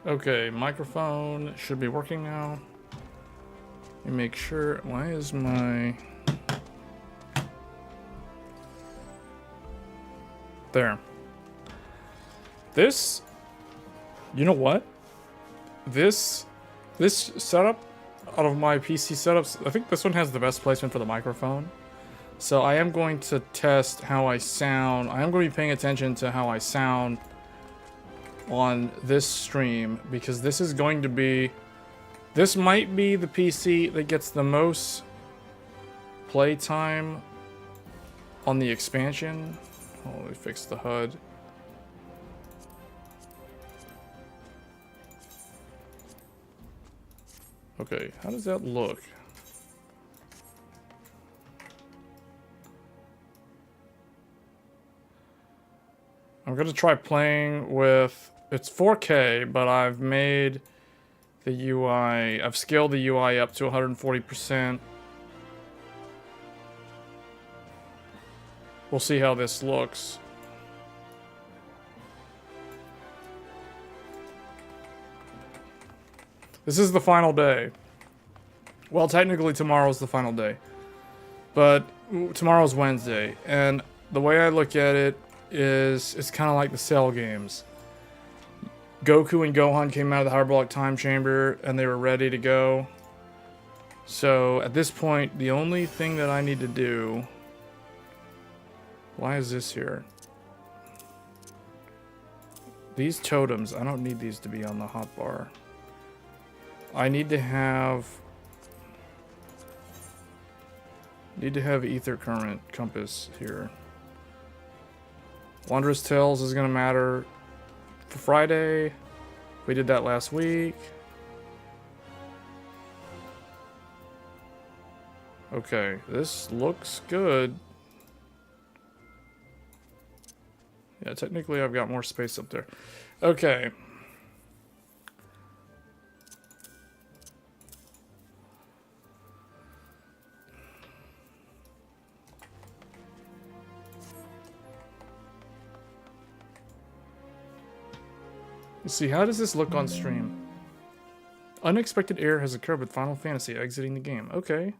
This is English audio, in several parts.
Okay, microphone should be working now. Let me make sure. Why is my... There. This... You know what? This setup, out of my PC setups, I think this one has the best placement for the microphone. So I am going to test how I sound. I am going to be paying attention to how I sound on this stream, because this is going to be... This might be the PC that gets the most playtime on the expansion. Oh, we fixed the HUD. Okay, how does that look? I'm gonna try playing with... It's 4K, but I've made the UI... I've scaled the UI up to 140%. We'll see how this looks. This is the final day. Well, technically tomorrow's the final day. But tomorrow's Wednesday. And the way I look at it is it's kind of like the Cell games. Goku and Gohan came out of the hyperbolic time chamber and they were ready to go. So at this point, the only thing that I need to do... Why is this here? These totems, I don't need these to be on the hotbar. I need to have ether current compass here. Wondrous Tales is gonna matter for Friday. We did that last week. Okay, this looks good. Yeah, technically I've got more space up there. Okay. Let's see, how does this look on stream? Unexpected error has occurred with Final Fantasy exiting the game. Okay.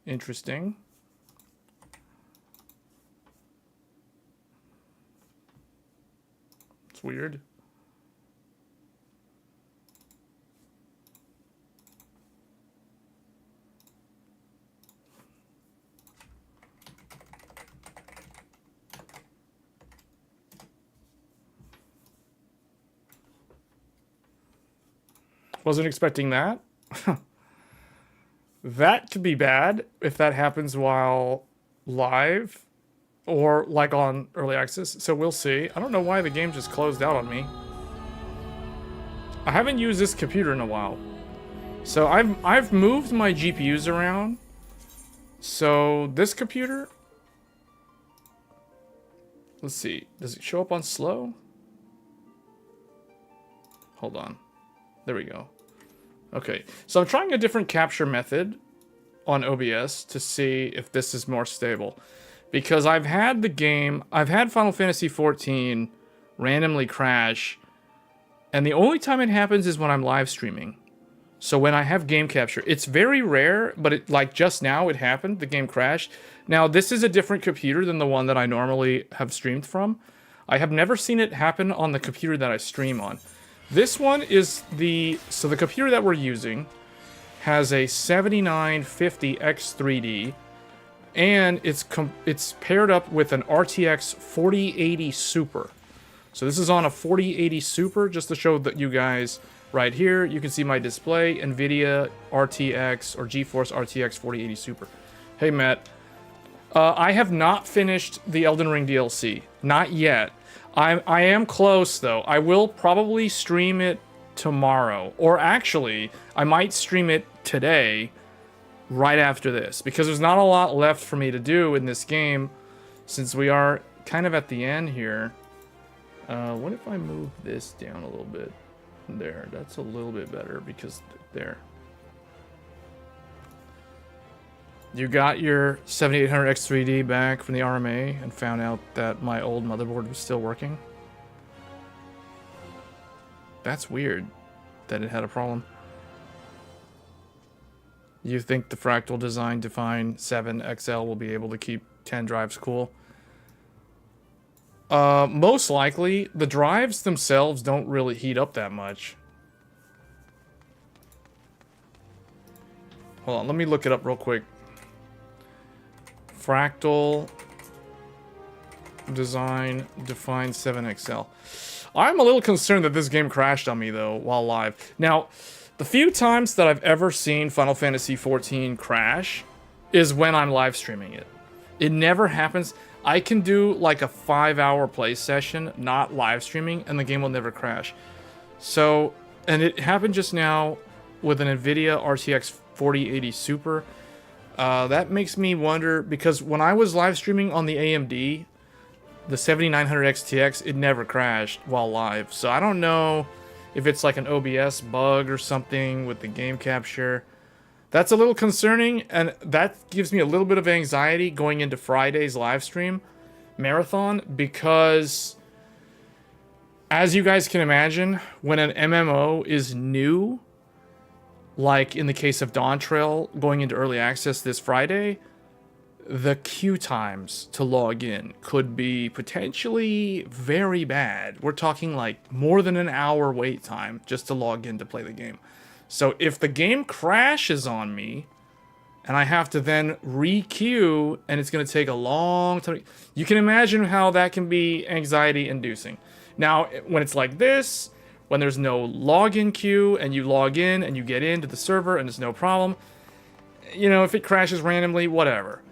Interesting. It's weird. Wasn't expecting that. That could be bad if that happens while live or like on early access. So we'll see. I don't know why the game just closed out on me. I haven't used this computer in a while. So I've moved my GPUs around. So this computer, let's see. Does it show up on slow? Hold on. There we go. Okay, so I'm trying a different capture method on OBS to see if this is more stable. Because I've had Final Fantasy XIV randomly crash, and the only time it happens is when I'm live streaming. So when I have game capture, it's very rare, but it, like just now it happened, the game crashed. Now this is a different computer than the one that I normally have streamed from. I have never seen it happen on the computer that I stream on. This one is the computer that we're using has a 7950 X3D, and it's paired up with an RTX 4080 Super. So this is on a 4080 Super, just to show that you guys right here, you can see my display, Nvidia RTX or GeForce RTX 4080 Super. Hey Matt, I have not finished the Elden Ring DLC, not yet. I am close, though. I will probably stream it tomorrow. Or actually, I might stream it today, right after this. Because there's not a lot left for me to do in this game, since we are kind of at the end here. What if I move this down a little bit? There, that's a little bit better, because there. You got your 7800 X3D back from the RMA and found out that my old motherboard was still working? That's weird that it had a problem. You think the fractal design Define 7XL will be able to keep 10 drives cool? Most likely. The drives themselves don't really heat up that much. Hold on, let me look it up real quick. Fractal design Define 7XL. I'm a little concerned that this game crashed on me, though, while live. Now, the few times that I've ever seen Final Fantasy XIV crash is when I'm live streaming it. It never happens. I can do like a 5-hour play session, not live streaming, and the game will never crash. So, and it happened just now with an Nvidia RTX 4080 Super. That makes me wonder, because when I was live streaming on the AMD, the 7900 XTX, it never crashed while live. So I don't know if it's like an OBS bug or something with the game capture. That's a little concerning, and that gives me a little bit of anxiety going into Friday's live stream marathon, because as you guys can imagine, when an MMO is new, like in the case of Dawntrail going into early access this Friday, the queue times to log in could be potentially very bad. We're talking like more than an hour wait time just to log in to play the game. So if the game crashes on me and I have to then re-queue and it's going to take a long time, you can imagine how that can be anxiety inducing. Now, when it's like this, when there's no login queue and you log in and you get into the server and there's no problem, you know, if it crashes randomly, whatever.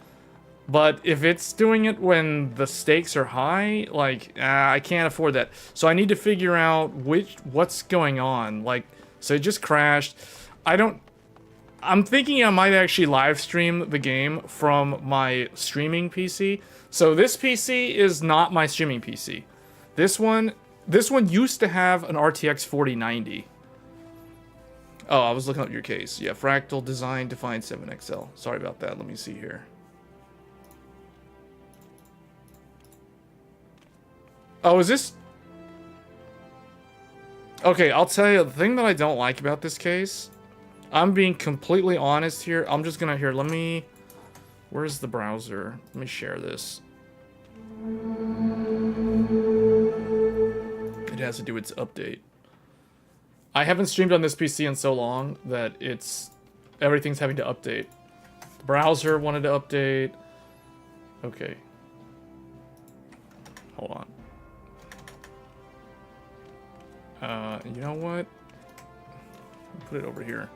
But if it's doing it when the stakes are high, like, I can't afford that. So I need to figure out what's going on. Like, so it just crashed. I'm thinking I might actually live stream the game from my streaming PC. So this PC is not my streaming PC. This one used to have an RTX 4090. Oh, I was looking up your case. Yeah, Fractal Design Define 7XL. Sorry about that. Let me see here. Oh, is this... Okay, I'll tell you, the thing that I don't like about this case, I'm being completely honest here. I'm just gonna, here, let me... Where's the browser? Let me share this. It has to do with its update. I haven't streamed on this PC in so long that everything's having to update. The browser wanted to update. Okay. Hold on. You know what? I'll put it over here.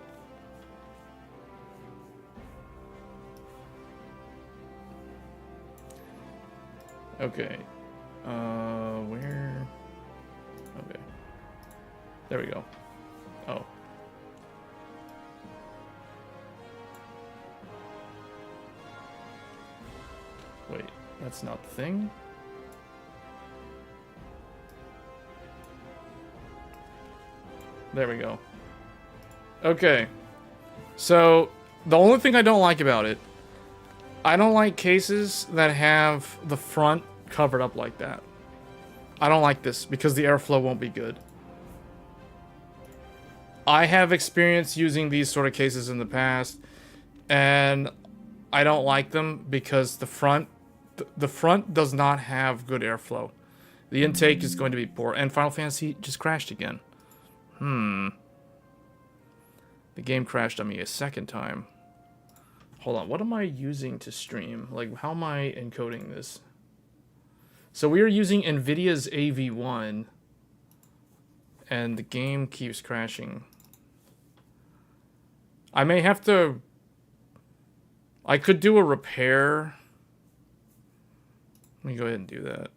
Okay. Where? Okay. There we go. Oh. Wait, that's not the thing? There we go. Okay. So, the only thing I don't like about it, I don't like cases that have the front covered up like that. I don't like this because the airflow won't be good. I have experience using these sort of cases in the past, and I don't like them because the front does not have good airflow. The intake is going to be poor, and Final Fantasy just crashed again. The game crashed on me a second time. Hold on, what am I using to stream? Like, how am I encoding this? So we are using Nvidia's AV1, and the game keeps crashing. I may have to... I could do a repair. Let me go ahead and do that.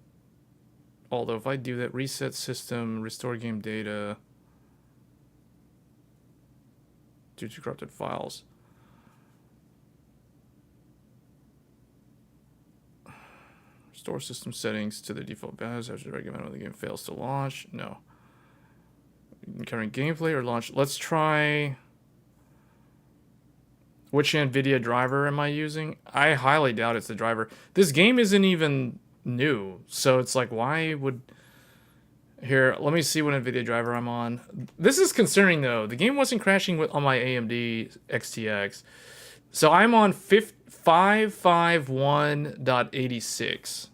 Although if I do that, reset system, restore game data... due to corrupted files. Restore system settings to the default values. I should recommend when the game fails to launch. No. Current gameplay or launch. Let's try... Which Nvidia driver am I using? I highly doubt it's the driver. This game isn't even new, so it's like, why would... Here, let me see what NVIDIA driver I'm on. This is concerning though. The game wasn't crashing on my AMD XTX. So I'm on 551.86.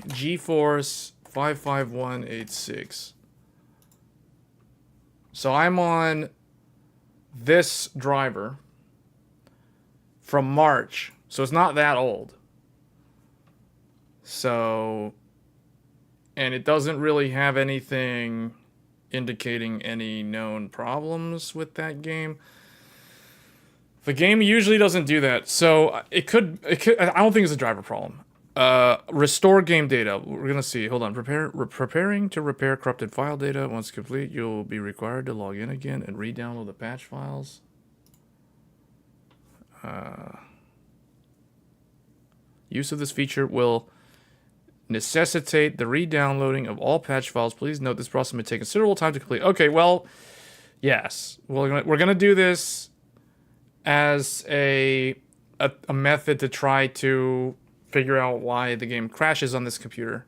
GeForce 55186. So I'm on this driver from March. So it's not that old. So, and it doesn't really have anything indicating any known problems with that game. The game usually doesn't do that. So it could, I don't think it's a driver problem. Restore game data. We're gonna see. Hold on. Preparing to repair corrupted file data. Once complete, you'll be required to log in again and re-download the patch files. Use of this feature will necessitate the re-downloading of all patch files. Please note this process may take considerable time to complete. Okay, well, yes. We're gonna do this as a method to try to figure out why the game crashes on this computer.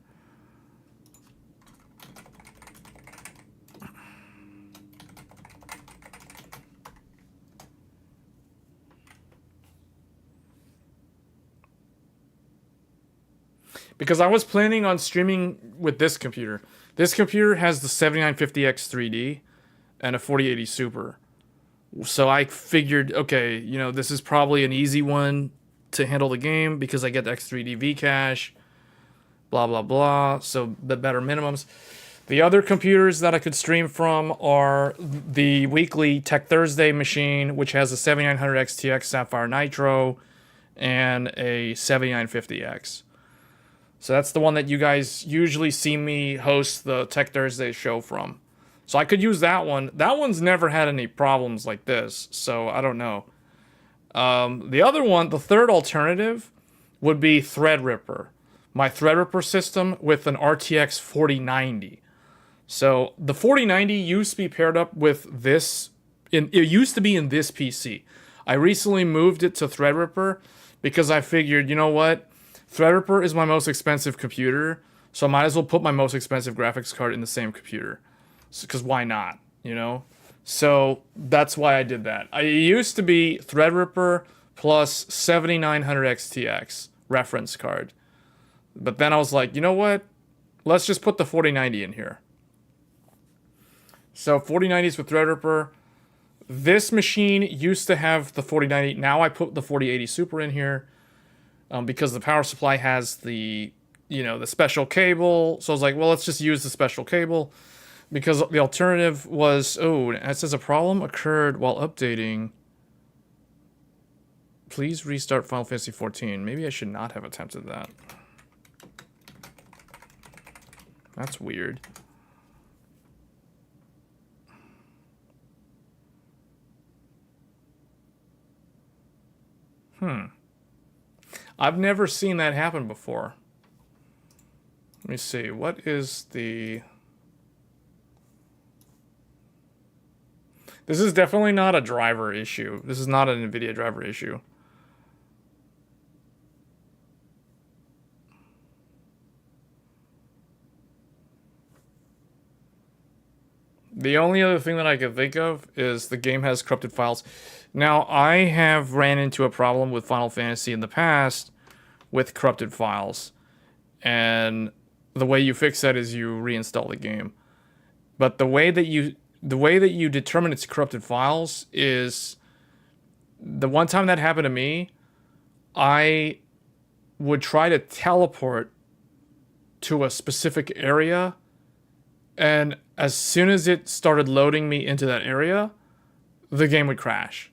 Because I was planning on streaming with this computer. This computer has the 7950X 3D and a 4080 Super. So I figured, okay, you know, this is probably an easy one to handle the game because I get the X3D V cache, blah, blah, blah. So the better minimums. The other computers that I could stream from are the weekly Tech Thursday machine, which has a 7900 XTX Sapphire Nitro and a 7950X. So that's the one that you guys usually see me host the Tech Thursday show from. So I could use that one. That one's never had any problems like this, so I don't know. The other one, the third alternative, would be Threadripper. My Threadripper system with an RTX 4090. So the 4090 used to be paired up with this. It used to be in this PC. I recently moved it to Threadripper because I figured, you know what? Threadripper is my most expensive computer, so I might as well put my most expensive graphics card in the same computer. Because why not, you know? So that's why I did that. It used to be Threadripper plus 7900 XTX reference card. But then I was like, you know what? Let's just put the 4090 in here. So 4090s with Threadripper. This machine used to have the 4090. Now I put the 4080 Super in here. Because the power supply has the, you know, the special cable. So I was like, well, let's just use the special cable. Because the alternative was, oh, it says a problem occurred while updating. Please restart Final Fantasy XIV. Maybe I should not have attempted that. That's weird. I've never seen that happen before. Let me see. What is the... This is definitely not a driver issue. This is not an Nvidia driver issue. The only other thing that I can think of is the game has corrupted files. Now, I have ran into a problem with Final Fantasy in the past with corrupted files. And the way you fix that is you reinstall the game. But the way that you determine it's corrupted files is, the one time that happened to me, I would try to teleport to a specific area, and as soon as it started loading me into that area, the game would crash.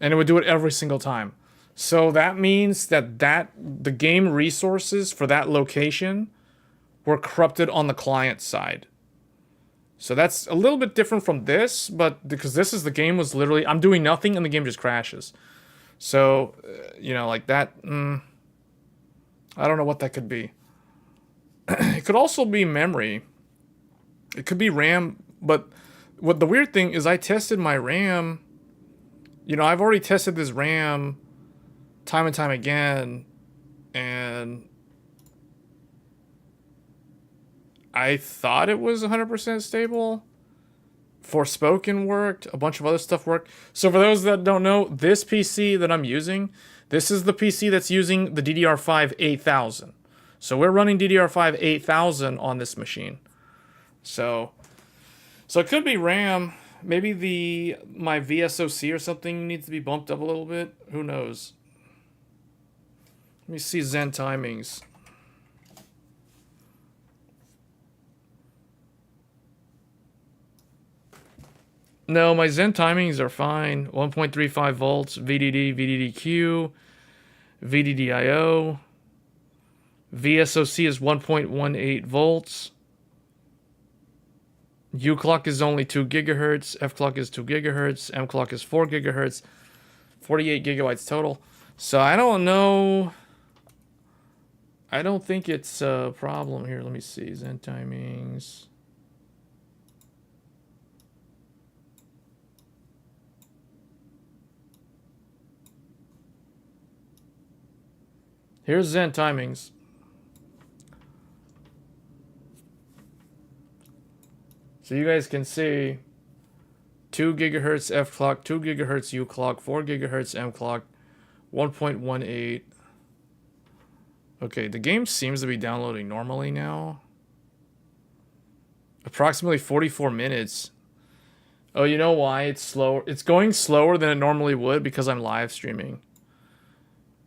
And it would do it every single time. So that means that the game resources for that location were corrupted on the client side. So that's a little bit different from this, but because the game was literally, I'm doing nothing and the game just crashes. So, you know, like that, I don't know what that could be. It could also be memory. It could be RAM, but what the weird thing is I tested my RAM. You know, I've already tested this RAM time and time again, and I thought it was 100% stable. Forspoken worked. A bunch of other stuff worked. So for those that don't know, this PC that I'm using, this is the PC that's using the DDR5 8000. So we're running DDR5 8000 on this machine. So it could be RAM. Maybe my VSOC or something needs to be bumped up a little bit. Who knows? Let me see Zen Timings. No, my Zen timings are fine. 1.35 volts, VDD, VDDQ, VDDIO. VSOC is 1.18 volts. U clock is only 2 gigahertz. F clock is 2 gigahertz. M clock is 4 gigahertz. 48 gigabytes total. So I don't know. I don't think it's a problem here. Let me see. Zen timings. Here's Zen timings. So you guys can see 2 gigahertz F clock, 2 gigahertz U clock, 4 gigahertz M clock, 1.18. Okay, the game seems to be downloading normally now. Approximately 44 minutes. Oh, you know why it's slow? It's going slower than it normally would because I'm live streaming.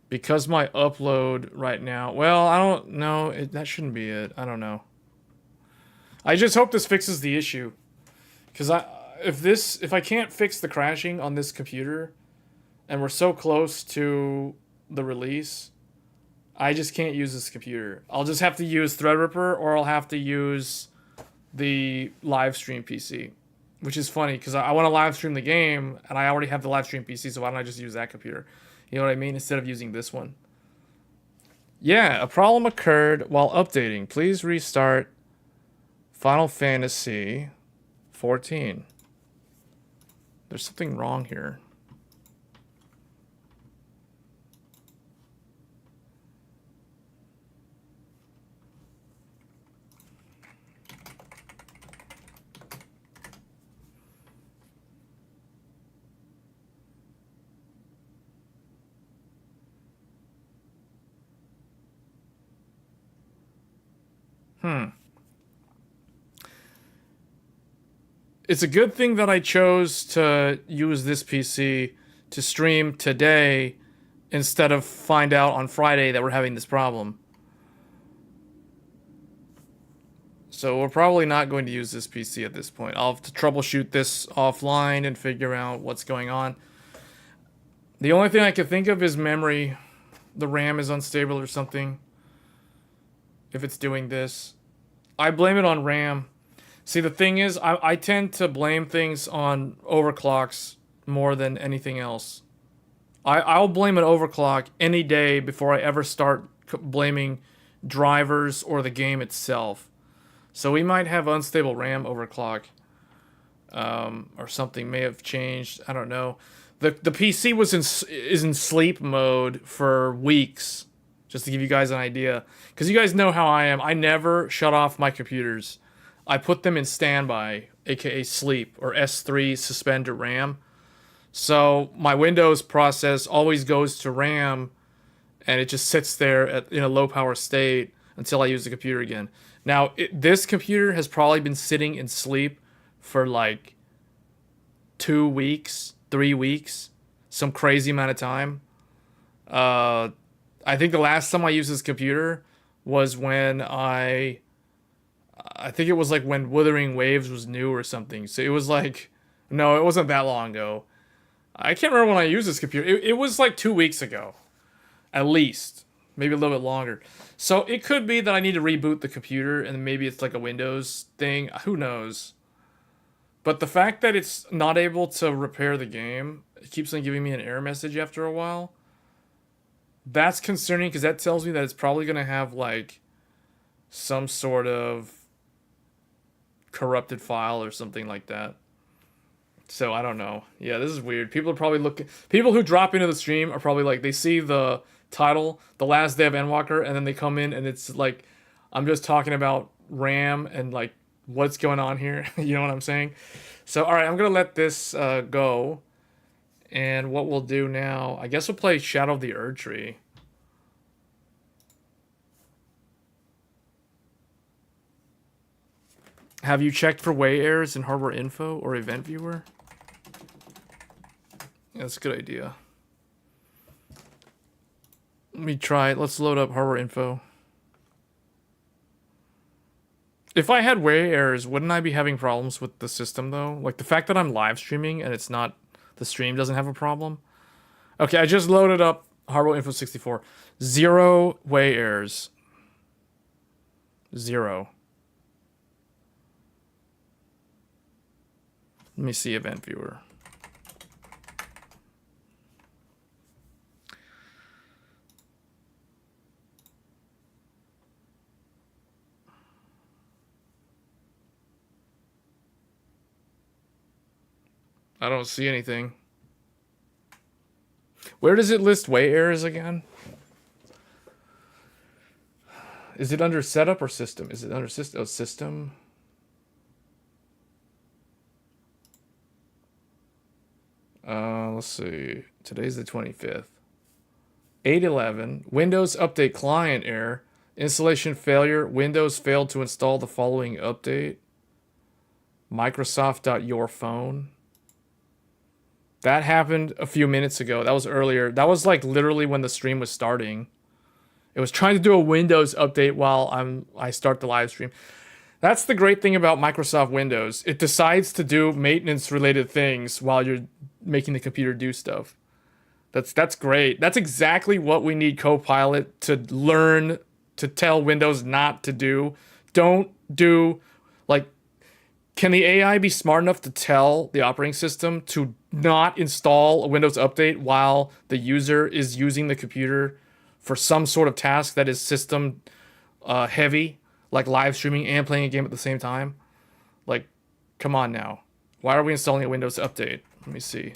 Because my upload right now... Well, I don't know. That shouldn't be it. I don't know. I just hope this fixes the issue. Because if I can't fix the crashing on this computer, and we're so close to the release, I just can't use this computer. I'll just have to use Threadripper, or I'll have to use the live stream PC. Which is funny, because I want to live stream the game, and I already have the live stream PC, so why don't I just use that computer? You know what I mean? Instead of using this one. Yeah, a problem occurred while updating. Please restart Final Fantasy 14. There's something wrong here. It's a good thing that I chose to use this PC to stream today instead of find out on Friday that we're having this problem. So we're probably not going to use this PC at this point. I'll have to troubleshoot this offline and figure out what's going on. The only thing I can think of is memory. The RAM is unstable or something. If it's doing this. I blame it on RAM. See, the thing is, I tend to blame things on overclocks more than anything else. I'll blame an overclock any day before I ever start blaming drivers or the game itself. So we might have unstable RAM overclock. Or something may have changed. I don't know. The PC is in sleep mode for weeks. Just to give you guys an idea. Because you guys know how I am. I never shut off my computers. I put them in standby, aka sleep, or S3 suspend to RAM. So my Windows process always goes to RAM, and it just sits there in a low power state until I use the computer again. Now, this computer has probably been sitting in sleep for like 2 weeks, 3 weeks, some crazy amount of time. I think the last time I used this computer was when I think it was like when Wuthering Waves was new or something. So it was like, no, it wasn't that long ago. I can't remember when I used this computer. It was like 2 weeks ago, at least. Maybe a little bit longer. So it could be that I need to reboot the computer and maybe it's like a Windows thing. Who knows? But the fact that it's not able to repair the game, it keeps on giving me an error message after a while. That's concerning because that tells me that it's probably going to have like some sort of corrupted file or something like that. So I don't know. Yeah, this is weird. People are probably people who drop into the stream are probably like, they see the title, The Last Day of Endwalker, and then they come in and it's like, I'm just talking about RAM and like what's going on here. You know what I'm saying? So, all right, I'm going to let this go. And what we'll do now, I guess we'll play Shadow of the Erd Tree. Have you checked for way errors in hardware info or event viewer? Yeah, that's a good idea. Let me try it. Let's load up hardware info. If I had way errors, wouldn't I be having problems with the system though? Like the fact that I'm live streaming and it's not, the stream doesn't have a problem. Okay, I just loaded up hardware info 64. 0 way errors. 0. Let me see event viewer. I don't see anything. Where does it list way errors again? Is it under setup or system? Is it under system? Oh, system. Let's see. Today's the 25th. 8:11. Windows update client error. Installation failure. Windows failed to install the following update. Microsoft.yourphone. That happened a few minutes ago. That was earlier. That was like literally when the stream was starting. It was trying to do a Windows update while I start the live stream. That's the great thing about Microsoft Windows. It decides to do maintenance related things while you're making the computer do stuff. That's great. That's exactly what we need Copilot to learn to tell Windows not to do. Don't do, like, can the AI be smart enough to tell the operating system to not install a Windows update while the user is using the computer for some sort of task that is system heavy, like live streaming and playing a game at the same time? Like, come on now. Why are we installing a Windows update? Let me see.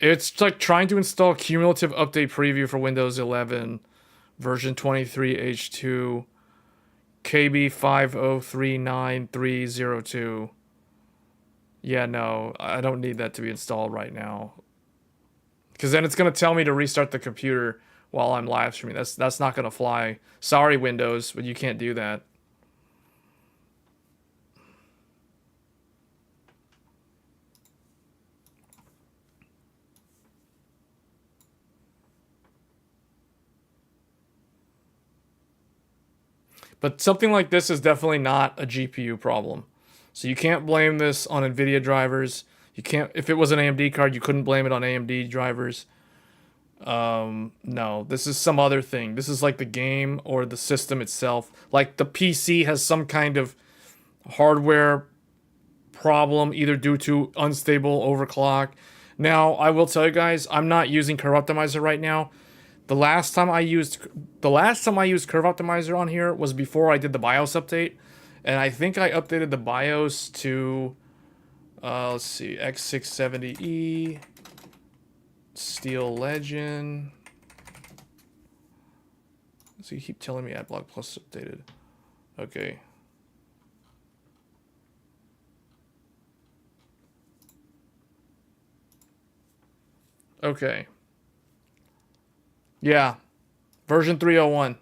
It's like trying to install cumulative update preview for Windows 11 version 23H2 KB5039302. Yeah, no, I don't need that to be installed right now. Because then it's going to tell me to restart the computer while I'm live streaming. That's not going to fly. Sorry, Windows, but you can't do that. But something like this is definitely not a GPU problem. So you can't blame this on Nvidia drivers. You can't, if it was an AMD card, you couldn't blame it on AMD drivers. No, this is some other thing. This is like the game or the system itself. Like the PC has some kind of hardware problem, either due to unstable overclock. Now, I will tell you guys, I'm not using Curve Optimizer right now. The last time I used Curve Optimizer on here was before I did the BIOS update, and I think I updated the BIOS to let's see, X670E, Steel Legend. So you keep telling me AdBlock Plus updated. Okay. Okay. Yeah, version 301,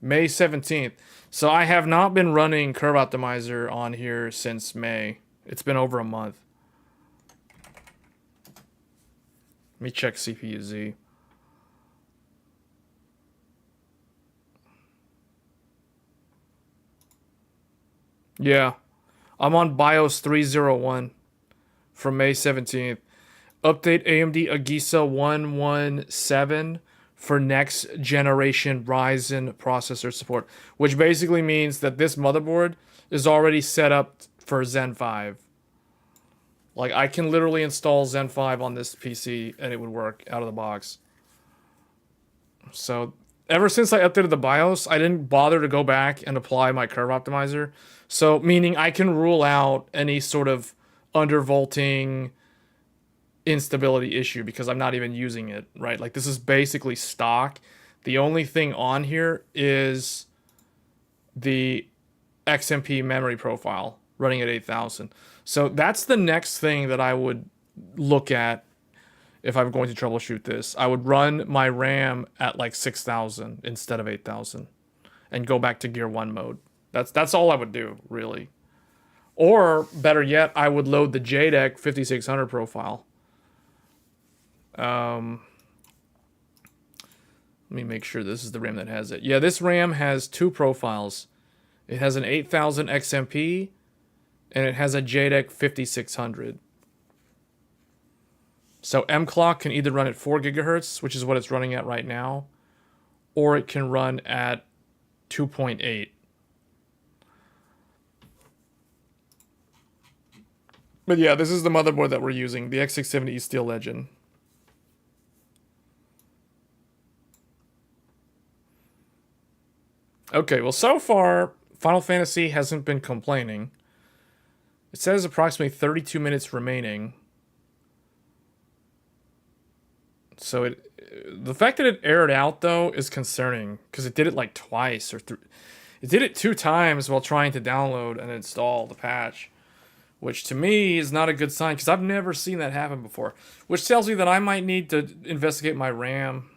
May 17th. So I have not been running Curve Optimizer on here since May. It's been over a month. Let me check CPU-Z. Yeah, I'm on BIOS 301 from May 17th. Update AMD Abyssal 117 for next generation Ryzen processor support, which basically means that this motherboard is already set up for Zen 5. Like, I can literally install Zen 5 on this PC and it would work out of the box. So, ever since I updated the BIOS, I didn't bother to go back and apply my Curve Optimizer. So, meaning I can rule out any sort of undervolting instability issue because I'm not even using it, right? Like this is basically stock. The only thing on here is the XMP memory profile running at 8,000. So that's the next thing that I would look at if I'm going to troubleshoot this. I would run my RAM at like 6,000 instead of 8,000 and go back to Gear 1 mode. That's all I would do, really. Or, better yet, I would load the JDEC 5600 profile. Let me make sure this is the RAM that has it. Yeah, this RAM has two profiles. It has an 8000 XMP, and it has a JDEC 5600. So M-Clock can either run at 4 gigahertz, which is what it's running at right now, or it can run at 2.8. But yeah, this is the motherboard that we're using, the X670 Steel Legend. Okay, well, so far, Final Fantasy hasn't been complaining. It says approximately 32 minutes remaining. So the fact that it aired out, though, is concerning, because it did it like twice, it did it 2 times while trying to download and install the patch. Which to me is not a good sign, because I've never seen that happen before. Which tells me that I might need to investigate my RAM.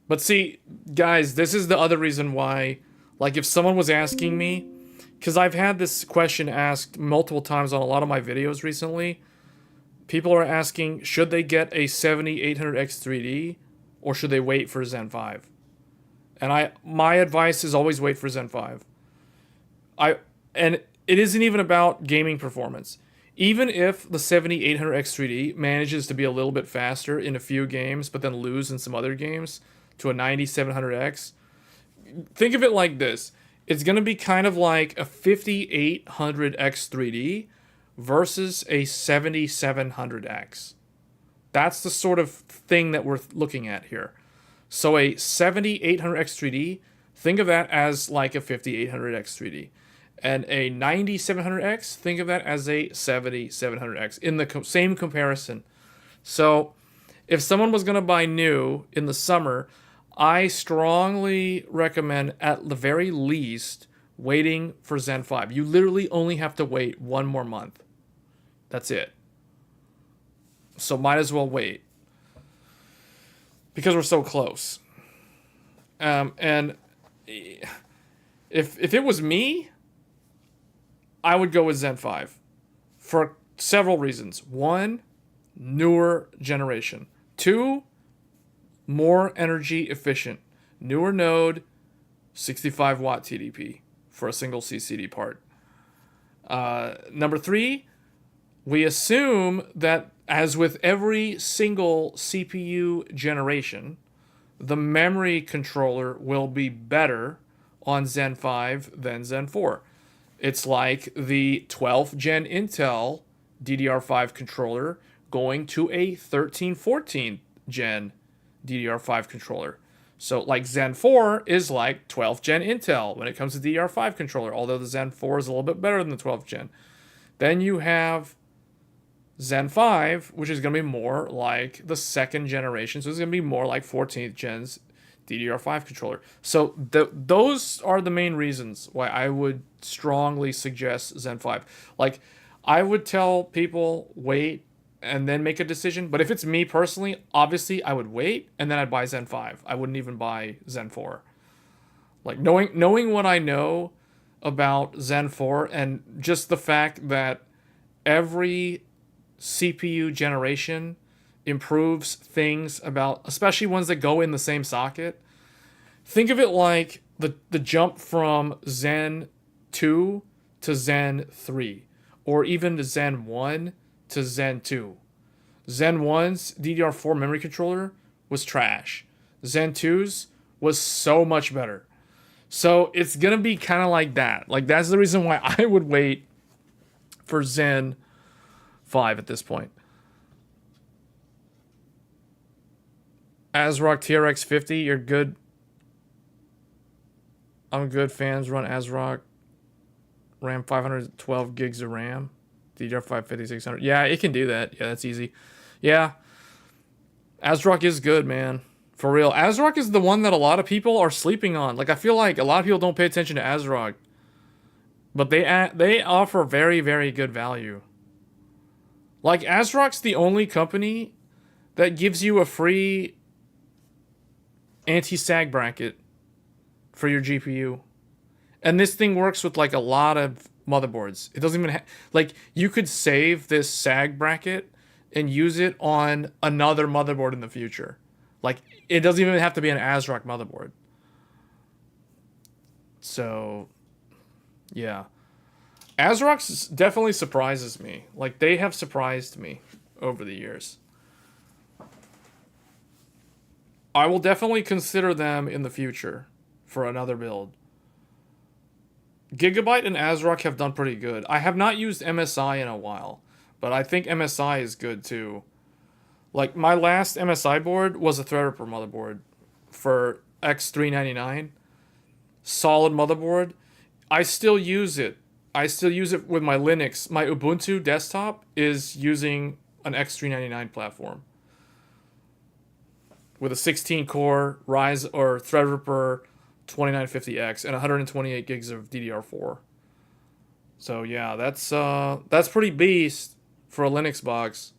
But see, guys, this is the other reason why, like if someone was asking me, because I've had this question asked multiple times on a lot of my videos recently. People are asking, should they get a 7800X3D or should they wait for Zen 5? And my advice is always wait for Zen 5. And it isn't even about gaming performance. Even if the 7800X3D manages to be a little bit faster in a few games, but then lose in some other games to a 9700X, think of it like this. It's going to be kind of like a 5800X3D versus a 7700X. That's the sort of thing that we're looking at here. So a 7800X3D, think of that as like a 5800X3D. And a 9700X, think of that as a 7700X in the same comparison. So if someone was going to buy new in the summer, I strongly recommend at the very least waiting for Zen 5. You literally only have to wait 1 more month. That's it. So might as well wait. Because we're so close. And if it was me, I would go with Zen 5 for several reasons. 1, newer generation. 2, more energy efficient. Newer node, 65 watt TDP for a single CCD part. Number 3, we assume that as with every single CPU generation, the memory controller will be better on Zen 5 than Zen 4. It's like the 12th gen Intel DDR5 controller going to a 13-14 gen DDR5 controller. So like Zen 4 is like 12th gen Intel when it comes to DDR5 controller, although the Zen 4 is a little bit better than the 12th gen. Then you have Zen 5, which is going to be more like the 2nd generation. So it's going to be more like 14th gen's DDR5 controller. So those are the main reasons why I would strongly suggest Zen 5. Like, I would tell people wait and then make a decision. But if it's me personally, obviously I would wait and then I'd buy Zen 5. I wouldn't even buy Zen 4. Like, knowing what I know about Zen 4 and just the fact that every CPU generation improves things about, especially ones that go in the same socket. Think of it like the jump from Zen 2 to Zen 3, or even to Zen 1 to Zen 2. Zen 1's DDR4 memory controller was trash. Zen 2's was so much better. So it's going to be kind of like that. Like, that's the reason why I would wait for Zen 5 at this point. ASRock TRX 50, you're good. I'm good. Fans run ASRock. RAM 512 gigs of RAM. DDR5 5600. Yeah, it can do that. Yeah, that's easy. Yeah. ASRock is good, man. For real. ASRock is the one that a lot of people are sleeping on. Like, I feel like a lot of people don't pay attention to ASRock. But they offer very, very good value. Like, ASRock's the only company that gives you a free anti-sag bracket for your GPU. And this thing works with, like, a lot of motherboards. It doesn't even like, you could save this sag bracket and use it on another motherboard in the future. Like, it doesn't even have to be an ASRock motherboard. So, yeah. ASRock definitely surprises me. Like, they have surprised me over the years. I will definitely consider them in the future for another build. Gigabyte and ASRock have done pretty good. I have not used MSI in a while, but I think MSI is good too. Like, my last MSI board was a Threadripper motherboard for X399. Solid motherboard. I still use it. I still use it with my Linux. My Ubuntu desktop is using an X399 platform with a 16-core Ryzen or Threadripper 2950X and 128 gigs of DDR4. So yeah, that's pretty beast for a Linux box.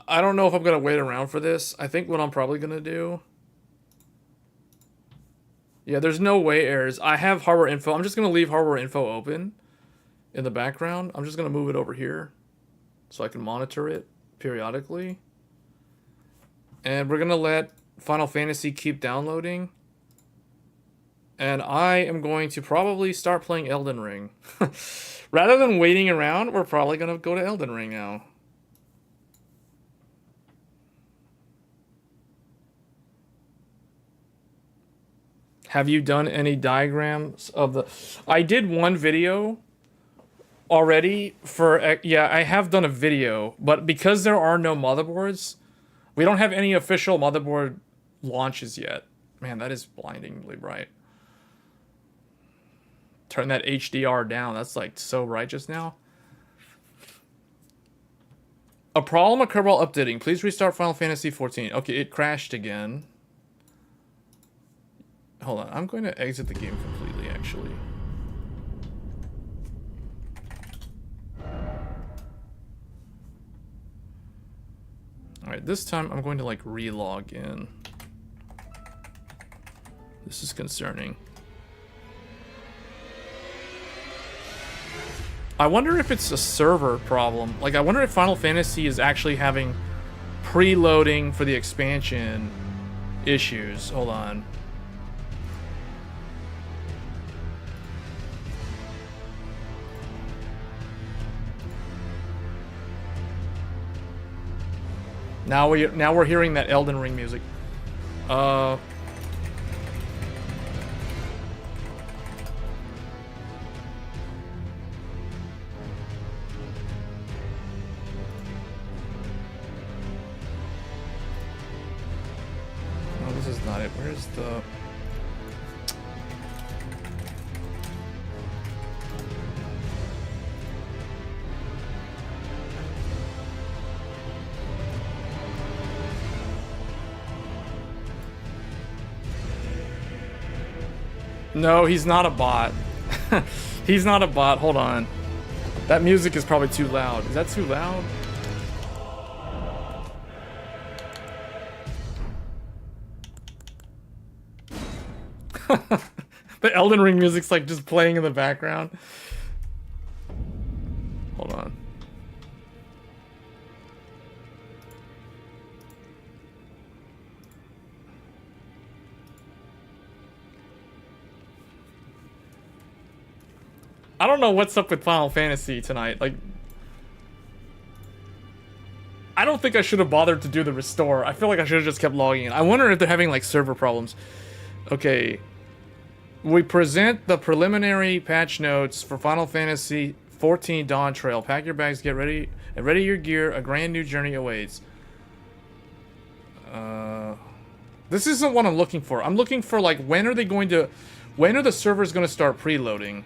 I don't know if I'm gonna wait around for this. I think what I'm probably gonna do. Yeah, there's no way errors. I have hardware info. I'm just gonna leave hardware info open in the background. I'm just gonna move it over here so I can monitor it periodically. And we're gonna let Final Fantasy keep downloading. And I am going to probably start playing Elden Ring. Rather than waiting around, we're probably gonna go to Elden Ring now. Have you done any diagrams of the... I did one video already for... Yeah, I have done a video, but because there are no motherboards, we don't have any official motherboard launches yet. Man, that is blindingly bright. Turn that HDR down. That's like so bright just now. A problem occurred while updating. Please restart Final Fantasy XIV. Okay, it crashed again. Hold on, I'm going to exit the game completely, actually. Alright, this time I'm going to, like, re-log in. This is concerning. I wonder if it's a server problem. Like, I wonder if Final Fantasy is actually having preloading for the expansion issues. Hold on. Now we're hearing that Elden Ring music. No, this is not it. Where's the... No, he's not a bot. He's not a bot. Hold on. That music is probably too loud. Is that too loud? The Elden Ring music's like just playing in the background. Hold on. I don't know what's up with Final Fantasy tonight. Like, I don't think I should have bothered to do the restore. I feel like I should have just kept logging in. I wonder if they're having, like, server problems. Okay. We present the preliminary patch notes for Final Fantasy 14 Dawntrail. Pack your bags, get ready, and ready your gear. A grand new journey awaits. This isn't what I'm looking for. I'm looking for, like, when are the servers going to start preloading?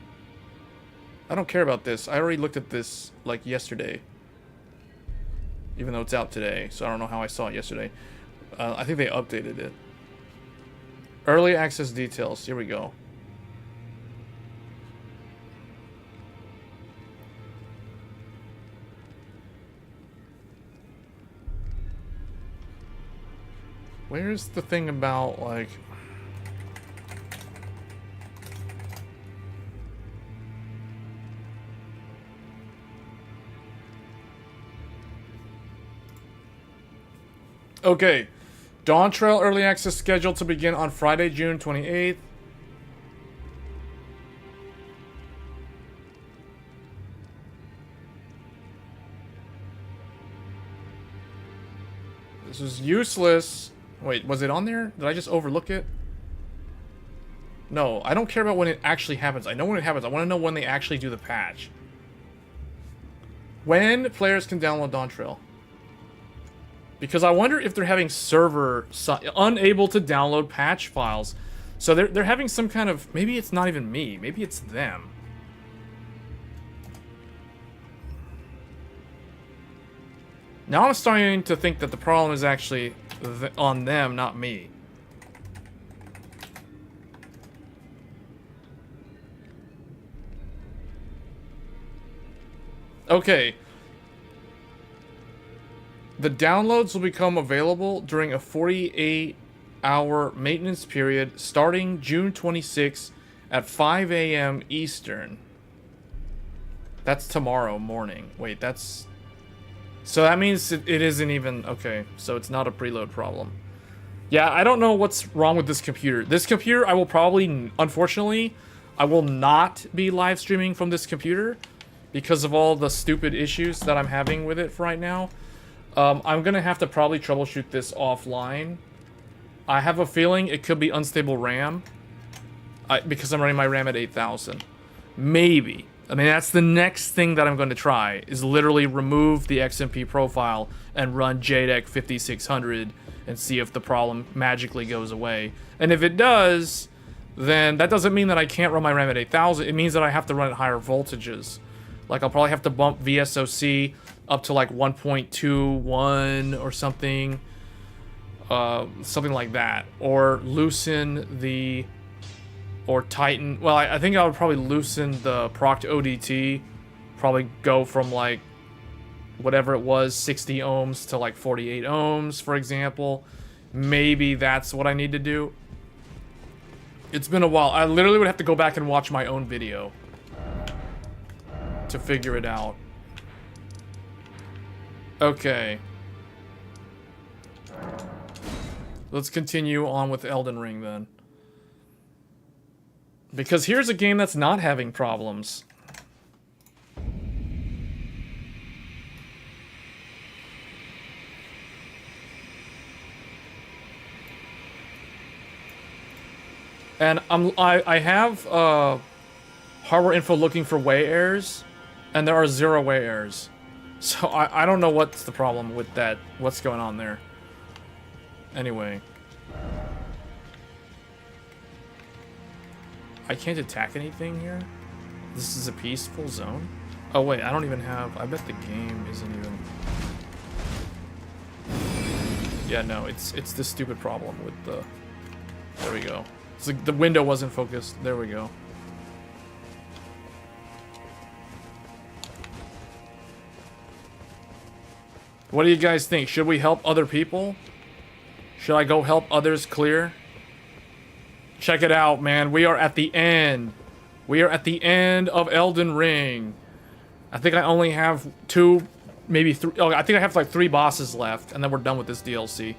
I don't care about this. I already looked at this, like, yesterday. Even though it's out today, so I don't know how I saw it yesterday. I think they updated it. Early access details. Here we go. Where's the thing about, like... Okay. Dawntrail early access scheduled to begin on Friday, June 28th. This is useless. Wait, was it on there? Did I just overlook it? No, I don't care about when it actually happens. I know when it happens. I want to know when they actually do the patch. When players can download Dawntrail. Because I wonder if they're having server unable to download patch files. So they're having some kind of... Maybe it's not even me. Maybe it's them. Now I'm starting to think that the problem is actually on them, not me. Okay. The downloads will become available during a 48-hour maintenance period starting June 26 at 5 a.m. Eastern. That's tomorrow morning. Wait, that's... So that means it isn't even... Okay, so it's not a preload problem. Yeah, I don't know what's wrong with this computer. This computer, I will probably... Unfortunately, I will not be live streaming from this computer because of all the stupid issues that I'm having with it right now. I'm going to have to probably troubleshoot this offline. I have a feeling it could be unstable RAM. Because I'm running my RAM at 8,000. Maybe. I mean, that's the next thing that I'm going to try. Is literally remove the XMP profile and run JDEC 5600 and see if the problem magically goes away. And if it does, then that doesn't mean that I can't run my RAM at 8,000. It means that I have to run at higher voltages. Like, I'll probably have to bump VSOC up to like 1.21 or something. Something like that. Or loosen the... Or tighten... Well, I think I would probably loosen the proc ODT. Probably go from like... Whatever it was, 60 ohms to like 48 ohms, for example. Maybe that's what I need to do. It's been a while. I literally would have to go back and watch my own video to figure it out. Okay. Let's continue on with Elden Ring then. Because here's a game that's not having problems. And I have hardware info looking for way errors, and there are 0 way errors. So I don't know what's the problem with that. What's going on there? Anyway. I can't attack anything here? This is a peaceful zone? Oh wait, I don't even have... I bet the game isn't even... Yeah, no, it's this stupid problem with the... There we go. It's like the window wasn't focused. There we go. What do you guys think? Should we help other people? Should I go help others clear? Check it out, man. We are at the end. We are at the end of Elden Ring. I think I only have 2, maybe 3. Oh, I think I have like 3 bosses left, and then we're done with this DLC.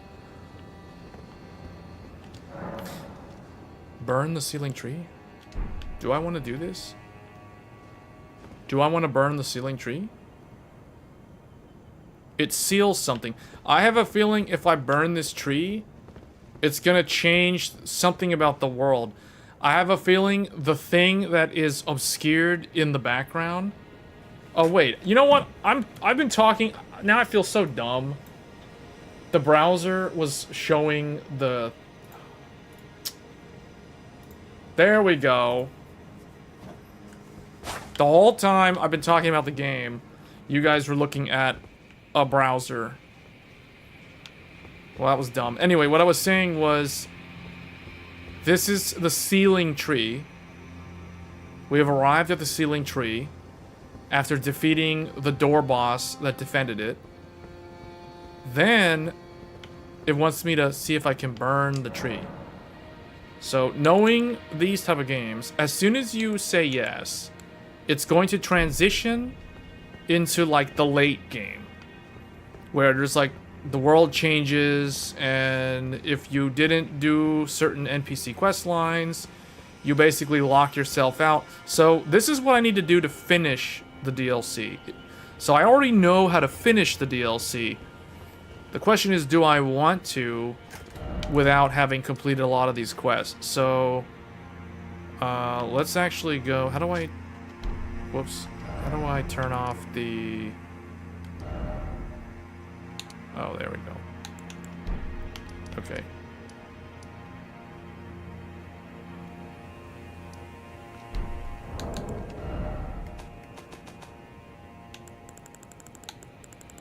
Burn the ceiling tree? Do I want to do this? Do I want to burn the ceiling tree? It seals something. I have a feeling if I burn this tree, it's gonna change something about the world. I have a feeling the thing that is obscured in the background Oh wait, you know what? I've been talking. Now I feel so dumb. The browser was showing the. There we go. The whole time I've been talking about the game, you guys were looking at a browser. Well, that was dumb. Anyway, what I was saying was, this is the ceiling tree. We have arrived at the ceiling tree after defeating the door boss that defended it. Then it wants me to see if I can burn the tree. So knowing these type of games, as soon as you say yes, it's going to transition into like the late game, where there's like the world changes, and if you didn't do certain NPC quest lines, you basically lock yourself out. So this is what I need to do to finish the DLC. So I already know how to finish the DLC. The question is, do I want to without having completed a lot of these quests? So let's actually go. How do I... Whoops. How do I turn off the... Oh, there we go. Okay.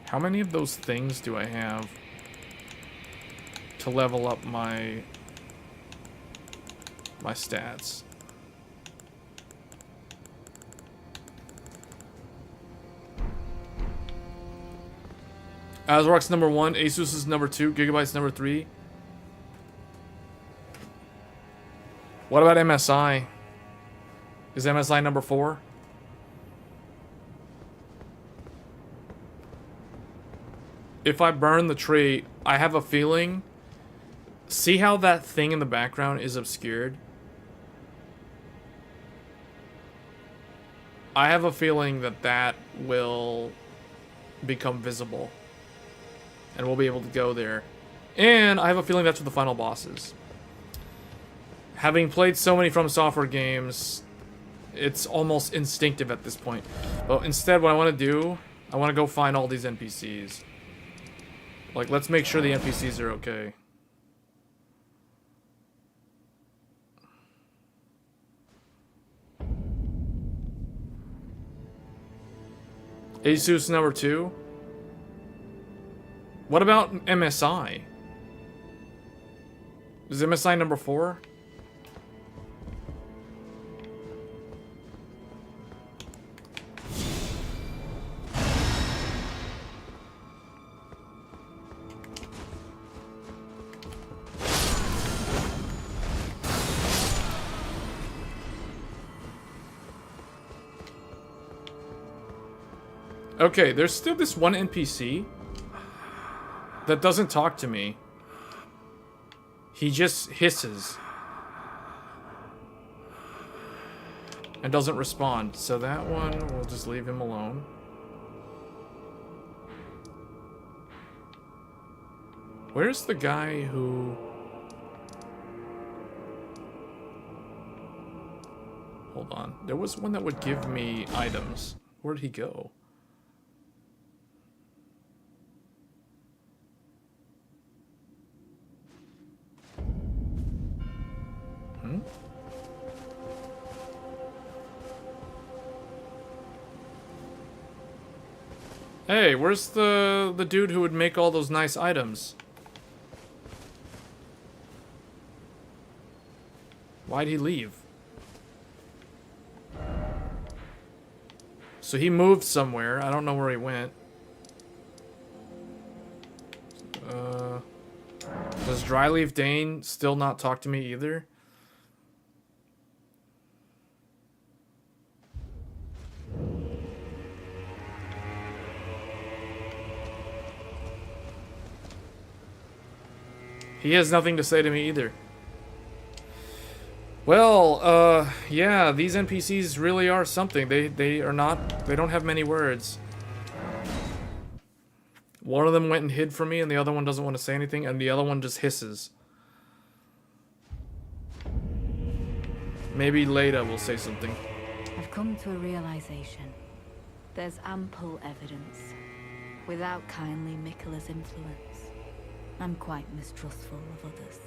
How many of those things do I have to level up my stats? Azrock's number 1, Asus is number 2, Gigabyte's number 3. What about MSI? Is MSI number 4? If I burn the tree, I have a feeling... See how that thing in the background is obscured? I have a feeling that that will become visible. And we'll be able to go there. And I have a feeling that's what the final boss is. Having played so many From Software games, it's almost instinctive at this point. But instead, what I want to do, I want to go find all these NPCs. Like, let's make sure the NPCs are okay. Asus number 2? What about MSI? Is MSI number 4? Okay, there's still this one NPC that doesn't talk to me. He just hisses. And doesn't respond. So that one, we'll just leave him alone. Where's the guy who... Hold on. There was one that would give me items. Where'd he go? Hey, where's the dude who would make all those nice items? Why'd he leave? So he moved somewhere. I don't know where he went. Does Dryleaf Dane still not talk to me either? He has nothing to say to me either. Well, yeah, these NPCs really are something. They don't have many words. One of them went and hid from me, and the other one doesn't want to say anything, and the other one just hisses. Maybe later we'll say something. I've come to a realization. There's ample evidence. Without kindly Miquella's influence, I'm quite mistrustful of others.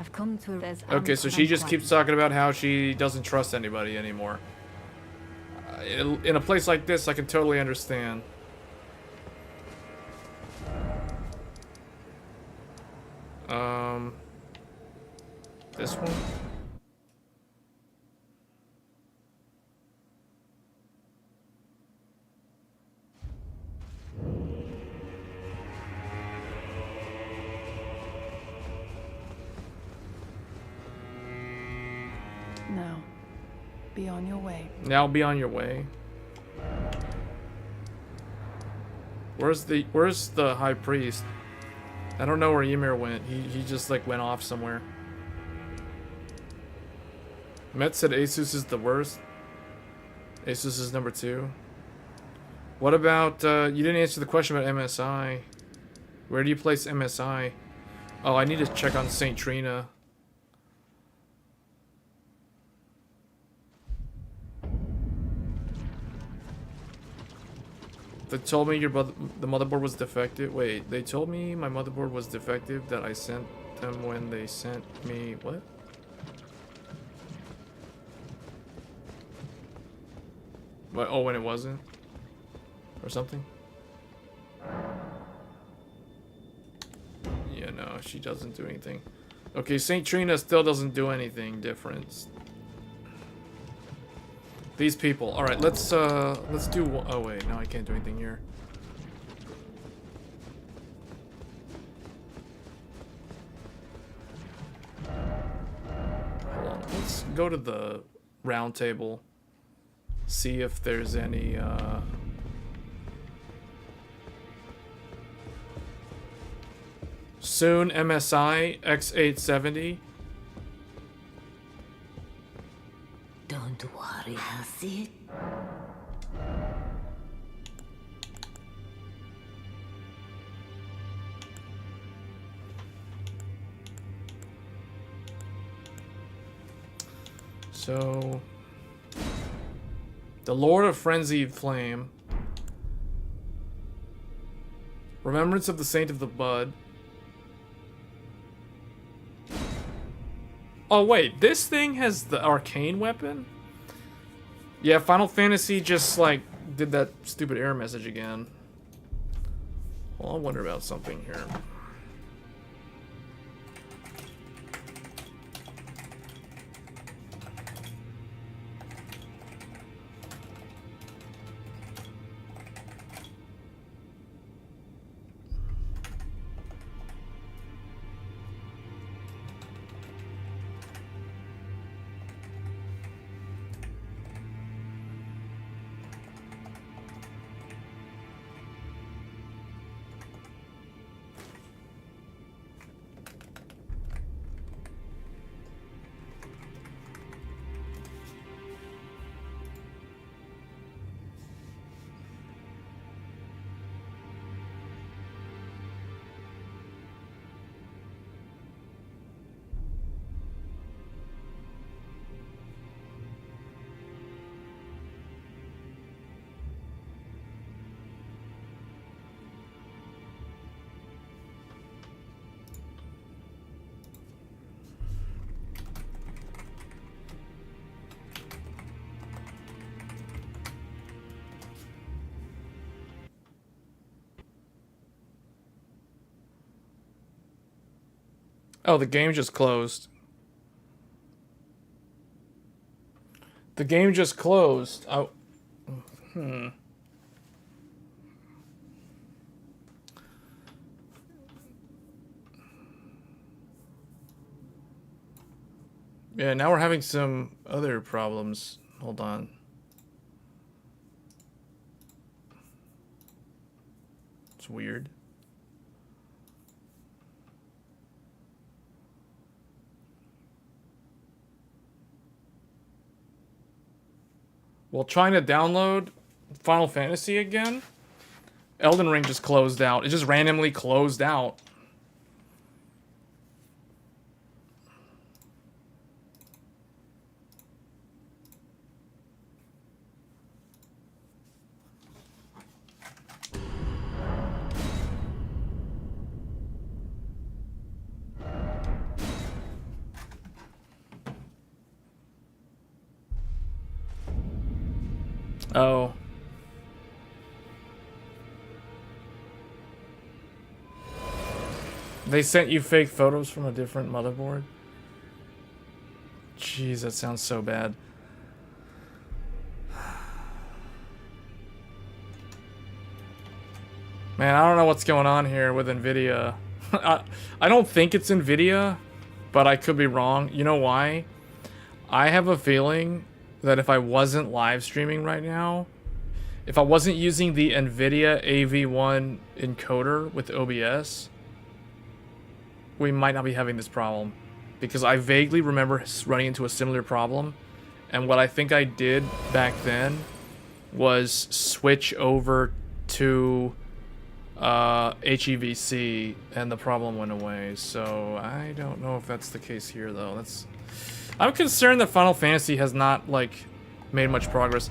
I've come to there's Okay, so she just keeps talking about how she doesn't trust anybody anymore. In a place like this, I can totally understand. This one? Now, be on your way. Now be on your way. Where's the high priest? I don't know where Ymir went. He just like went off somewhere. Met said Asus is the worst. Asus is number 2. What about you didn't answer the question about MSI. Where do you place MSI? Oh, I need to check on St. Trina. They told me the motherboard was defective. Wait, they told me my motherboard was defective that I sent them when they sent me what? What? Oh, when it wasn't? Or something? Yeah, no, she doesn't do anything. Okay, St. Trina still doesn't do anything different. These people. All right, let's do. Oh wait, no, I can't do anything here. Hold on. Let's go to the round table. See if there's any. Soon MSI X870. Don't worry, I'll see it. So, the Lord of Frenzied Flame, Remembrance of the Saint of the Bud. Oh wait, this thing has the arcane weapon? Yeah, Final Fantasy just like did that stupid error message again. Well, I wonder about something here. Oh, the game just closed. The game just closed. Oh. Yeah, now we're having some other problems. Hold on. It's weird. While trying to download Final Fantasy again, Elden Ring just closed out. It just randomly closed out. Oh. They sent you fake photos from a different motherboard? Jeez, that sounds so bad. Man, I don't know what's going on here with Nvidia. I don't think it's Nvidia, but I could be wrong. You know why? I have a feeling that if I wasn't live streaming right now, if I wasn't using the Nvidia AV1 encoder with OBS, we might not be having this problem. Because I vaguely remember running into a similar problem. And what I think I did back then was switch over to HEVC, and the problem went away. So I don't know if that's the case here, though. I'm concerned that Final Fantasy has not like made much progress.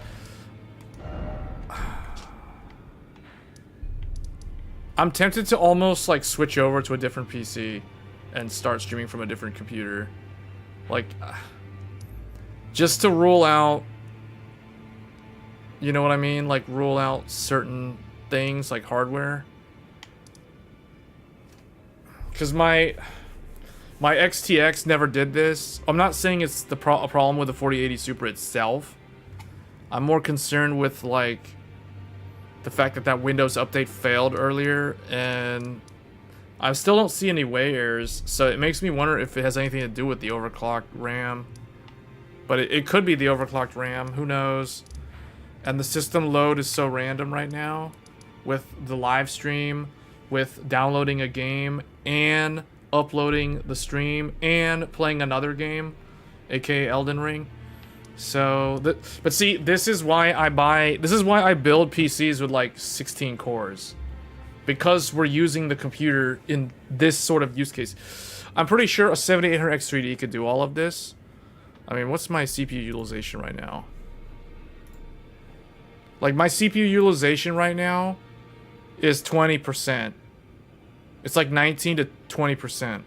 I'm tempted to almost like switch over to a different PC and start streaming from a different computer, like just to rule out, you know what I mean, like rule out certain things like hardware. Because my XTX never did this. I'm not saying it's a problem with the 4080 Super itself. I'm more concerned with like the fact that that Windows update failed earlier, and I still don't see any way errors. So it makes me wonder if it has anything to do with the overclocked RAM. But it could be the overclocked RAM. Who knows? And the system load is so random right now with the live stream, with downloading a game and uploading the stream and playing another game, aka Elden Ring. So, but see, this is why I build PCs with like 16 cores. Because we're using the computer in this sort of use case. I'm pretty sure a 7800 X3D could do all of this. I mean, what's my CPU utilization right now? Like, my CPU utilization right now is 20%. It's like 19 to 20%.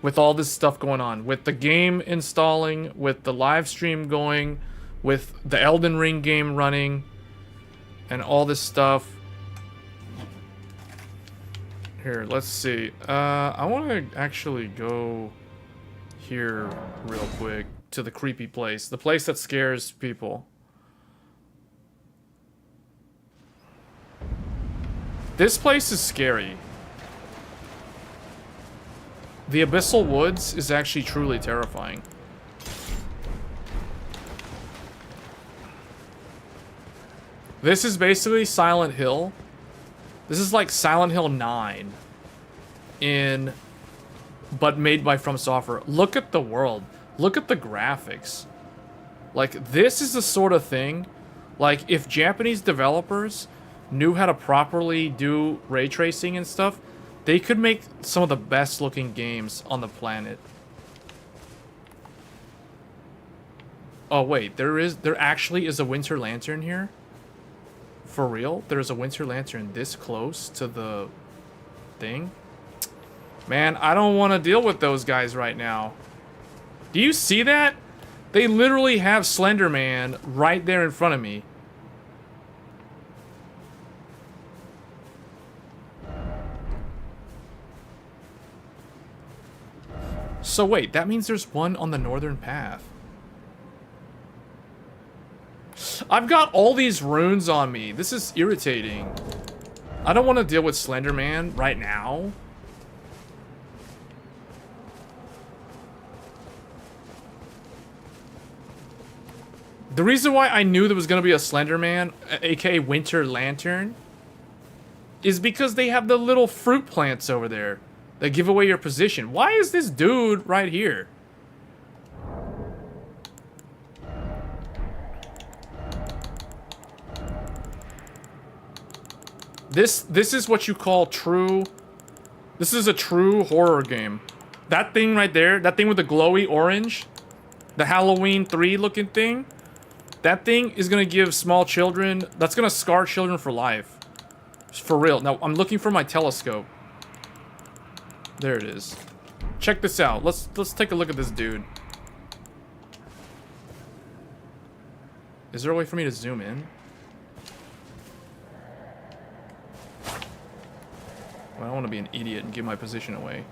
With all this stuff going on. With the game installing, with the live stream going, with the Elden Ring game running, and all this stuff. Here, let's see. I want to actually go here real quick to the creepy place. The place that scares people. This place is scary. The Abyssal Woods is actually truly terrifying. This is basically Silent Hill. This is like Silent Hill 9 but made by From Software. Look at the world. Look at the graphics. Like, this is the sort of thing, like, if Japanese developers knew how to properly do ray tracing and stuff, they could make some of the best looking games on the planet. Oh wait, there actually is a Winter Lantern here? For real? There's a Winter Lantern this close to the thing? Man, I don't want to deal with those guys right now. Do you see that? They literally have Slender Man right there in front of me. So wait, that means there's one on the northern path. I've got all these runes on me. This is irritating. I don't want to deal with Slender Man right now. The reason why I knew there was going to be a Slender Man, aka Winter Lantern, is because they have the little fruit plants over there that give away your position. Why is this dude right here? This is what you call true... This is a true horror game. That thing right there, that thing with the glowy orange, the Halloween 3 looking thing, that thing is going to give small children... That's going to scar children for life. For real. Now, I'm looking for my telescope. There it is. Check this out. Let's take a look at this dude. Is there a way for me to zoom in? Well, I don't want to be an idiot and give my position away.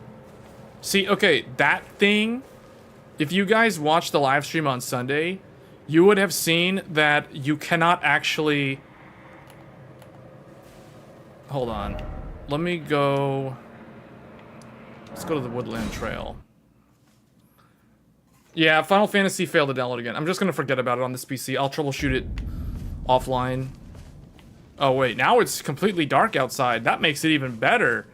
See, okay, that thing, if you guys watched the live stream on Sunday, you would have seen that you cannot actually... Hold on. Let me go... Let's go to the Woodland Trail. Yeah, Final Fantasy failed to download again. I'm just going to forget about it on this PC. I'll troubleshoot it offline. Oh, wait. Now it's completely dark outside. That makes it even better.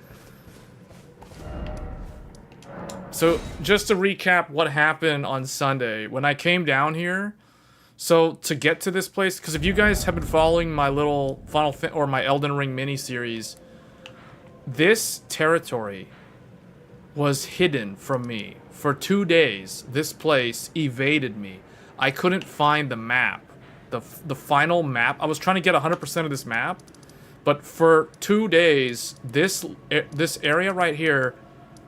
So, just to recap what happened on Sunday. When I came down here, so to get to this place, because if you guys have been following my little my Elden Ring mini-series, this territory was hidden from me. For 2 days, this place evaded me. I couldn't find the map. The final map. I was trying to get 100% of this map, but for 2 days, this area right here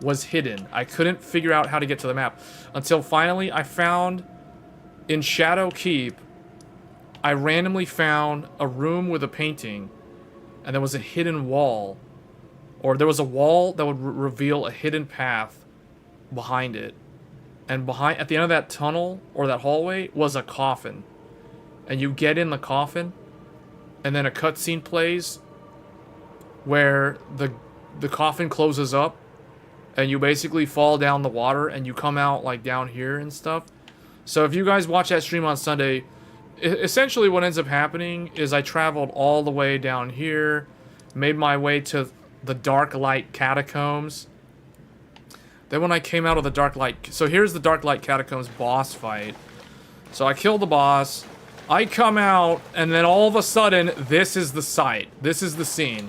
was hidden. I couldn't figure out how to get to the map until finally I found in Shadow Keep. I randomly found a room with a painting, and there was a hidden wall, or there was a wall that would reveal a hidden path behind it, and at the end of that tunnel or that hallway was a coffin, and you get in the coffin, and then a cutscene plays where the coffin closes up, and you basically fall down the water, and you come out like down here and stuff. So if you guys watch that stream on Sunday, essentially what ends up happening is I traveled all the way down here, made my way to the Dark Light Catacombs. Then when I came out of the Dark Light... So here's the Dark Light Catacombs boss fight. So I kill the boss. I come out, and then all of a sudden, this is the site. This is the scene.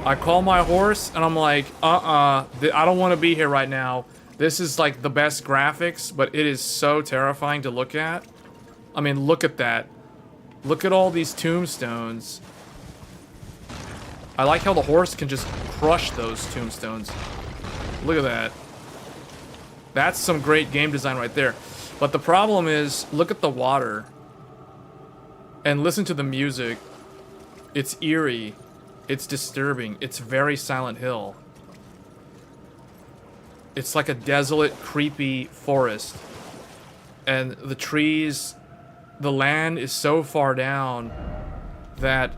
I call my horse, and I'm like, I don't want to be here right now. This is like the best graphics, but it is so terrifying to look at. I mean, look at that. Look at all these tombstones. I like how the horse can just crush those tombstones. Look at that. That's some great game design right there. But the problem is, look at the water. And listen to the music. It's eerie. It's disturbing. It's very Silent Hill. It's like a desolate, creepy forest. And the trees, the land is so far down that,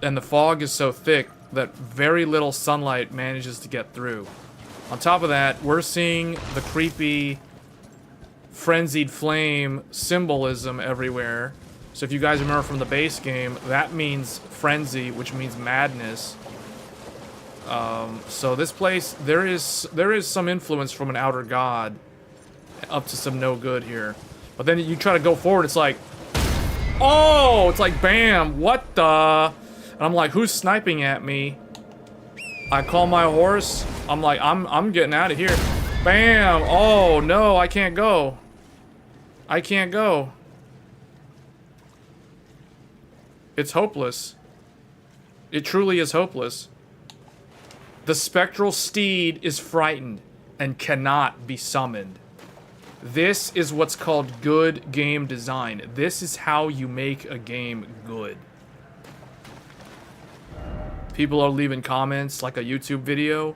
and the fog is so thick that very little sunlight manages to get through. On top of that, we're seeing the creepy frenzied flame symbolism everywhere. So if you guys remember from the base game, that means frenzy, which means madness. So this place, there is some influence from an outer god up to some no good here. But then you try to go forward, it's like, oh, it's like bam, what the? And I'm like, who's sniping at me? I call my horse. I'm like, I'm getting out of here. Bam! Oh no, I can't go. I can't go. It's hopeless. It truly is hopeless. The spectral steed is frightened and cannot be summoned. This is what's called good game design. This is how you make a game good. People are leaving comments like a YouTube video.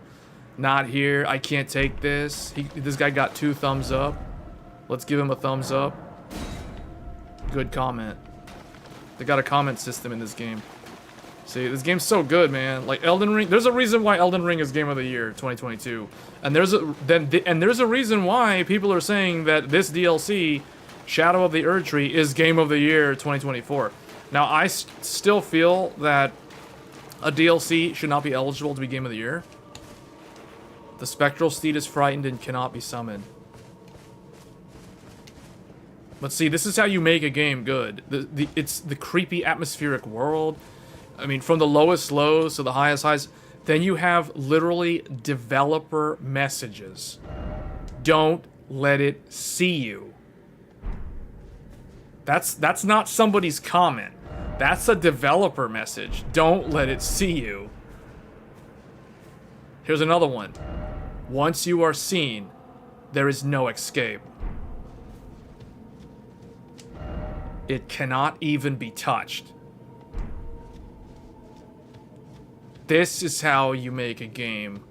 Not here. I can't take this. This guy got 2 thumbs up. Let's give him a thumbs up. Good comment. They got a comment system in this game. See, this game's so good, man. Like Elden Ring. There's a reason why Elden Ring is Game of the Year 2022, and there's a reason why people are saying that this DLC, Shadow of the Erdtree, is Game of the Year 2024. Now, I still feel that a DLC should not be eligible to be Game of the Year. The spectral steed is frightened and cannot be summoned. But see, this is how you make a game good. It's the creepy atmospheric world. I mean, from the lowest lows to the highest highs. Then you have literally developer messages. Don't let it see you. That's not somebody's comment. That's a developer message. Don't let it see you. Here's another one. Once you are seen, there is no escape. It cannot even be touched. This is how you make a game.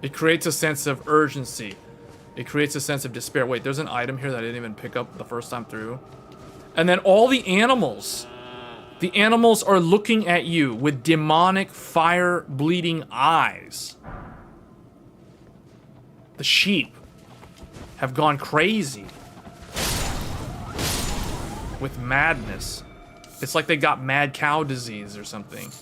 It creates a sense of urgency. It creates a sense of despair. Wait, there's an item here that I didn't even pick up the first time through. And then all the animals are looking at you with demonic fire bleeding eyes. The sheep have gone crazy with madness. It's like they got mad cow disease or something.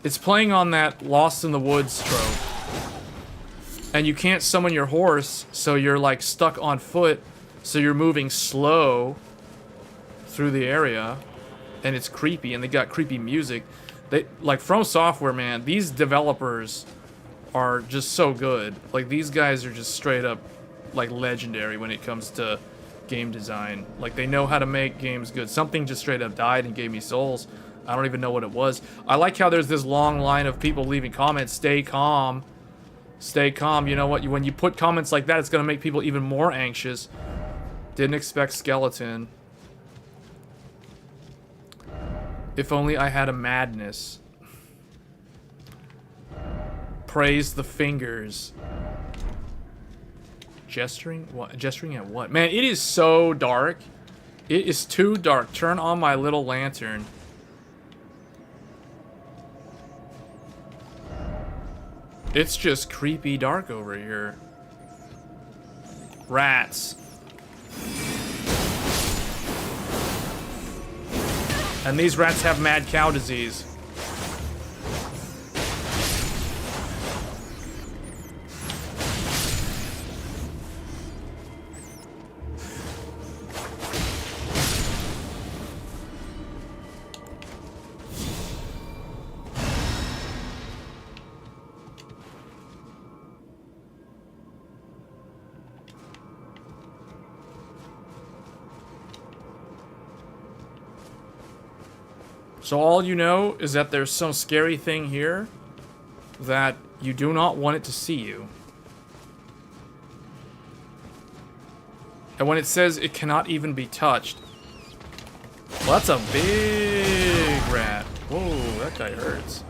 It's playing on that Lost in the Woods trope. And you can't summon your horse, so you're like stuck on foot, so you're moving slow through the area, and it's creepy, and they got creepy music. They, like, From Software, man, these developers are just so good. Like, these guys are just straight up, like, legendary when it comes to game design. Like, they know how to make games good. Something just straight up died and gave me souls. I don't even know what it was. I like how there's this long line of people leaving comments. Stay calm. Stay calm. You know what? When you put comments like that, it's going to make people even more anxious. Didn't expect skeleton. If only I had a madness. Praise the fingers. Gesturing? What? Gesturing at what? Man, it is so dark. It is too dark. Turn on my little lantern. It's just creepy dark over here. Rats. And these rats have mad cow disease. So all you know is that there's some scary thing here that you do not want it to see you. And when it says it cannot even be touched, well, that's a big rat. Whoa, that guy hurts.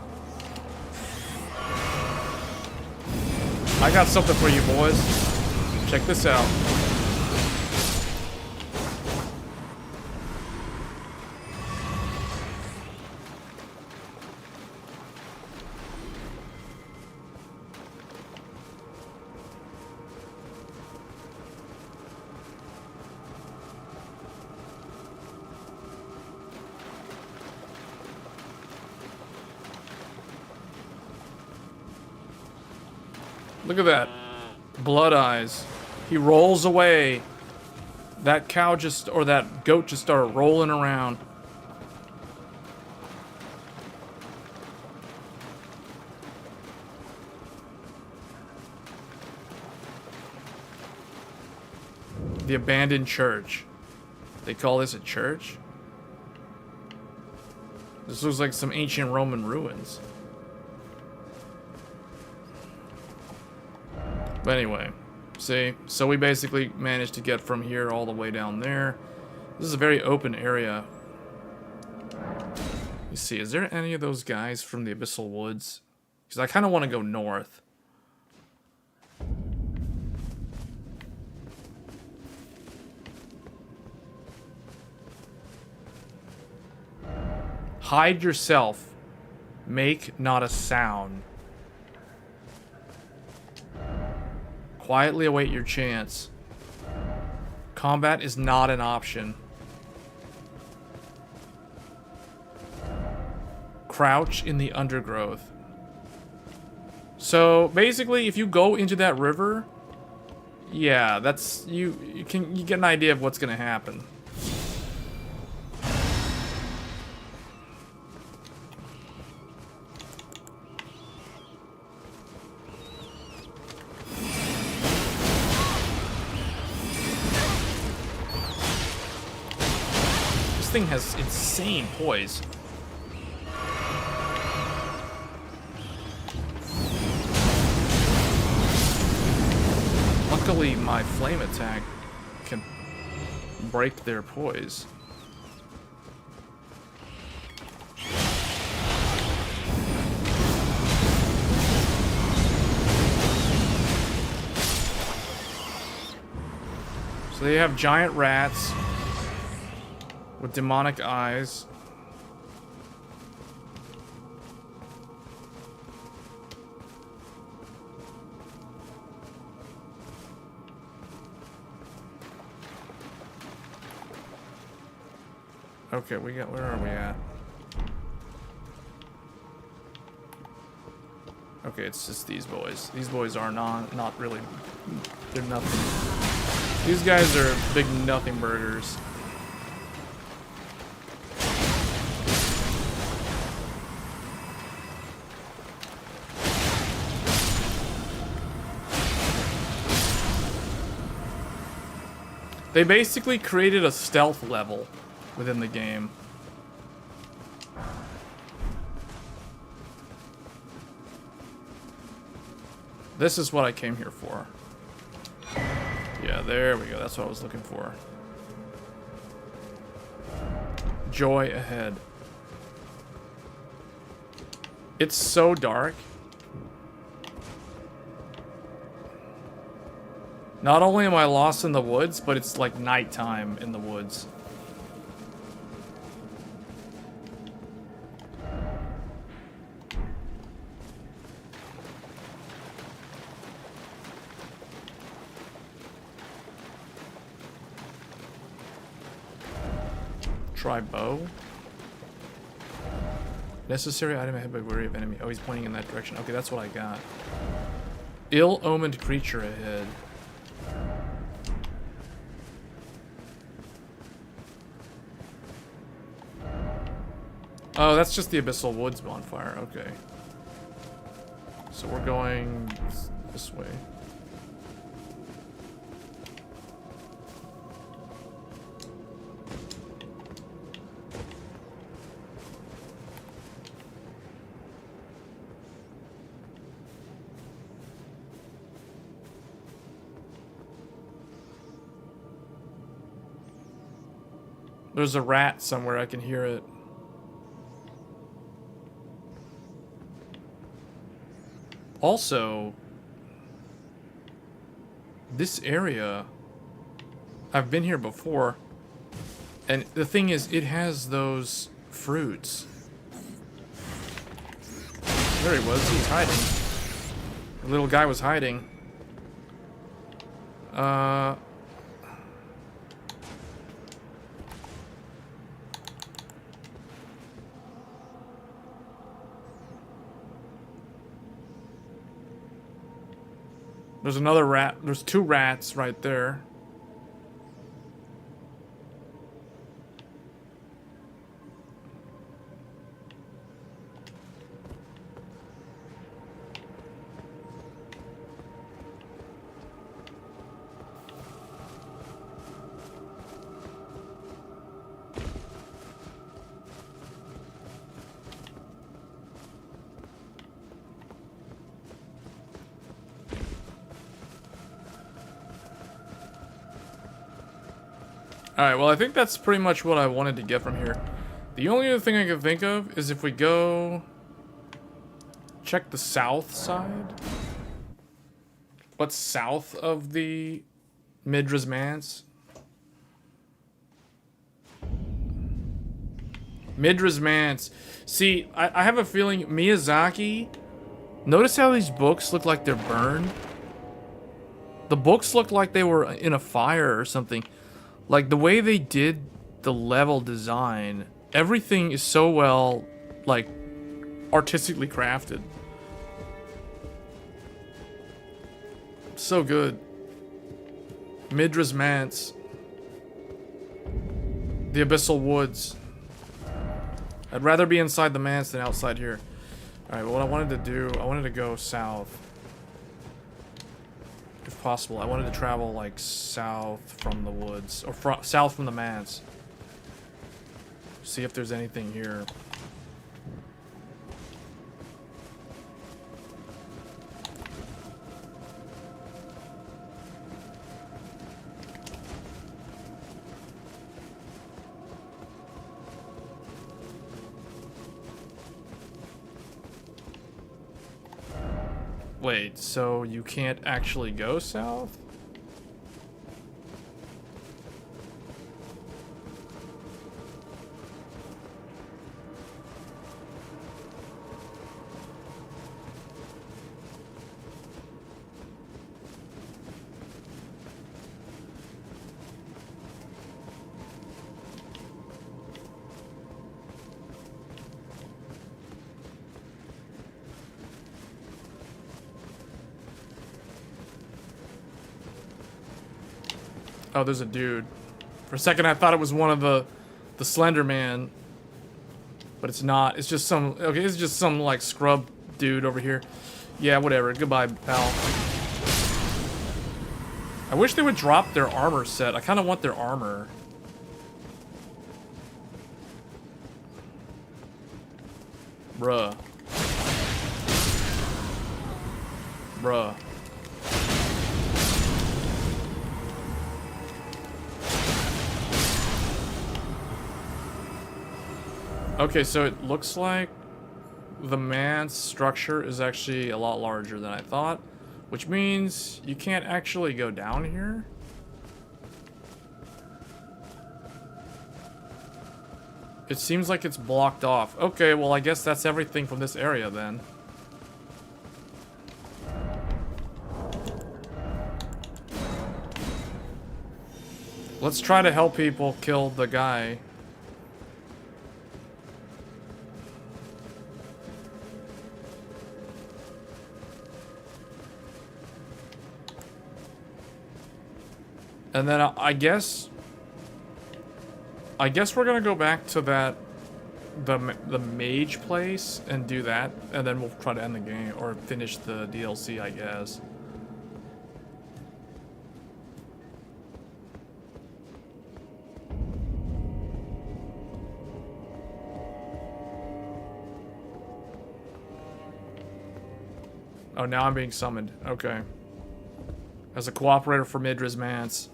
I got something for you, boys. Check this out. Look at that. Blood eyes. He rolls away. That cow just, or that goat just started rolling around. The abandoned church. They call this a church? This looks like some ancient Roman ruins. But anyway, see, so we basically managed to get from here all the way down there. This is a very open area. You see, is there any of those guys from the Abyssal Woods? Because I kind of want to go north. Hide yourself. Make not a sound. Quietly await your chance. Combat is not an option. Crouch in the undergrowth. So basically, if you go into that river, yeah, that's you get an idea of what's gonna happen. Thing has insane poise. Luckily, my flame attack can break their poise. So they have giant rats with demonic eyes. Okay, where are we at? Okay, it's just these boys. These boys are not really, they're nothing. These guys are big nothing burgers. They basically created a stealth level within the game. This is what I came here for. Yeah, there we go. That's what I was looking for. Joy ahead. It's so dark. Not only am I lost in the woods, but it's like nighttime in the woods. Try bow. Necessary item ahead by worry of enemy. Oh, he's pointing in that direction. Okay, that's what I got. Ill-omened creature ahead. Oh, that's just the Abyssal Woods bonfire. Okay. So we're going this way. There's a rat somewhere. I can hear it. Also, this area, I've been here before, and the thing is, it has those fruits. There he was. He's hiding. The little guy was hiding. There's another rat. There's two rats right there. Alright, well I think that's pretty much what I wanted to get from here. The only other thing I can think of is if we go check the south side. What's south of the Midra's Manse? Midra's Manse. See, I have a feeling Miyazaki... Notice how these books look like they're burned? The books look like they were in a fire or something. Like, the way they did the level design, everything is so well, like, artistically crafted. So good. Midra's Manse. The Abyssal Woods. I'd rather be inside the manse than outside here. Alright, well, what I wanted to do, I wanted to go south. If possible, I wanted to travel like south from the woods, or south from the manse. See if there's anything here. Wait, so you can't actually go south? Oh, there's a dude. For a second, I thought it was one of the Slender Man, but it's not. It's just some. Okay, it's just some like scrub dude over here. Yeah, whatever. Goodbye, pal. I wish they would drop their armor set. I kind of want their armor. Bruh. Bruh. Okay, so it looks like the man's structure is actually a lot larger than I thought, which means you can't actually go down here. It seems like it's blocked off. Okay, well, I guess that's everything from this area then. Let's try to help people kill the guy. And then I guess we're gonna go back to that the mage place and do that, and then we'll try to end the game or finish the DLC, I guess. Oh, now I'm being summoned. Okay. As a cooperator for Midra's Manse.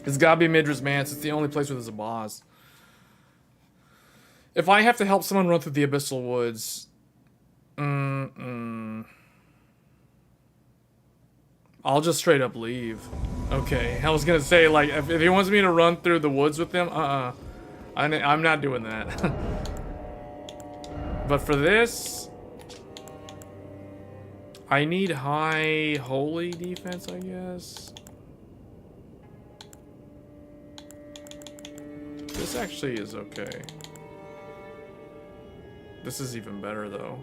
It's gotta be Midra's Manse. It's the only place where there's a boss. If I have to help someone run through the Abyssal Woods... I'll just straight up leave. Okay, I was gonna say, like, if he wants me to run through the woods with him, I'm not doing that. But for this... I need high holy defense, I guess. This actually is okay. This is even better, though.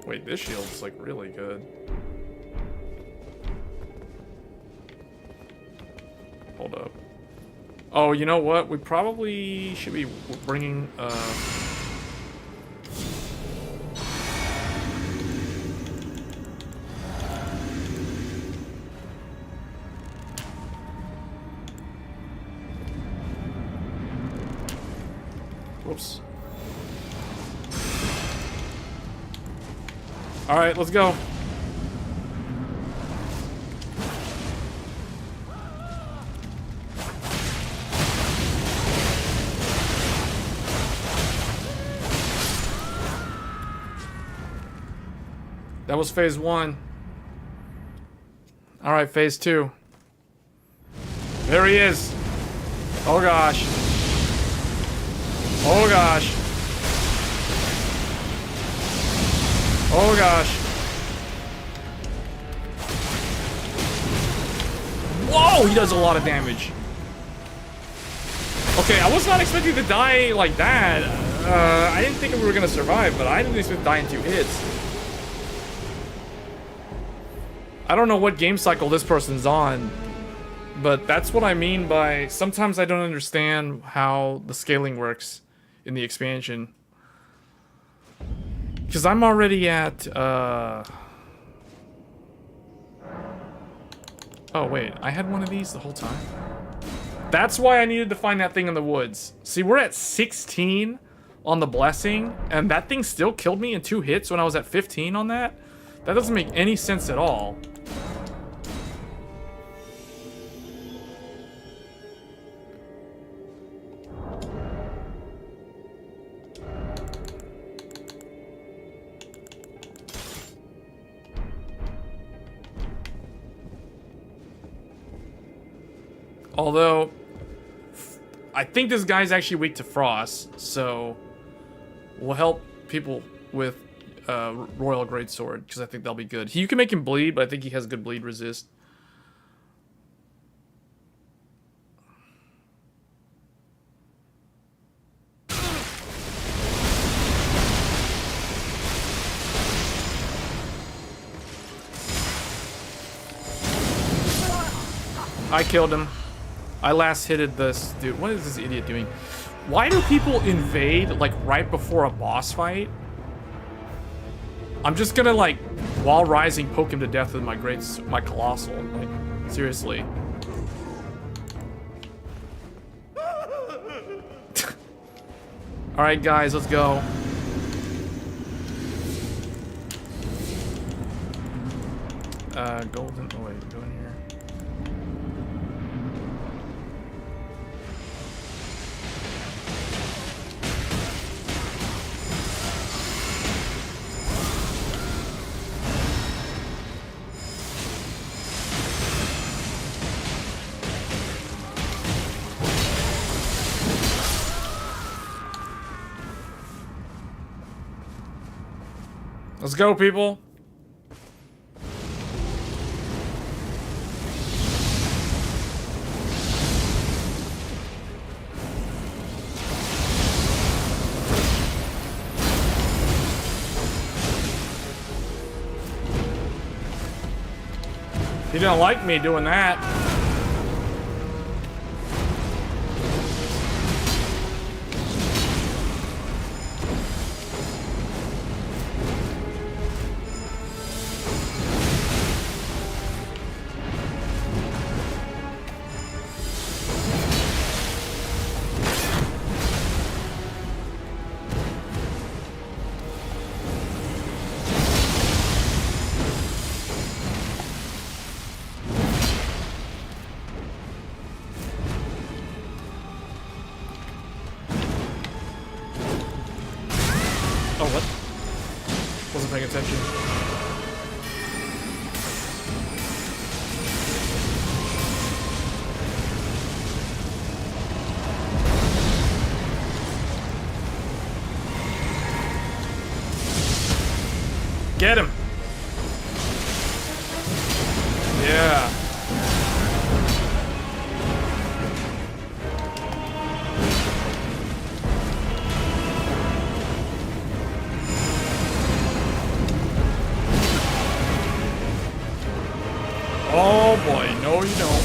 Wait, this shield's like really good. Hold up. Oh, you know what? We probably should be bringing, Whoops. Alright, let's go. That was phase 1. Alright, phase 2. There he is. Oh gosh. Oh gosh. Oh gosh. Whoa, he does a lot of damage. Okay, I was not expecting to die like that. I didn't think we were gonna survive, but I didn't expect to die in 2 hits. I don't know what game cycle this person's on, but that's what I mean by sometimes I don't understand how the scaling works in the expansion. Because I'm already at, oh wait, I had one of these the whole time? That's why I needed to find that thing in the woods. See, we're at 16 on the blessing, and that thing still killed me in 2 hits when I was at 15 on that? That doesn't make any sense at all. Although, I think this guy's actually weak to frost, so we'll help people with Royal Greatsword, because I think that'll be good. You can make him bleed, but I think he has good bleed resist. I killed him. I last hitted this dude. What is this idiot doing? Why do people invade like right before a boss fight? I'm just gonna like, while rising, poke him to death with my colossal. Like, seriously. All right, guys, let's go. Golden. Oh wait, go in here. Let's go, people. He didn't like me doing that. Oh, what? Wasn't paying attention. Get him! Yeah. Oh boy, no you don't.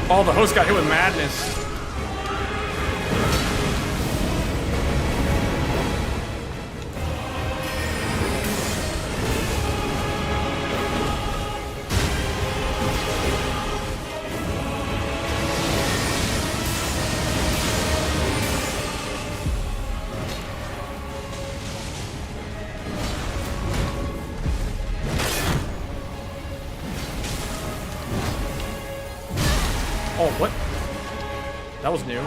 Oh, the host got hit with madness. Oh, what? That was new.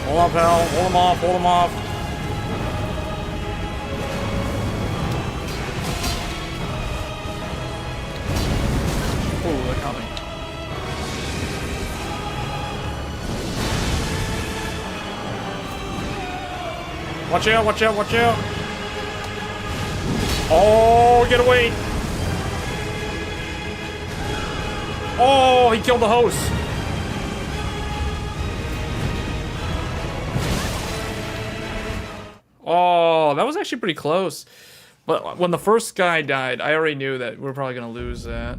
Hold on, pal. Hold him off. Hold him off. Oh, they're coming. Watch out, watch out, watch out. Oh, get away. Oh, he killed the host. Oh, that was actually pretty close. But when the first guy died, I already knew that we're probably going to lose that.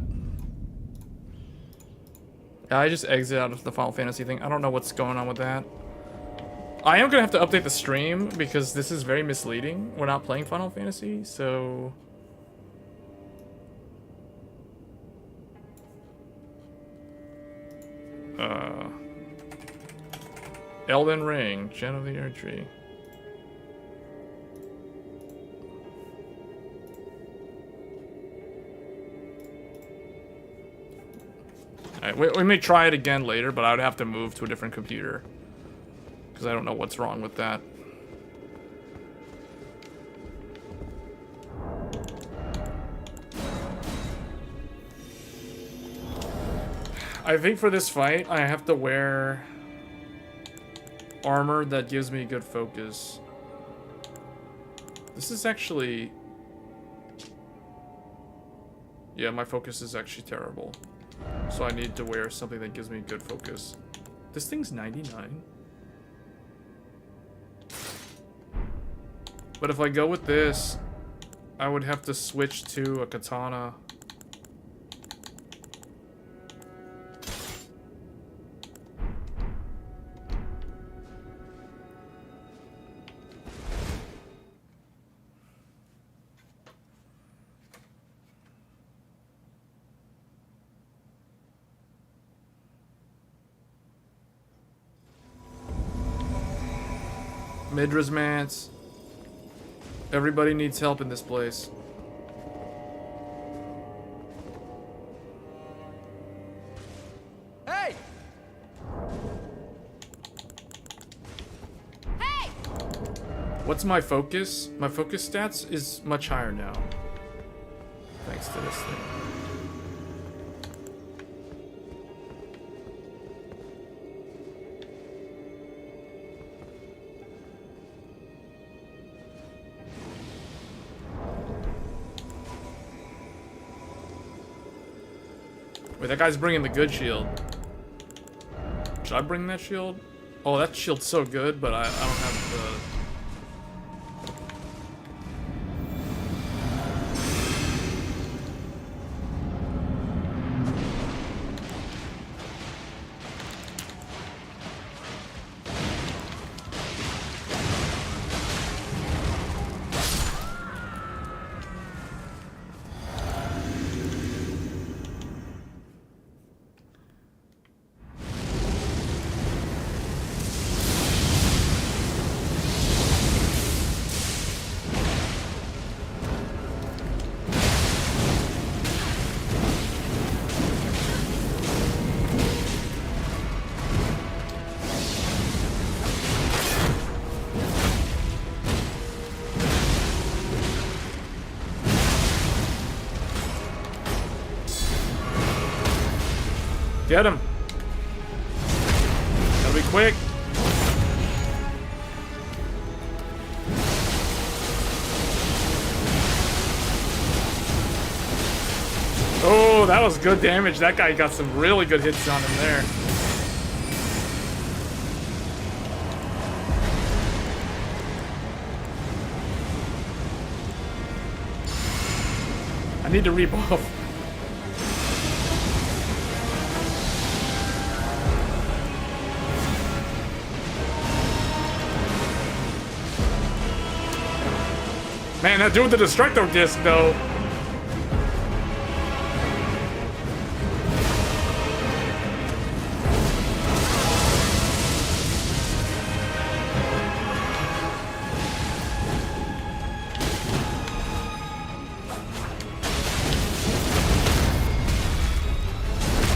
I just exit out of the Final Fantasy thing. I don't know what's going on with that. I am going to have to update the stream because this is very misleading. We're not playing Final Fantasy, so... Elden Ring, Gen of the Earth Tree. Alright, we may try it again later, but I would have to move to a different computer. Because I don't know what's wrong with that. I think for this fight, I have to wear armor that gives me good focus. This is actually... Yeah, my focus is actually terrible. So I need to wear something that gives me good focus. This thing's 99. But if I go with this, I would have to switch to a katana. Midra's Mance. Everybody needs help in this place. Hey! Hey! What's my focus? My focus stats is much higher now. Thanks to this thing. Wait, that guy's bringing the good shield. Should I bring that shield? Oh, that shield's so good, but I don't have the... Get him! Gotta be quick! Oh, that was good damage. That guy got some really good hits on him there. I need to rebuff. Man, that dude with the Destructo Disc, though.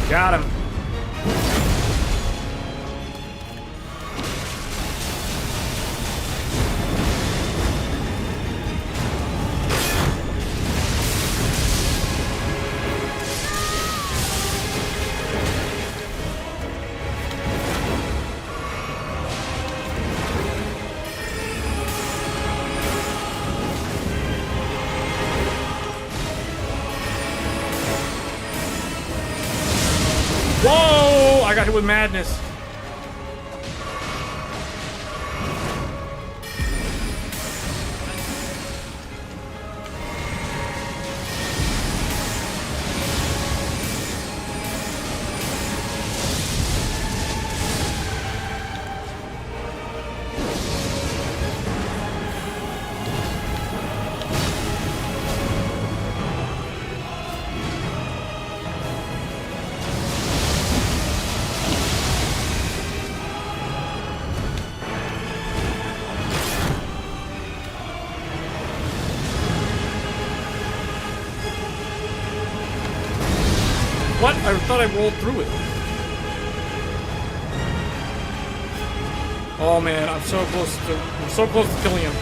Got him. Whoa! I got hit with madness. What? I thought I rolled through it. Oh man, I'm so close to killing him.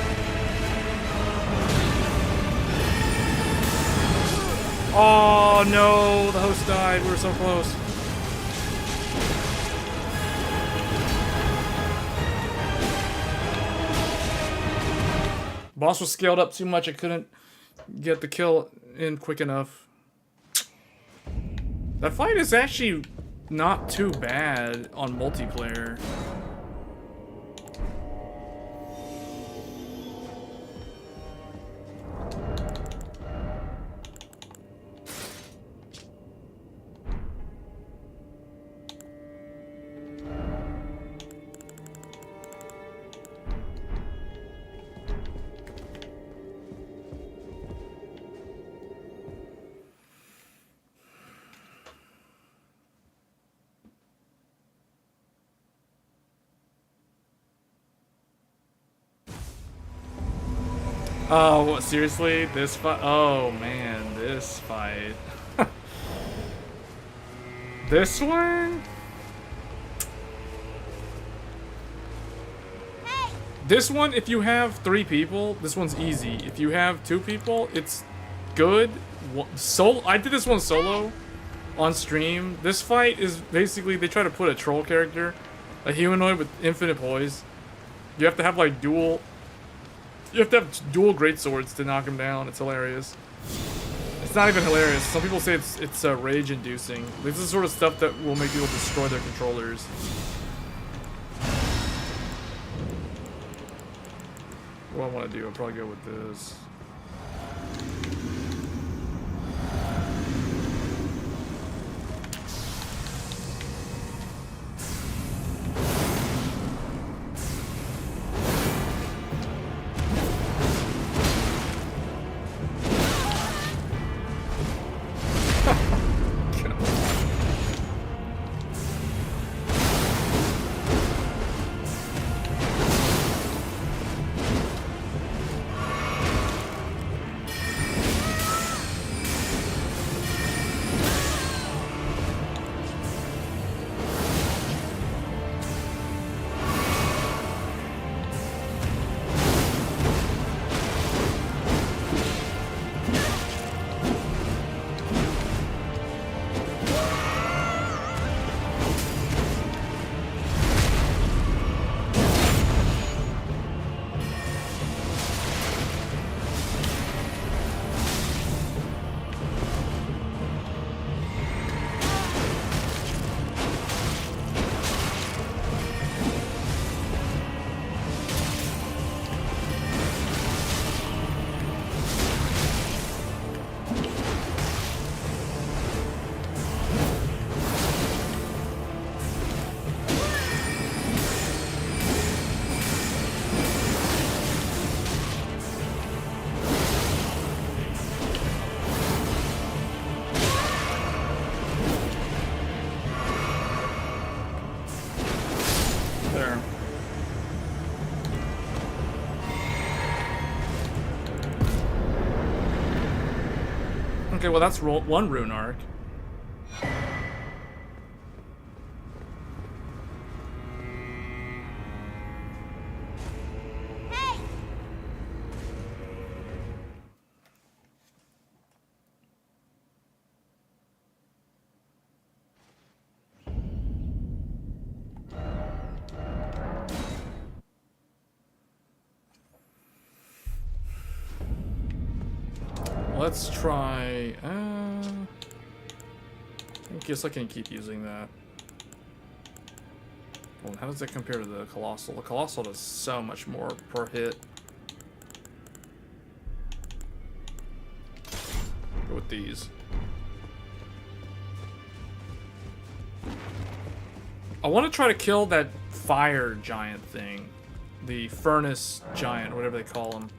Oh no, the host died. We were so close. Boss was scaled up too much. I couldn't get the kill in quick enough. That fight is actually not too bad on multiplayer. Oh, what, seriously? This fight? Oh man, this fight. This one? Hey. This one, if you have 3 people, this one's easy. If you have 2 people, it's good. I did this one solo on stream. This fight is basically, they try to put a troll character, a humanoid with infinite poise. You have to have like dual greatswords to knock him down. It's hilarious. It's not even hilarious. Some people say it's rage-inducing. This is the sort of stuff that will make people destroy their controllers. What I want to do, I'll probably go with this. Okay, well that's one rune arc. Hey! Let's try. I guess I can keep using that. Well, how does that compare to the Colossal? The Colossal does so much more per hit. Go with these. I want to try to kill that fire giant thing. The furnace giant, whatever they call them.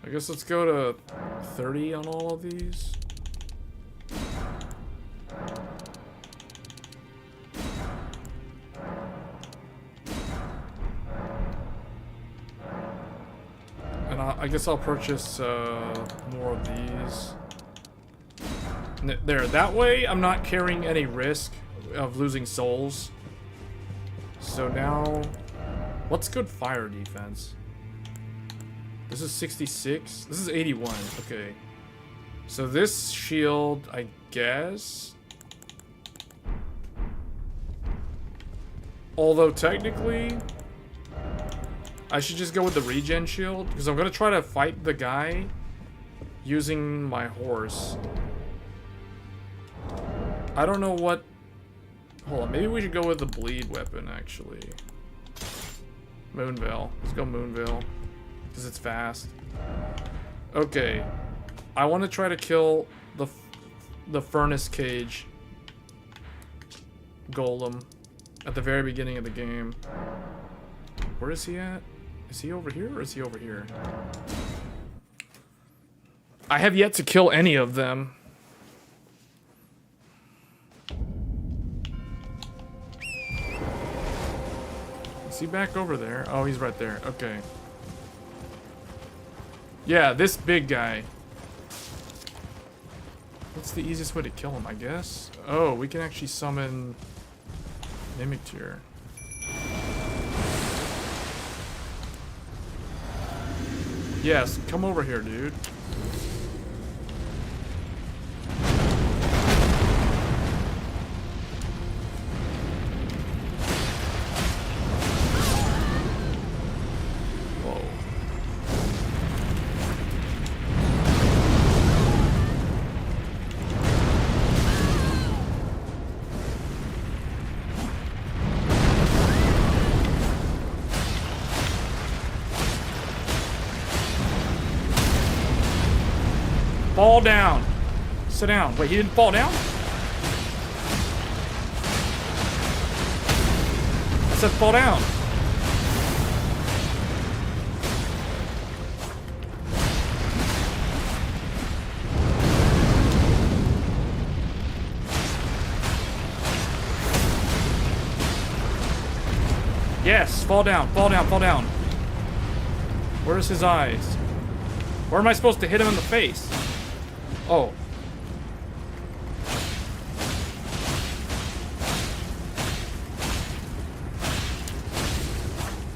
I guess let's go to 30 on all of these. And I guess I'll purchase more of these. There, that way I'm not carrying any risk of losing souls. So now, what's good fire defense? This is 66. This is 81. Okay. So this shield, I guess. Although technically, I should just go with the regen shield because I'm gonna try to fight the guy using my horse. I don't know what. Hold on, maybe we should go with the bleed weapon actually. Moonveil. Let's go Moonveil because it's fast. Okay, I want to try to kill the furnace cage golem at the very beginning of the game. Where is he at? Is he over here or is he over here? I have yet to kill any of them. Is he back over there? Oh, he's right there. Okay. Yeah, this big guy. What's the easiest way to kill him, I guess? Oh, we can actually summon Mimic Tier. Yes, come over here, dude. Fall down. Sit down. Wait, he didn't fall down? I said fall down. Yes, fall down, fall down, fall down. Where's his eyes? Where am I supposed to hit him in the face? Oh.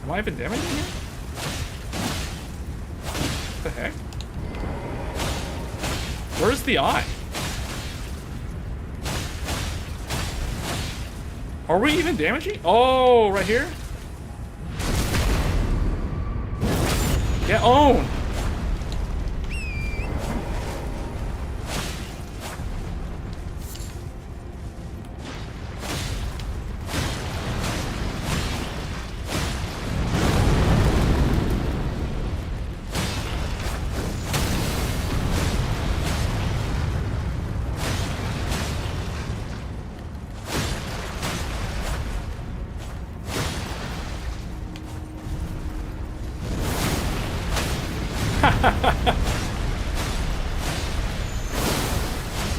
Am I even damaging him? What the heck? Where's the eye? Are we even damaging? Oh, right here? Get owned!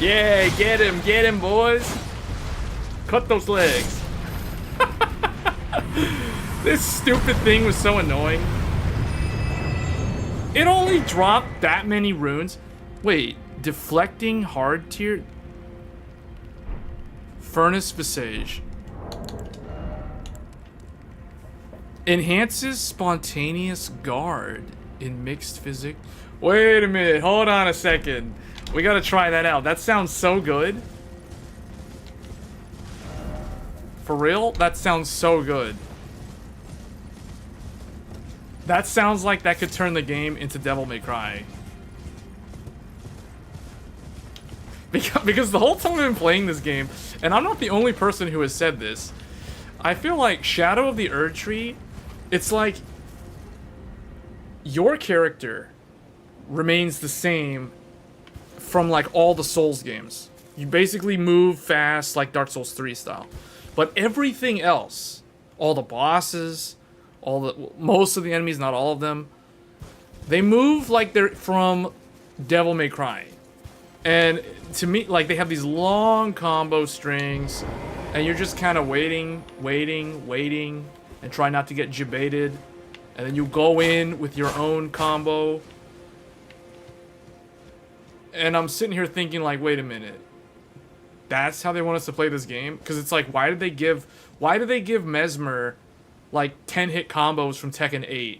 Yeah, get him, boys. Cut those legs. This stupid thing was so annoying. It only dropped that many runes. Wait, deflecting hard tier? Furnace Visage. Enhances spontaneous guard in mixed physics. Wait a minute, hold on a second. We gotta try that out. That sounds so good. For real? That sounds so good. That sounds like that could turn the game into Devil May Cry. Because the whole time I've been playing this game, and I'm not the only person who has said this, I feel like Shadow of the Erdtree, it's like your character remains the same from like all the Souls games. You basically move fast like Dark Souls 3 style. But everything else, all the bosses, most of the enemies, not all of them, they move like they're from Devil May Cry. And to me, like, they have these long combo strings, and you're just kind of waiting, and try not to get jebaited. And then you go in with your own combo. And I'm sitting here thinking like, wait a minute. That's how they want us to play this game? Because it's like, why did they give Mesmer like 10-hit combos from Tekken 8?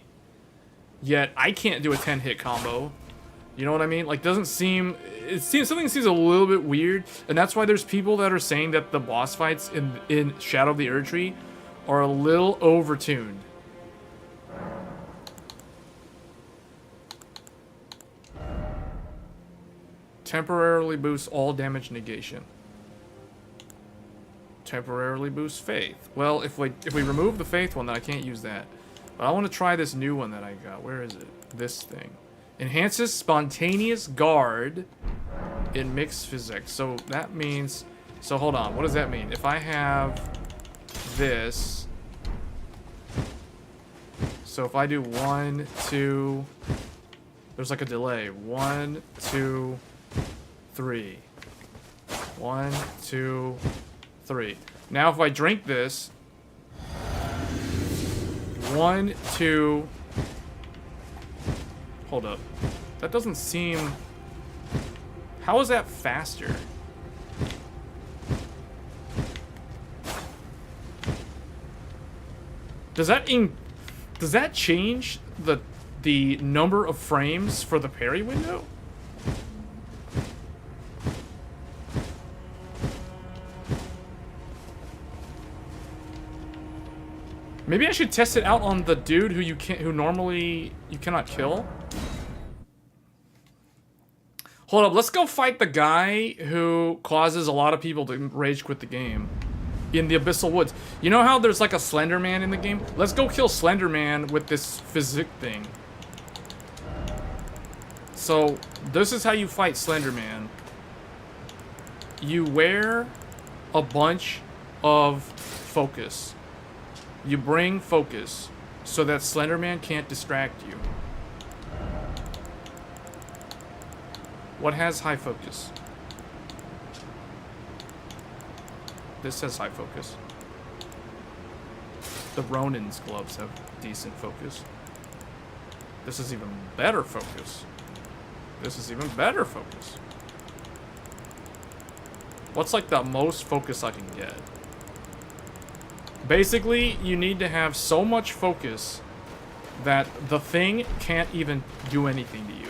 Yet I can't do a 10-hit combo. You know what I mean? Like, something seems a little bit weird, and that's why there's people that are saying that the boss fights in Shadow of the Erdtree are a little overtuned. Temporarily boosts all damage negation. Temporarily boosts faith. Well, if we remove the faith one, then I can't use that. But I want to try this new one that I got. Where is it? This thing. Enhances spontaneous guard in mixed physics. So that means... So hold on. What does that mean? If I have this... So if I do 1, 2... There's like a delay. 1, 2, 3. 1, 2, 3. Now if I drink this... 1, 2... Hold up. That doesn't seem... How is that faster? Does that change the number of frames for the parry window? Maybe I should test it out on the dude who normally you cannot kill. Hold up, let's go fight the guy who causes a lot of people to rage quit the game in the Abyssal Woods. You know how there's like a Slender Man in the game? Let's go kill Slender Man with this physic thing. So, this is how you fight Slender Man. You wear a bunch of focus. You bring focus so that Slender Man can't distract you. What has high focus? This has high focus. The Ronin's gloves have decent focus. This is even better focus. This is even better focus. What's like the most focus I can get? Basically, you need to have so much focus that the thing can't even do anything to you.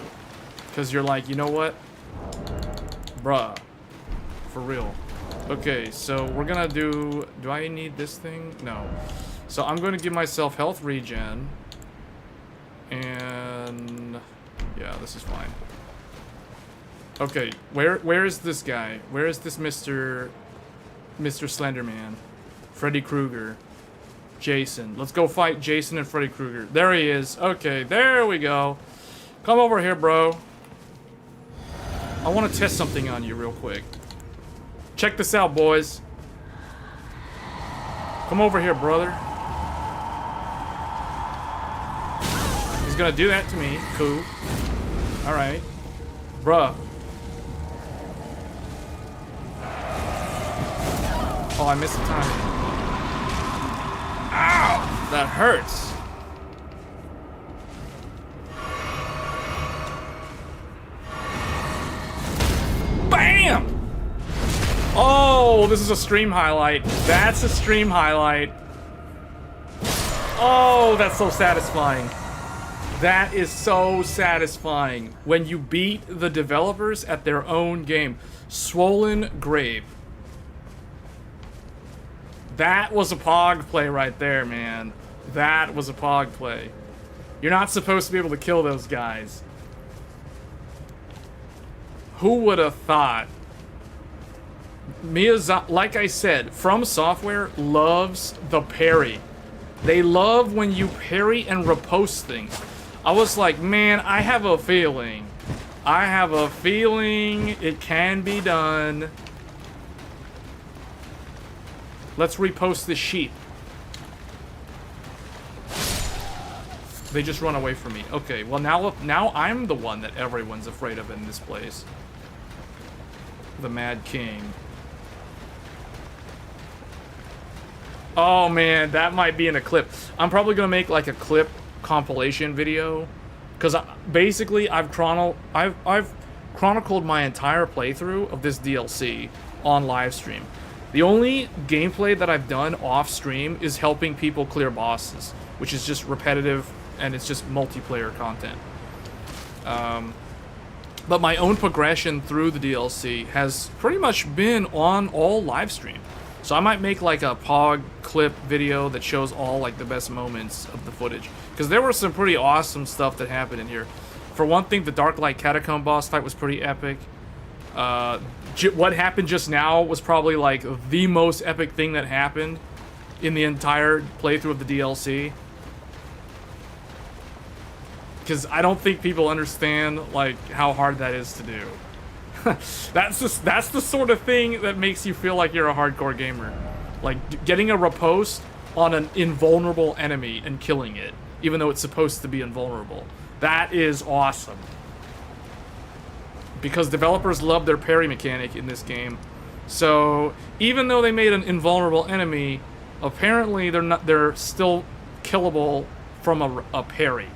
Because you're like, you know what? Bruh. For real. Okay, so we're gonna do... Do I need this thing? No. So I'm going to give myself health regen. And... Yeah, this is fine. Okay, where is this guy? Where is this Mr. Slenderman? Freddy Krueger. Jason. Let's go fight Jason and Freddy Krueger. There he is. Okay, there we go. Come over here, bro. I want to test something on you real quick. Check this out, boys. Come over here, brother. He's gonna do that to me. Cool. Alright. Bruh. Oh, I missed the timing. Ow! That hurts. Bam! Oh, this is a stream highlight. That's a stream highlight. Oh, that's so satisfying. That is so satisfying. When you beat the developers at their own game. Swollen Grave. That was a pog play right there, man. That was a pog play. You're not supposed to be able to kill those guys. Who would have thought? Miyazaki, like I said, From Software loves the parry. They love when you parry and riposte things. I was like, man, I have a feeling. I have a feeling it can be done. Let's repost this sheep. They just run away from me. Okay, well now I'm the one that everyone's afraid of in this place. The Mad King. Oh man, that might be in a clip. I'm probably gonna make like a clip compilation video, because basically I've chronicled my entire playthrough of this DLC on live stream. The only gameplay that I've done off stream is helping people clear bosses, which is just repetitive and it's just multiplayer content. But my own progression through the DLC has pretty much been on all live stream. So I might make like a POG clip video that shows all like the best moments of the footage, because there was some pretty awesome stuff that happened in here. For one thing, the Darklight Catacomb boss fight was pretty epic. What happened just now was probably like the most epic thing that happened in the entire playthrough of the DLC. Because I don't think people understand like how hard that is to do. That's the sort of thing that makes you feel like you're a hardcore gamer. Like getting a riposte on an invulnerable enemy and killing it, even though it's supposed to be invulnerable. That is awesome. Because developers love their parry mechanic in this game. So even though they made an invulnerable enemy, apparently they're still killable from a parry.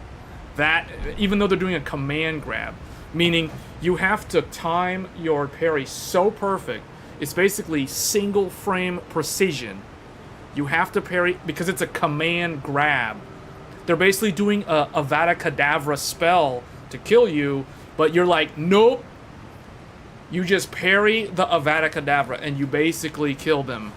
That, even though they're doing a command grab, meaning you have to time your parry so perfect, it's basically single frame precision. You have to parry because it's a command grab. They're basically doing a Avada Kedavra spell to kill you, but you're like, nope. You just parry the Avada Kedavra and you basically kill them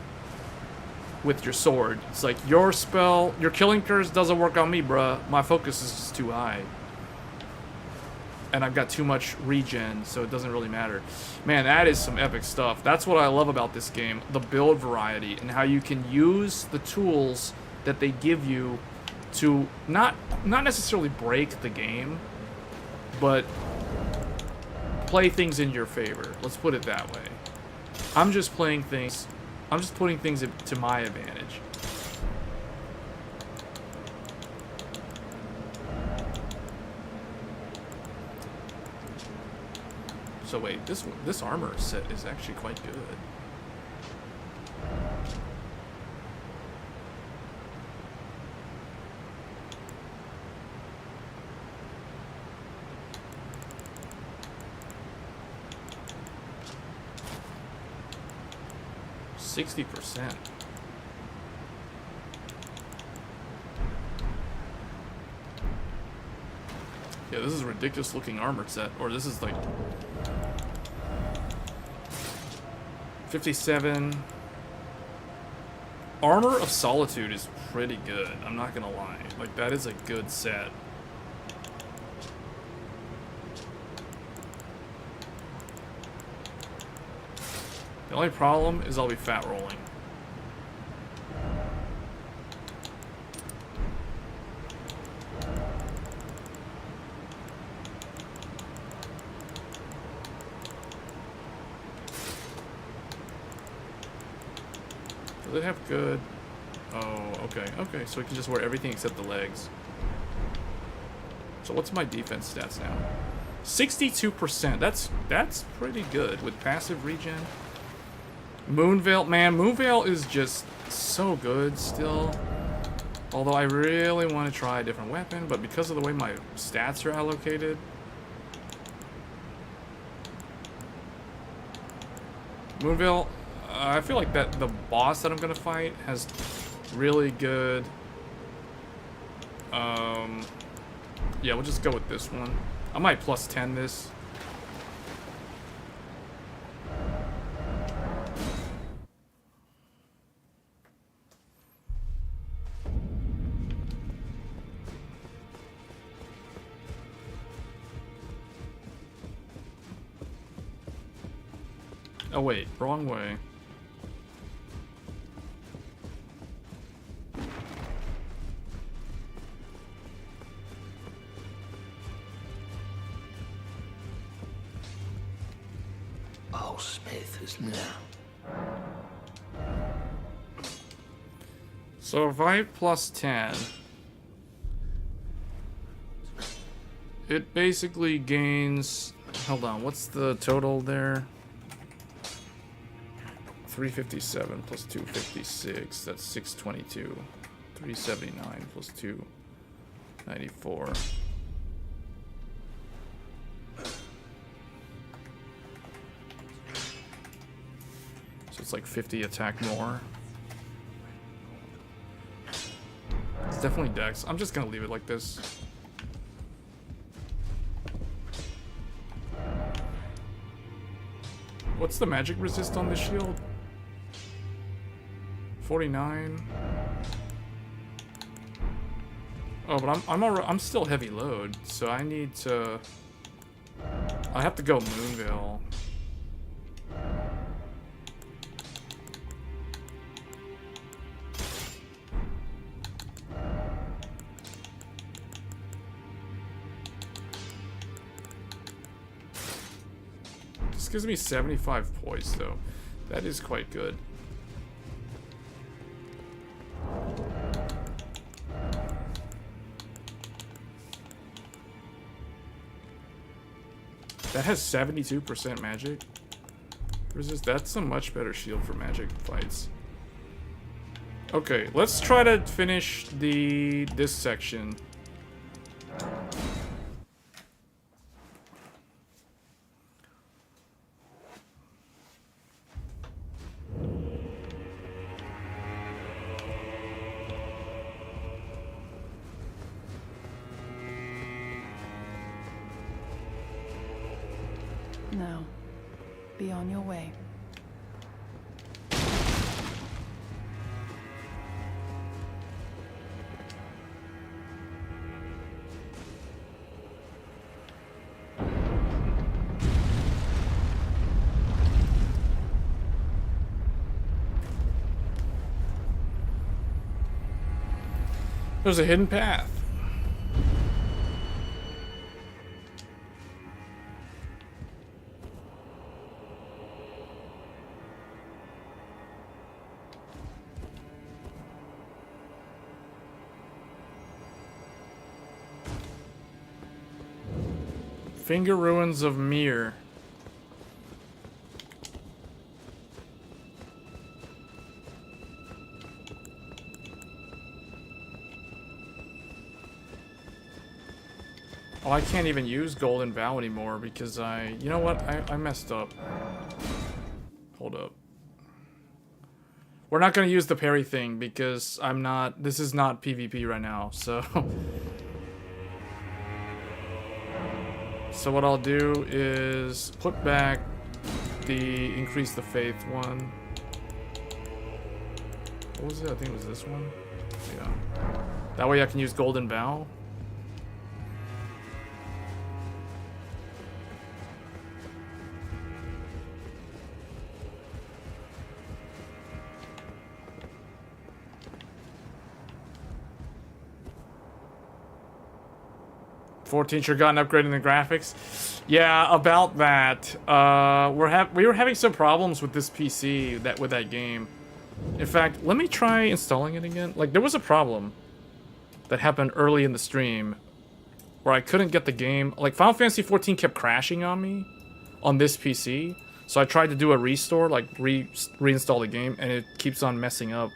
with your sword. It's like, your spell, your killing curse doesn't work on me, bruh. My focus is just too high. And I've got too much regen, so it doesn't really matter. Man, that is some epic stuff. That's what I love about this game, the build variety, and how you can use the tools that they give you to not necessarily break the game, but play things in your favor. Let's put it that way. I'm just putting things to my advantage. So wait, this armor set is actually quite good. %60. Yeah, this is a ridiculous looking armor set. Or this is like 57. Armor of Solitude is pretty good, I'm not gonna lie. Like, that is a good set. The only problem is I'll be fat rolling. Does it have good? Oh, okay. Okay, so we can just wear everything except the legs. So what's my defense stats now? 62%. That's pretty good with passive regen. Moonveil, man, Moonveil is just so good still. Although I really want to try a different weapon, but because of the way my stats are allocated. Moonveil, I feel like that the boss that I'm gonna fight has really good. Yeah, we'll just go with this one. I might +10 this. Oh wait, wrong way. All Smith is now. So if I +10, it basically gains. Hold on, what's the total there? 357 plus 256, that's 622. 379 plus 2. 94. So it's like 50 attack more. It's definitely Dex. I'm just gonna leave it like this. What's the magic resist on this shield? 49. Oh, but I'm still heavy load, so I need to. I have to go Moonveil. This gives me 75 poise, though. That is quite good. That has 72% magic. Resist. That's a much better shield for magic fights. Okay, let's try to finish this section. Now, be on your way. There's a hidden path. Finger Ruins of Mir. Oh, I can't even use Golden Vow anymore because you know what? I messed up. Hold up. We're not going to use the parry thing because this is not PvP right now, so. So what I'll do is put back the increase the faith one. What was it? I think it was this one. Yeah. That way I can use Golden Vow. $14 sure got an upgrade in the graphics. Yeah, about that. We were having some problems with this PC with that game. In fact, let me try installing it again. Like, there was a problem that happened early in the stream where I couldn't get the game. Like, Final Fantasy XIV kept crashing on me on this PC. So I tried to do a restore, like reinstall the game, and it keeps on messing up.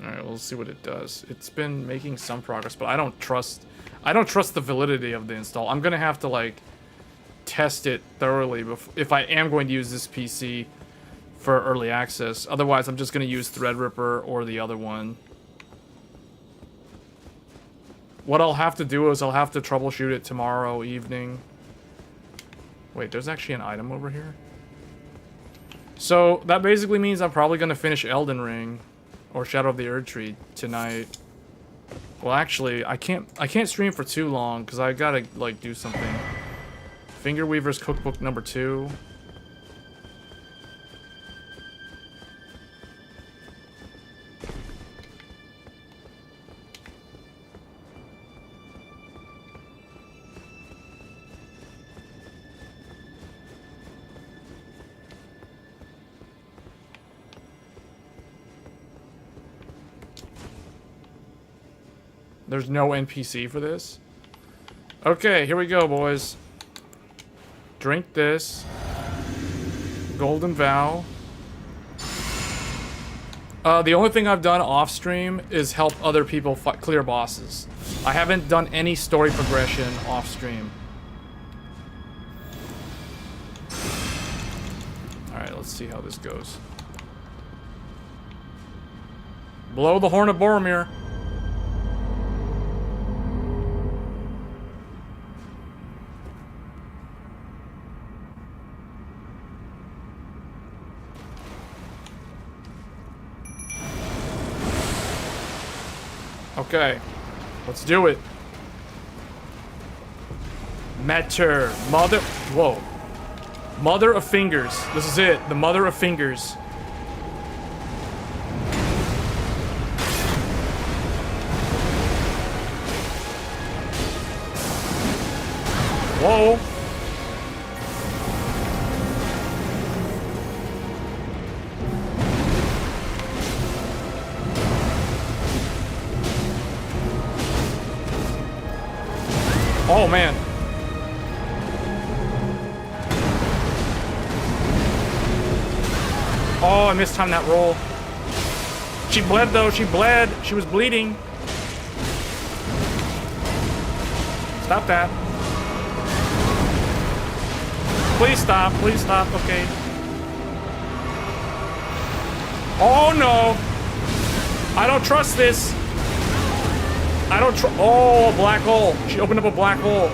Alright, we'll see what it does. It's been making some progress, but I don't trust the validity of the install. I'm gonna have to like test it thoroughly if I am going to use this PC for early access. Otherwise, I'm just gonna use Threadripper or the other one. What I'll have to do is I'll have to troubleshoot it tomorrow evening. Wait, there's actually an item over here. So that basically means I'm probably gonna finish Elden Ring. Or Shadow of the Erdtree tonight. Well, actually, I can't stream for too long because I gotta like do something. Fingerweaver's Cookbook number 2. There's no NPC for this? Okay, here we go, boys. Drink this. Golden Vow. The only thing I've done off stream is help other people clear bosses. I haven't done any story progression off stream. Alright, let's see how this goes. Blow the horn of Boromir. Okay, let's do it. Matter, mother, whoa. Mother of Fingers. This is it, the Mother of Fingers. Whoa. Oh, man. Oh, I mistimed that roll. She bled, though. She bled. She was bleeding. Stop that. Please stop. Please stop. Okay. Oh, no. I don't trust this. I don't oh, a black hole. She opened up a black hole.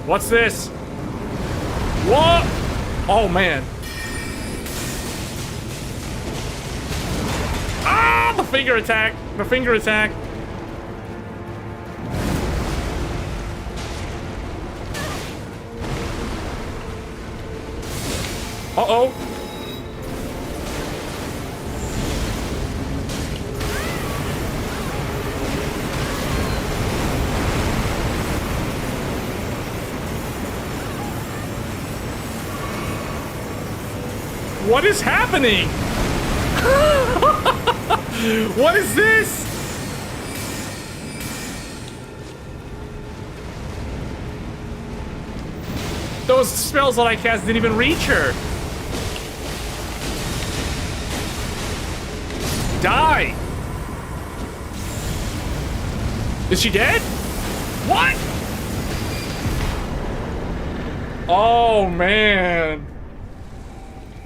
What's this? What? Oh, man. Ah, the finger attack. The finger attack. Uh-oh. What is happening? What is this? Those spells that I cast didn't even reach her. Die. Is she dead? What? Oh, man.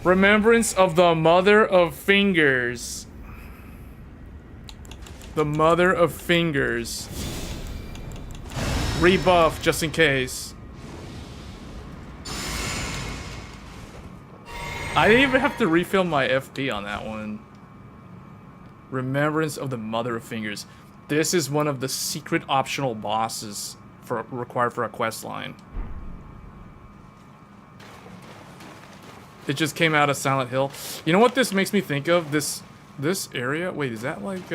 Remembrance of the Mother of Fingers. The Mother of Fingers. Rebuff, just in case. I didn't even have to refill my FP on that one. Remembrance of the Mother of Fingers. This is one of the secret optional bosses required for a quest line. It just came out of Silent Hill. You know what this makes me think of? This area? Wait, is that like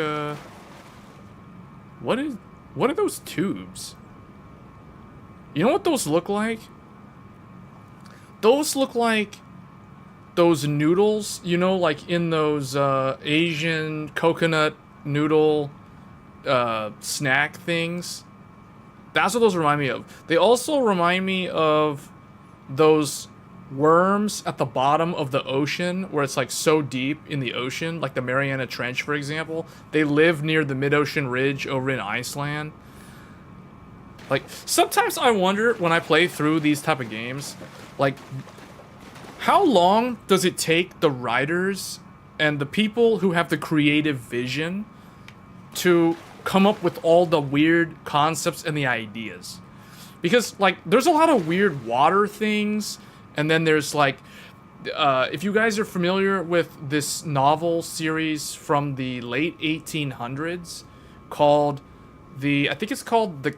what are those tubes? You know what those look like? Those look like those noodles, you know, like in those Asian coconut noodle snack things. That's what those remind me of. They also remind me of those worms at the bottom of the ocean where it's like so deep in the ocean, like the Mariana Trench, for example. They live near the mid-ocean ridge over in Iceland. Like, sometimes I wonder when I play through these type of games, like, how long does it take the writers and the people who have the creative vision to come up with all the weird concepts and the ideas? Because, like, there's a lot of weird water things. And then there's like, if you guys are familiar with this novel series from the late 1800s called I think it's called the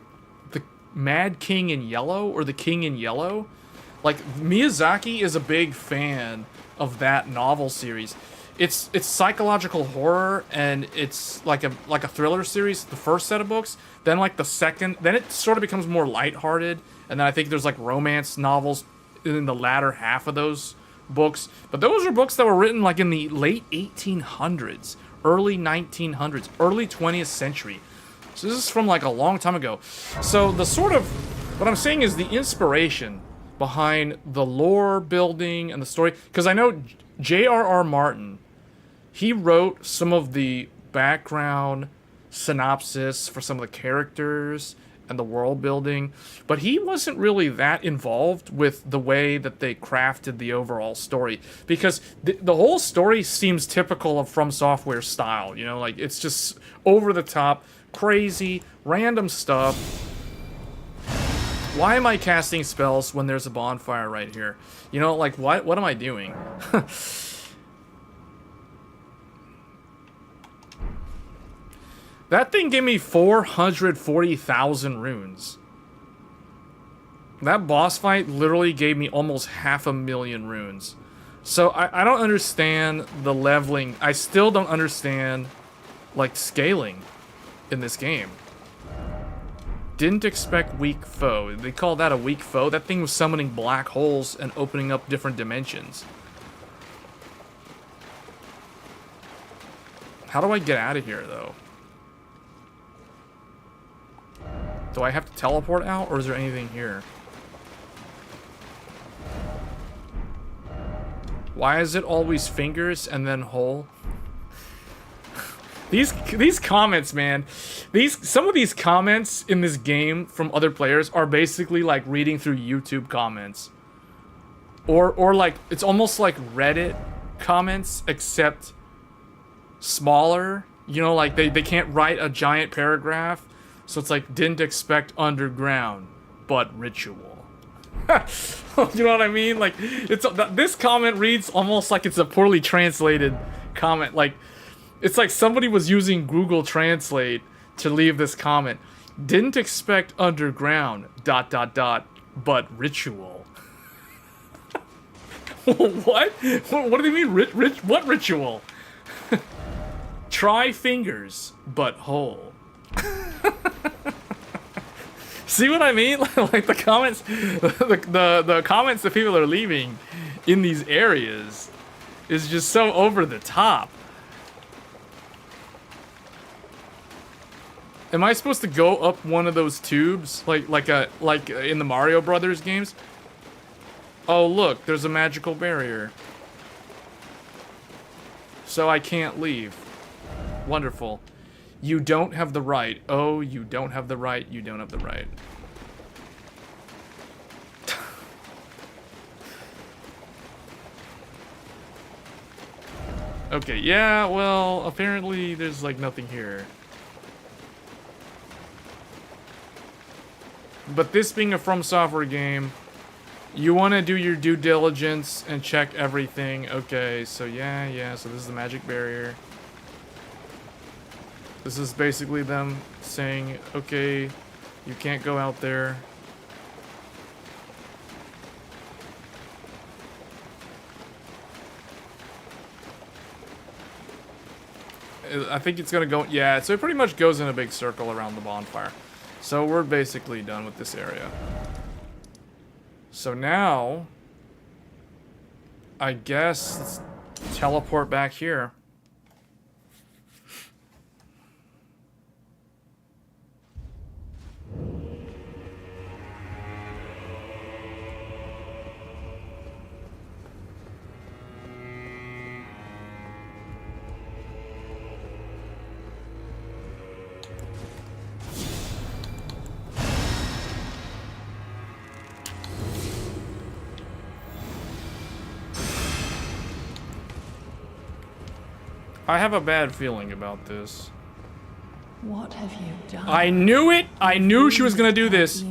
Mad King in Yellow or the King in Yellow. Like, Miyazaki is a big fan of that novel series. It's psychological horror, and it's like a thriller series, the first set of books. Then like the second, then it sort of becomes more lighthearted, and then I think there's like romance novels in the latter half of those books. But those are books that were written like in the late 1800s, early 1900s, early 20th century. So this is from like a long time ago. So the sort of What I'm saying is the inspiration behind the lore building and the story, because I know J.R.R. Martin, he wrote some of the background synopsis for some of the characters and the world building, but he wasn't really that involved with the way that they crafted the overall story, because the whole story seems typical of From Software style, you know, like it's just over the top, crazy, random stuff. Why am I casting spells when there's a bonfire right here? You know, like, what am I doing? That thing gave me 440,000 runes. That boss fight literally gave me almost 500,000 runes. So I don't understand the leveling. I still don't understand, like, scaling in this game. Didn't expect weak foe. They call that a weak foe? That thing was summoning black holes and opening up different dimensions. How do I get out of here, though? Do I have to teleport out, or is there anything here? Why is it always fingers and then hole? These comments, man. Some of these comments in this game from other players are basically like reading through YouTube comments. Or like, it's almost like Reddit comments, except smaller. You know, like they can't write a giant paragraph. So it's like, didn't expect underground, but ritual. You know what I mean? Like, this comment reads almost like it's a poorly translated comment. Like, it's like somebody was using Google Translate to leave this comment. Didn't expect underground, ... but ritual. What? What do you mean, what ritual? Try fingers, but hole. See what I mean? Like the comments, the comments that people are leaving in these areas is just so over the top. Am I supposed to go up one of those tubes like in the Mario Brothers games? Oh look, there's a magical barrier. So I can't leave. Wonderful. You don't have the right. Oh, you don't have the right. You don't have the right. Okay, yeah, well, apparently there's like nothing here. But this being a From Software game, you want to do your due diligence and check everything. Okay, so yeah, so this is the magic barrier. This is basically them saying, okay, you can't go out there. I think it's gonna go, yeah, so it pretty much goes in a big circle around the bonfire. So we're basically done with this area. So now, I guess let's teleport back here. I have a bad feeling about this. What have you done? I knew it! I knew she was gonna do this!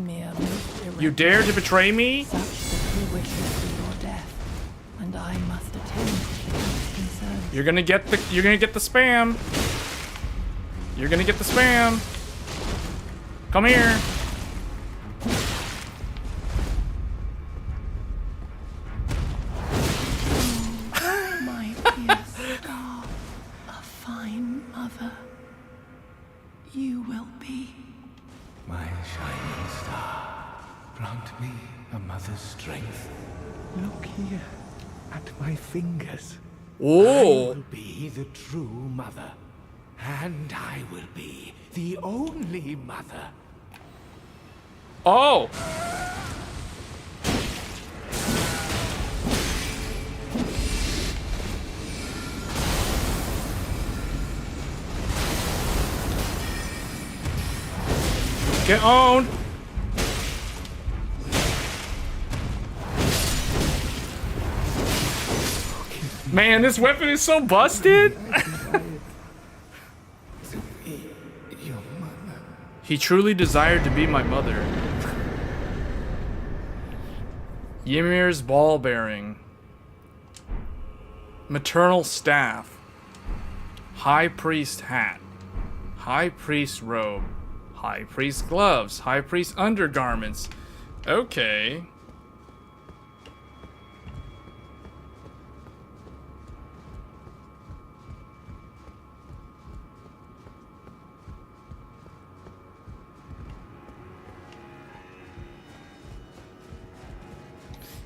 You dare to betray me? Such that he wishes for your death, and I must attend to his concerns. You're gonna get the spam. You're gonna get the spam. Come here. My dear star, a fine mother, you will be. My shining star, grant me a mother's strength. Look here at my fingers. I Oh. will be the true mother, and I will be the only mother. Oh! Get owned! Man, this weapon is so busted! He truly desired to be my mother. Ymir's ball bearing. Maternal staff. High priest hat. High priest robe. High priest gloves. High priest undergarments. Okay.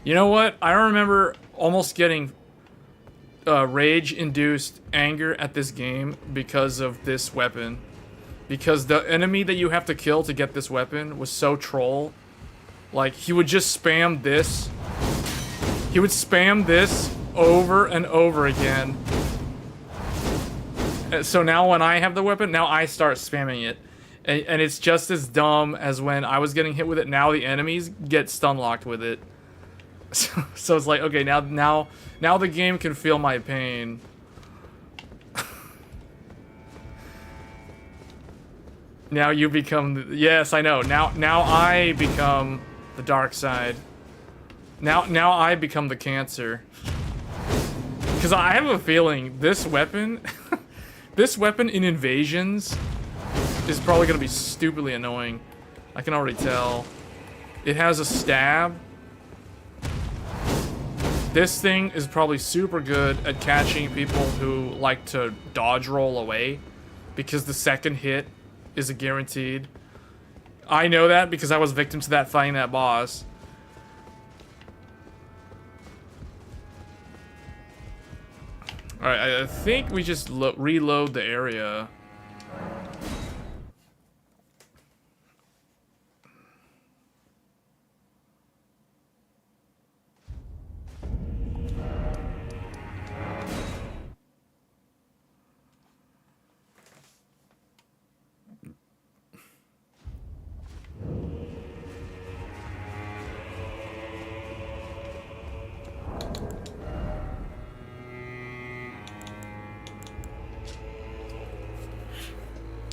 You know what? I remember almost getting rage-induced anger at this game because of this weapon. Because the enemy that you have to kill to get this weapon was so troll. Like, he would just spam this. He would spam this over and over again. So now when I have the weapon, now I start spamming it. And it's just as dumb as when I was getting hit with it. Now the enemies get stun locked with it. So it's like, okay, now the game can feel my pain. Now you become yes, I know. Now I become the dark side. Now I become the cancer. Cuz I have a feeling this weapon this weapon in invasions is probably going to be stupidly annoying. I can already tell. It has a stab. This thing is probably super good at catching people who like to dodge roll away because the second hit is a guaranteed. I know that because I was victim to that fighting that boss. Alright, I think we just reload the area.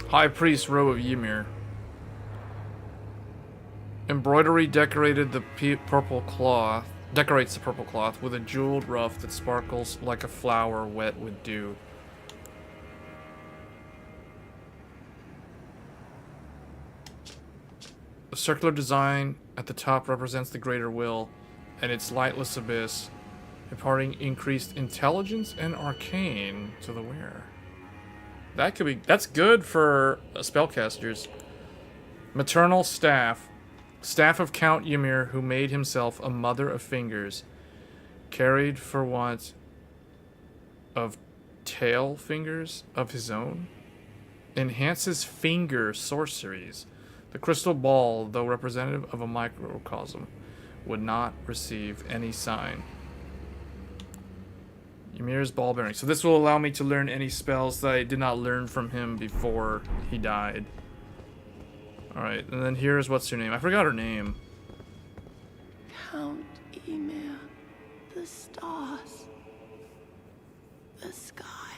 High Priest robe of Ymir. Embroidery decorated the purple cloth. Decorates the purple cloth with a jeweled ruff that sparkles like a flower wet with dew. The circular design at the top represents the greater will and its lightless abyss, imparting increased intelligence and arcane to the wearer. That could be, that's good for spellcasters. Maternal staff. Staff of Count Ymir, who made himself a mother of fingers, carried for want of tail fingers of his own. Enhances finger sorceries. The crystal ball, though representative of a microcosm, would not receive any sign. Ymir's ball bearing. So this will allow me to learn any spells that I did not learn from him before he died. Alright, and then here's what's her name. I forgot her name. Count Ymir, the stars, the sky.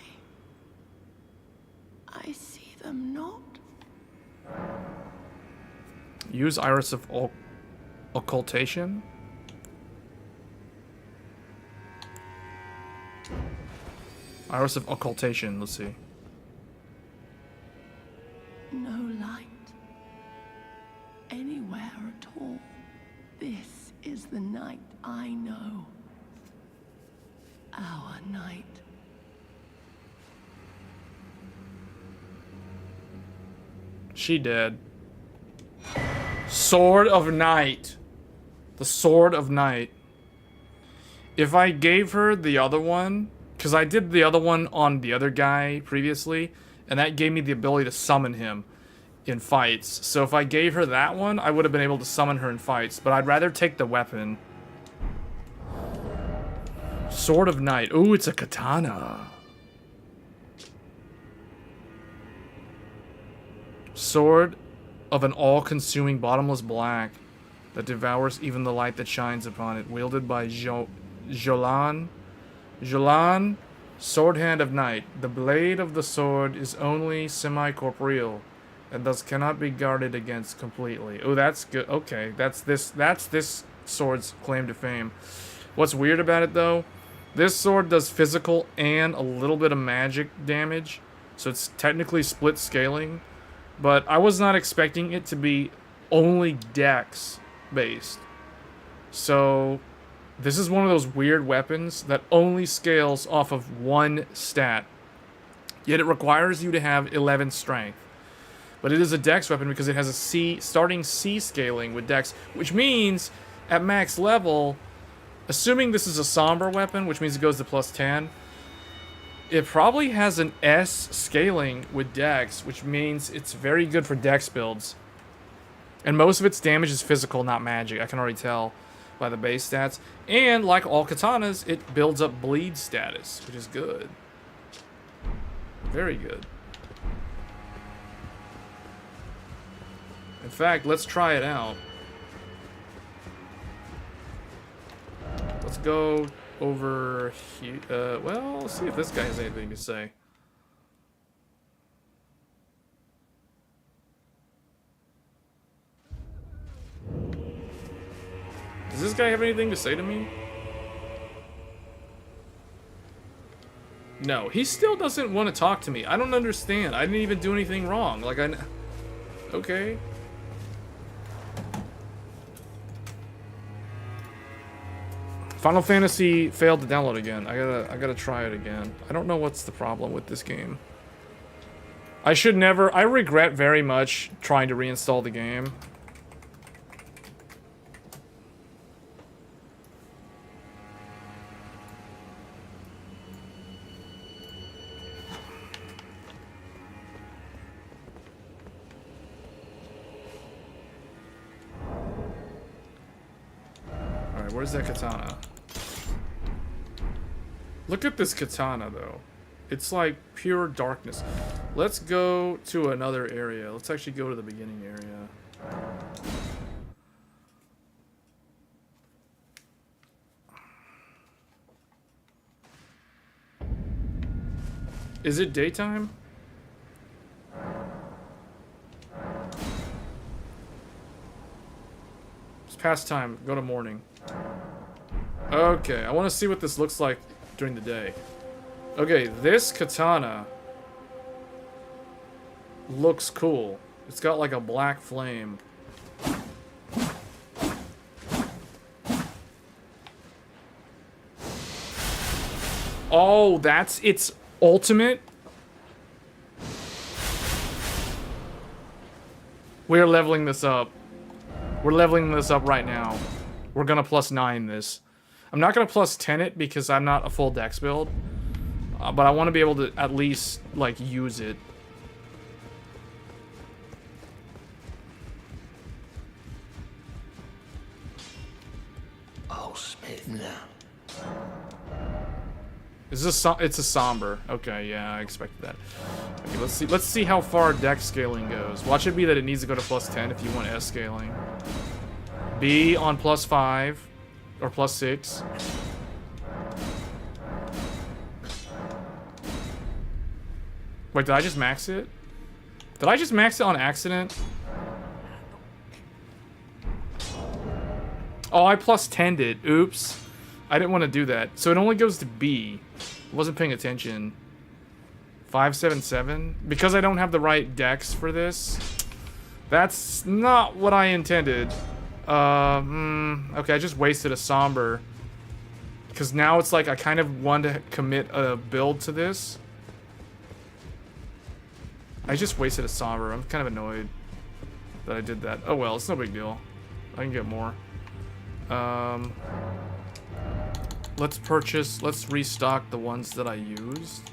I see them not. Use Iris of Occultation. Iris of Occultation, let's see. No light anywhere at all. This is the night I know. Our night. She dead. Sword of Night. The Sword of Night. If I gave her the other one, because I did the other one on the other guy previously, and that gave me the ability to summon him. in fights. So if I gave her that one, I would have been able to summon her in fights. But I'd rather take the weapon. Sword of Night. Ooh, it's a katana. Sword of an all-consuming bottomless black that devours even the light that shines upon it. Wielded by Jolan. Jolan, Sword Hand of Night. The blade of the sword is only semi-corporeal and thus cannot be guarded against completely. Oh, that's good. Okay, that's this sword's claim to fame. What's weird about it, though, this sword does physical and a little bit of magic damage, so it's technically split scaling, but I was not expecting it to be only dex based. So this is one of those weird weapons that only scales off of one stat, yet it requires you to have 11 strength. But it is a dex weapon because it has a starting C scaling with dex, which means at max level, assuming this is a somber weapon, which means it goes to +10, it probably has an S scaling with dex, which means it's very good for dex builds. And most of its damage is physical, not magic. I can already tell by the base stats. And like all katanas, it builds up bleed status, which is good. Very good. In fact, let's try it out. Let's go over here. Well, let's see if this guy has anything to say. Does this guy have anything to say to me? No, he still doesn't want to talk to me. I don't understand. I didn't even do anything wrong. Like, okay. Final Fantasy failed to download again. I gotta try it again. I don't know what's the problem with this game. I regret very much trying to reinstall the game. Alright, where's that katana? Look at this katana, though. It's like pure darkness. Let's go to another area. Let's actually go to the beginning area. Is it daytime? It's past time. Go to morning. Okay, I want to see what this looks like during the day. Okay, this katana looks cool. It's got like a black flame. Oh, that's its ultimate? We're leveling this up. We're leveling this up right now. We're gonna +9 this. I'm not gonna +10 it because I'm not a full dex build. But I want to be able to at least, like, use it. Oh, Smith now. Is this it's a somber. Okay, yeah, I expected that. Okay, let's see how far dex scaling goes. Watch it be that it needs to go to +10 if you want S scaling. B on +5 or +6. Wait, did I just max it? Did I just max it on accident? Oh, I +10'd it. Oops. I didn't want to do that. So it only goes to B. I wasn't paying attention. 577? Because I don't have the right dex for this. That's not what I intended. Okay, I just wasted a somber. Because now it's like I kind of want to commit a build to this. I just wasted a somber. I'm kind of annoyed that I did that. Oh well, it's no big deal. I can get more. Let's restock the ones that I used.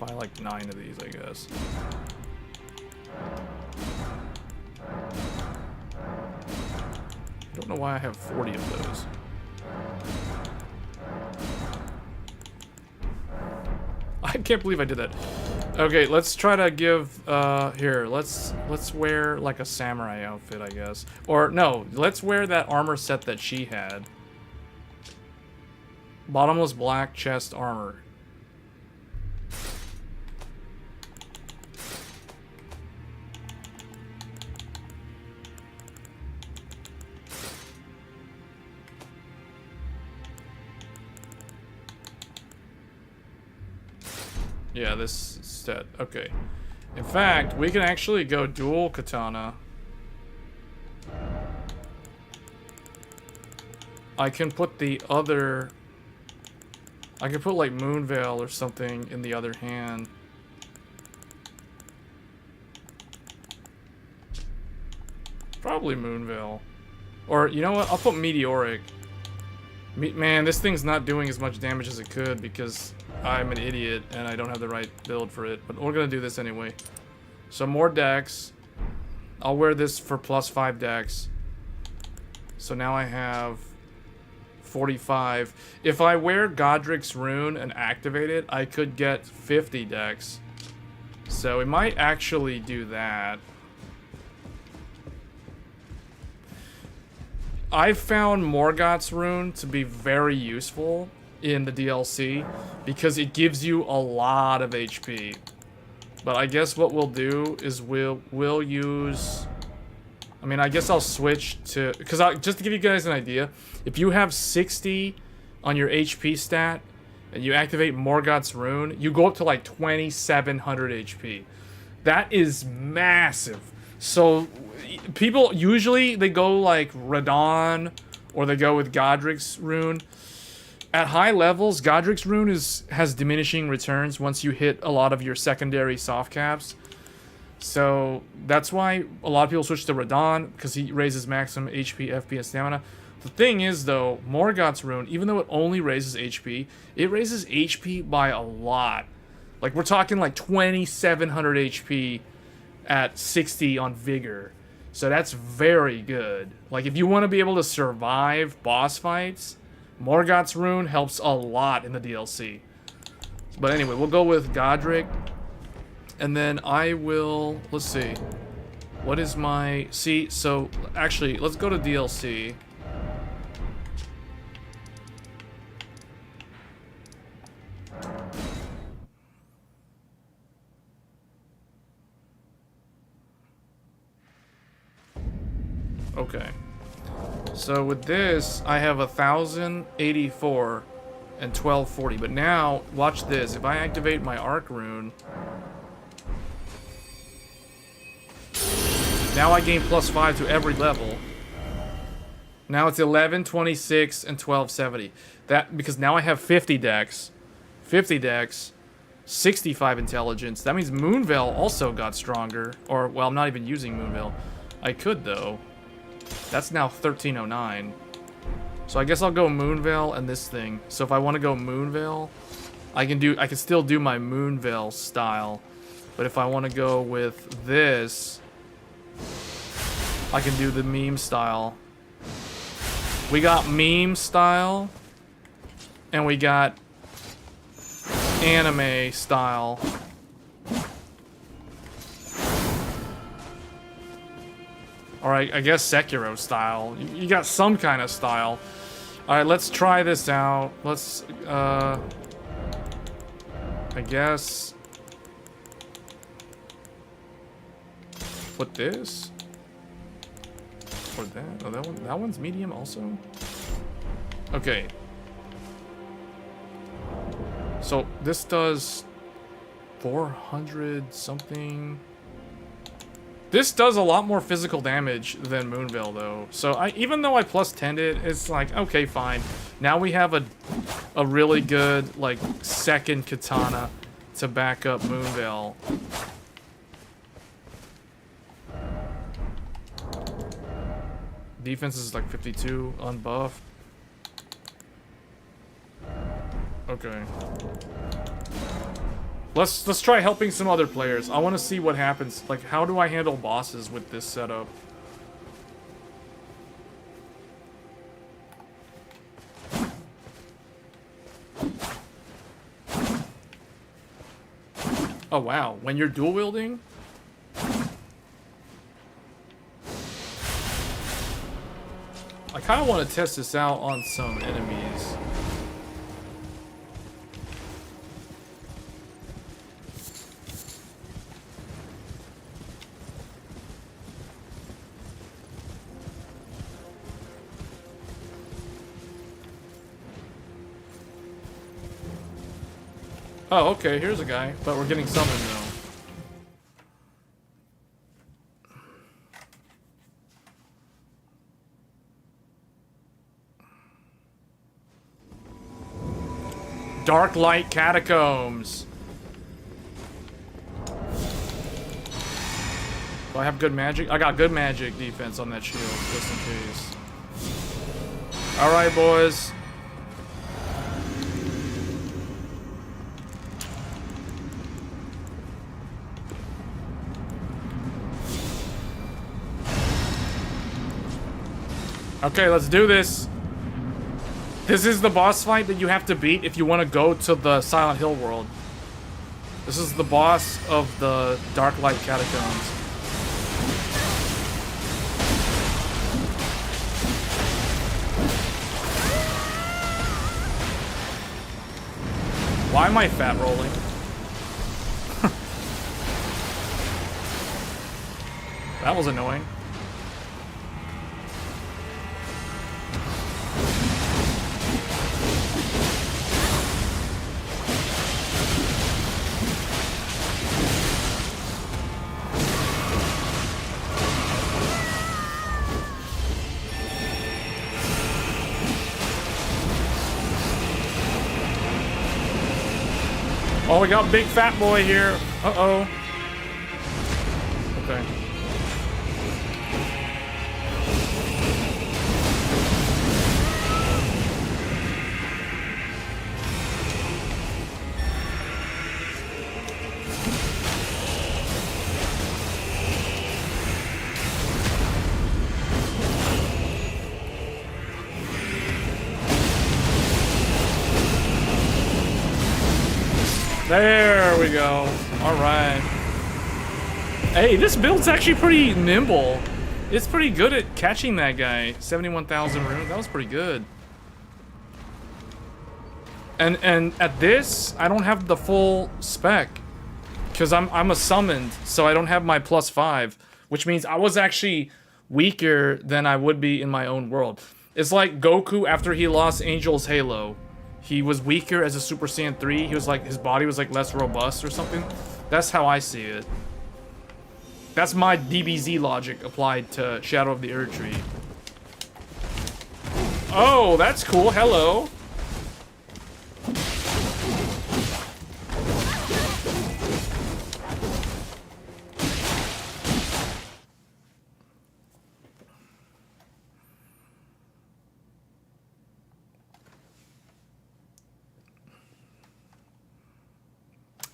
buy like 9 of these, I guess. I don't know why I have 40 of those. I can't believe I did that. Okay, let's try to give, here, let's wear like a samurai outfit, I guess. Or no, let's wear that armor set that she had. Bottomless black chest armor. Yeah, this set. Okay. In fact, we can actually go dual katana. I can put the other... I can put like Moonveil or something in the other hand. Probably Moonveil. Or, you know what? I'll put Meteoric. Man, this thing's not doing as much damage as it could because I'm an idiot and I don't have the right build for it. But we're gonna do this anyway. So more dex. I'll wear this for +5 dex. So now I have 45. If I wear Godric's rune and activate it, I could get 50 dex. So we might actually do that. I've found Morgoth's rune to be very useful in the DLC because it gives you a lot of HP. But I guess what we'll do is we'll use... I mean, I guess I'll switch to... Because just to give you guys an idea, if you have 60 on your HP stat and you activate Morgoth's rune, you go up to like 2700 HP. That is massive. So people usually they go like Radon or they go with Godric's rune. At high levels, Godric's rune has diminishing returns once you hit a lot of your secondary soft caps. So that's why a lot of people switch to Radon because he raises maximum HP, FP, and stamina. The thing is though, Morgoth's rune, even though it only raises HP, it raises HP by a lot. Like we're talking like 2700 HP at 60 on vigor. So that's very good. Like if you want to be able to survive boss fights, Morgoth's rune helps a lot in the DLC. But anyway, we'll go with Godric. And then I will, let's see. What is my, see, so actually, let's go to DLC. Okay. So with this, I have 1084 and 1240. But now, watch this. If I activate my Arc Rune, now I gain +5 to every level. Now it's 11, 26, and 1270. That because now I have 50 dex, 65 intelligence. That means Moonveil also got stronger. Or, well, I'm not even using Moonveil. I could, though. That's now 1309. So I guess I'll go Moonveil and this thing. So if I want to go Moonveil, I can still do my Moonveil style. But if I want to go with this, I can do the meme style. We got meme style and we got anime style. Alright, I guess Sekiro style. You got some kind of style. Alright, let's try this out. Let's, I guess... put this? Or that? Oh, that one's medium also? Okay. So, this does 400 something... This does a lot more physical damage than Moonveil, though. So even though I +10'd it, it's like, okay, fine. Now we have a really good, like, second katana to back up Moonveil. Defense is like 52, unbuffed. Okay. Let's try helping some other players. I want to see what happens. Like, how do I handle bosses with this setup? Oh wow, when you're dual wielding? I kind of want to test this out on some enemies. Oh, okay, here's a guy, but we're getting summoned now. Dark Light Catacombs. Do I have good magic? I got good magic defense on that shield, just in case. Alright, boys. Okay, let's do this. This is the boss fight that you have to beat if you want to go to the Silent Hill world. This is the boss of the Dark Light Catacombs. Why am I fat rolling? That was annoying. Oh, we got big fat boy here. Uh-oh. Okay. There we go. All right. Hey, this build's actually pretty nimble. It's pretty good at catching that guy. 71,000 runes. That was pretty good. And at this, I don't have the full spec because I'm a summoned, so I don't have my +5, which means I was actually weaker than I would be in my own world. It's like Goku after he lost Angel's Halo. He was weaker as a Super Saiyan 3. He was like, his body was like less robust or something. That's how I see it. That's my DBZ logic applied to Shadow of the Erdtree. Oh, that's cool. Hello.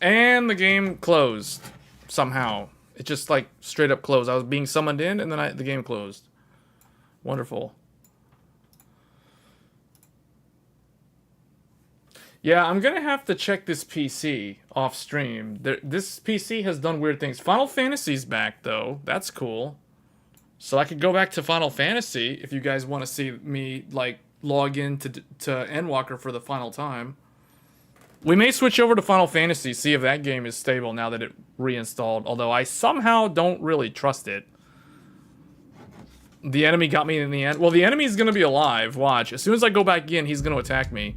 And the game closed somehow. It just like straight up closed. I was being summoned in and then the game closed. Wonderful. Yeah, I'm gonna have to check this PC off stream. This PC has done weird things. Final Fantasy's back though. That's cool. So I could go back to Final Fantasy if you guys want to see me like log in to Endwalker for the final time. We may switch over to Final Fantasy, see if that game is stable now that it reinstalled, although I somehow don't really trust it. The enemy got me in the end. Well, the enemy's gonna be alive, watch. As soon as I go back in, he's gonna attack me.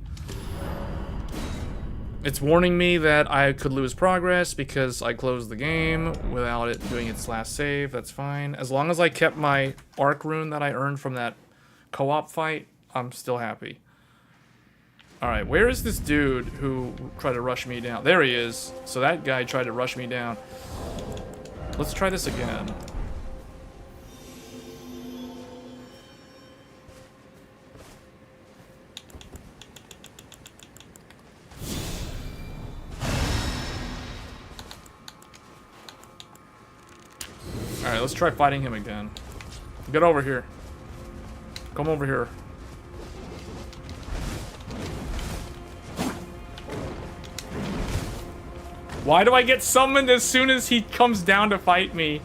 It's warning me that I could lose progress because I closed the game without it doing its last save. That's fine. As long as I kept my arc rune that I earned from that co-op fight, I'm still happy. Alright, where is this dude who tried to rush me down? There he is. So that guy tried to rush me down. Let's try this again. let's try fighting him again. Get over here. Come over here. Why do I get summoned as soon as he comes down to fight me?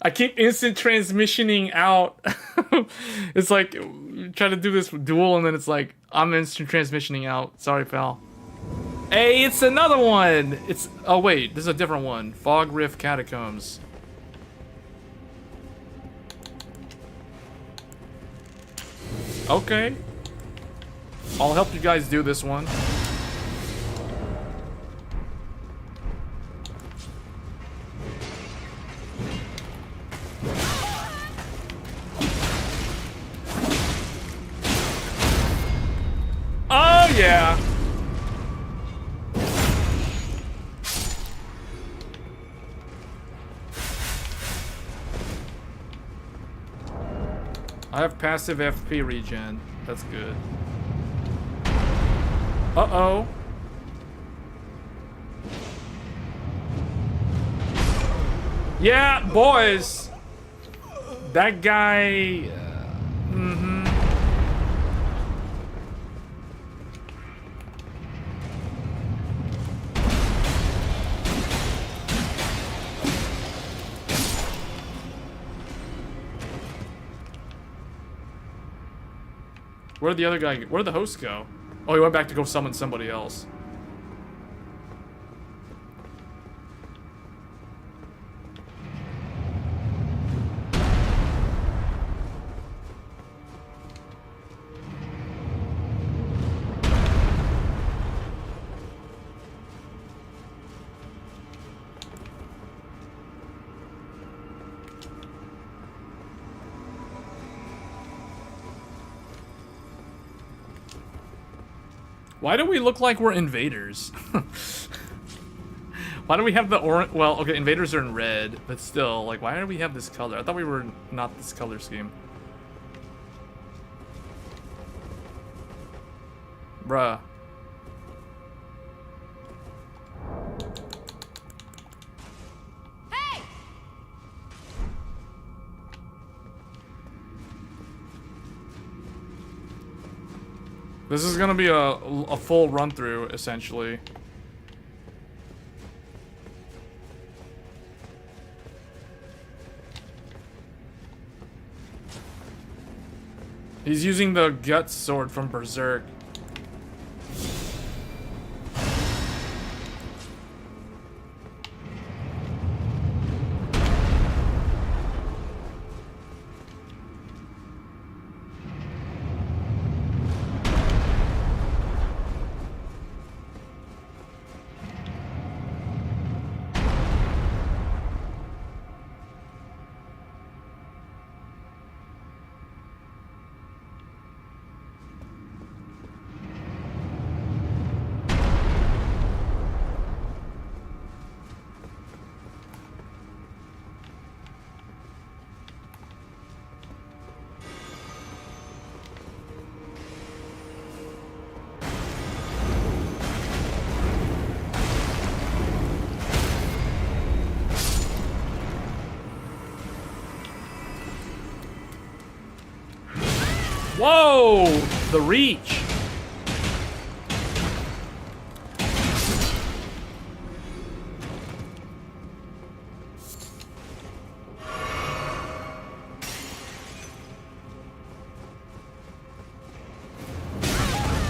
I keep instant transmissioning out. It's like, try to do this duel and then it's like, I'm instant transmissioning out. Sorry, pal. Hey, it's another one! It's, oh wait, this is a different one. Fog Rift Catacombs. Okay. I'll help you guys do this one. Oh, yeah. I have passive FP regen. That's good. Uh-oh. Yeah, boys. That guy... mm-hmm. Where'd the other guy go? Where'd the host go? Oh, he went back to go summon somebody else. Why do we look like we're invaders? Why do we have the orange? Well, okay, invaders are in red, but still, like, why do we have this color? I thought we were not this color scheme. Bruh. Hey! This is gonna be a full run through, essentially. He's using the Guts sword from Berserk. Whoa! The reach!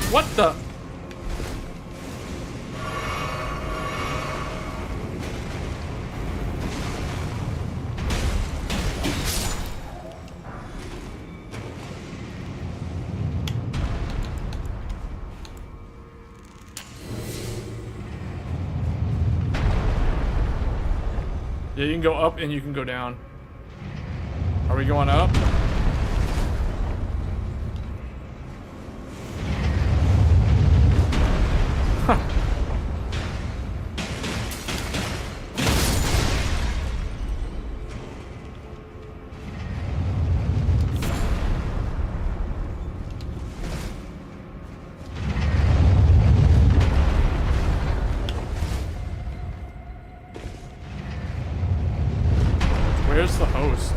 What the? Yeah, you can go up and you can go down. Are we going up? Huh. where's the host?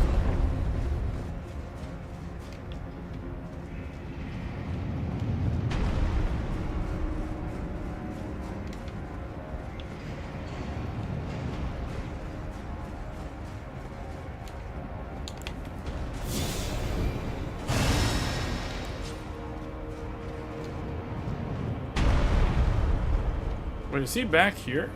Wait, is he back here?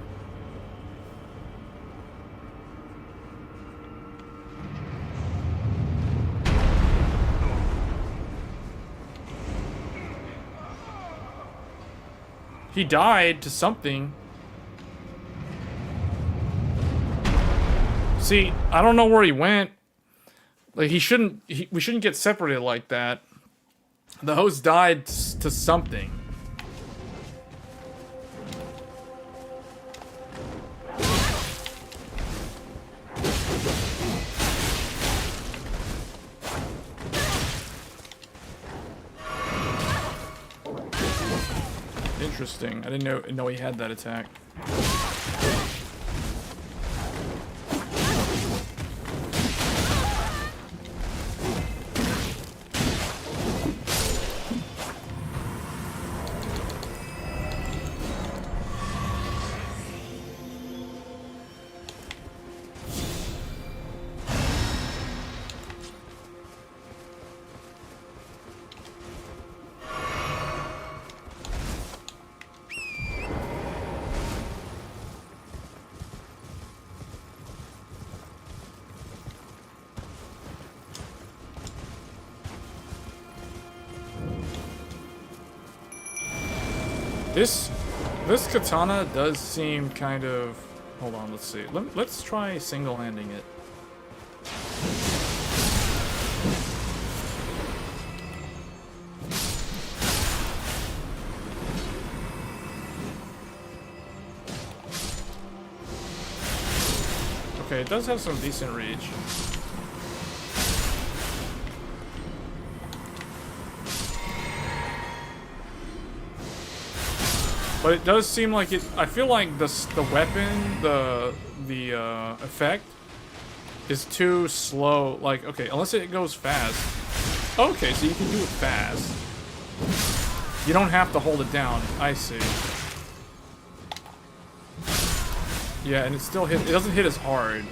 He died to something. See, I don't know where he went. Like, we shouldn't get separated like that. The host died to something. Interesting. I didn't know he had that attack. This katana does seem kind of... Hold on, let's see. Let's try single-handing it. Okay, it does have some decent reach. But it does seem like it. I feel like the weapon, the effect, is too slow. Like, okay, unless it goes fast. Okay, so you can do it fast. You don't have to hold it down. I see. Yeah, and it still hit. It doesn't hit as hard.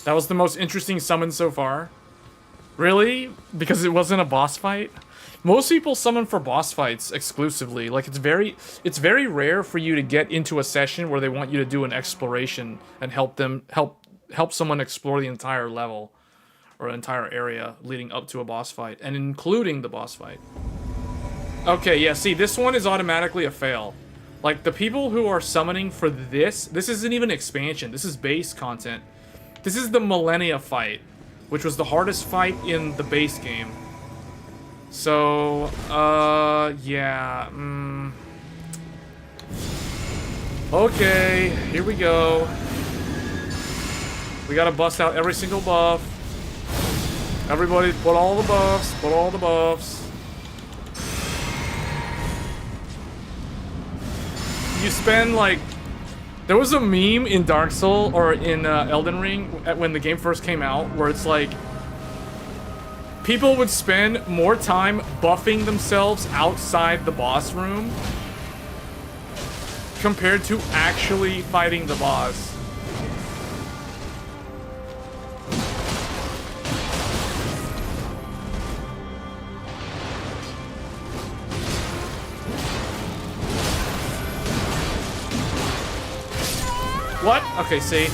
That was the most interesting summon so far. Really? Because it wasn't a boss fight? Most people summon for boss fights exclusively. Like, it's very rare for you to get into a session where they want you to do an exploration and help someone explore the entire level or entire area leading up to a boss fight and including the boss fight. Okay, yeah, see, this one is automatically a fail. Like, the people who are summoning for this isn't even expansion. This is base content. This is the Millennia fight, which was the hardest fight in the base game. So, yeah. Okay, here we go. We gotta bust out every single buff. Everybody, put all the buffs, put all the buffs. You spend, like... There was a meme in Dark Souls, or in Elden Ring, when the game first came out, where it's like... People would spend more time buffing themselves outside the boss room compared to actually fighting the boss. What? Okay, see.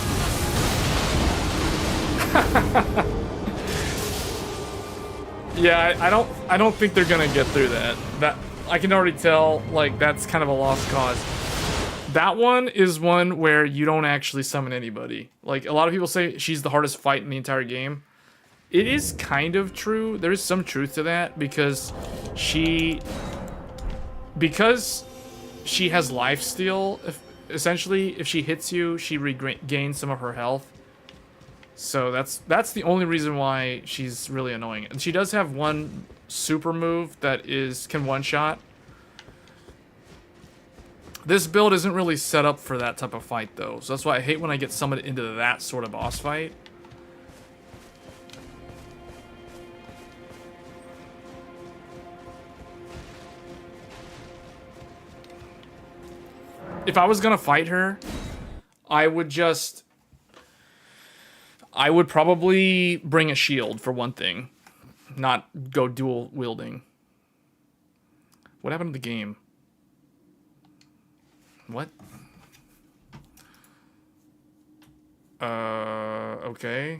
Yeah, I don't think they're gonna get through that. That I can already tell, like, that's kind of a lost cause. That one is one where you don't actually summon anybody. Like, a lot of people say she's the hardest fight in the entire game. It is kind of true. There is some truth to that because she has lifesteal. Essentially, if she hits you, she regains some of her health. So that's the only reason why she's really annoying. And she does have one super move that can one-shot. This build isn't really set up for that type of fight, though. So that's why I hate when I get summoned into that sort of boss fight. If I was gonna fight her, I would probably bring a shield, for one thing. Not go dual wielding. What happened to the game? What? Okay.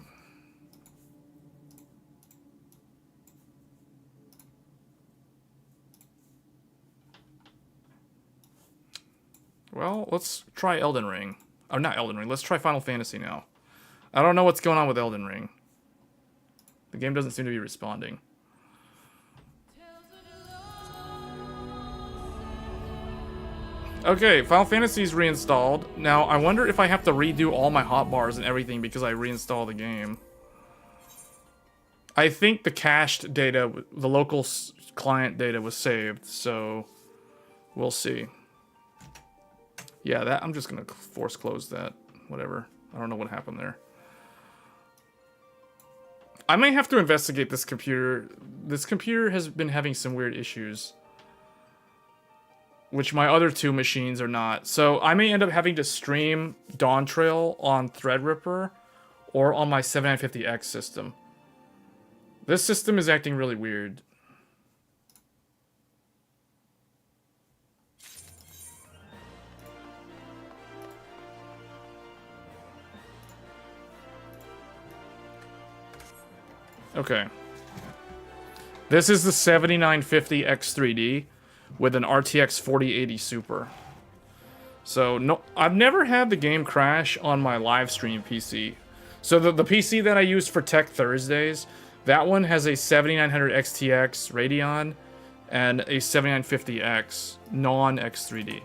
Well, let's try Elden Ring. Oh, not Elden Ring. Let's try Final Fantasy now. I don't know what's going on with Elden Ring. The game doesn't seem to be responding. Okay, Final Fantasy's reinstalled. Now, I wonder if I have to redo all my hotbars and everything because I reinstalled the game. I think the cached data, the local client data was saved, so we'll see. Yeah, that I'm just gonna force close that. Whatever. I don't know what happened there. I may have to investigate this computer. This computer has been having some weird issues, which my other two machines are not. So I may end up having to stream Dawntrail on Threadripper or on my 7950X system. This system is acting really weird. Okay. This is the 7950 X3D with an RTX 4080 Super. So no, I've never had the game crash on my live stream PC. So the PC that I use for Tech Thursdays, that one has a 7900 XTX Radeon and a 7950X non-X3D.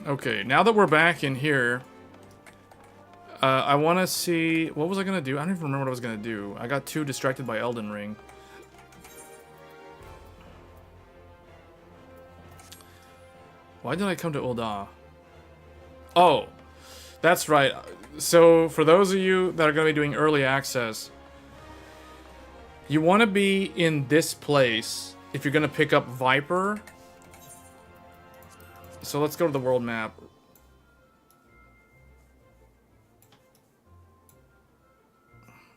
Okay, now that we're back in here, I want to see... What was I going to do? I don't even remember what I was going to do. I got too distracted by Elden Ring. Why did I come to Ul'dah? Oh, that's right. So, for those of you that are going to be doing early access, you want to be in this place if you're going to pick up Viper. So, let's go to the world map.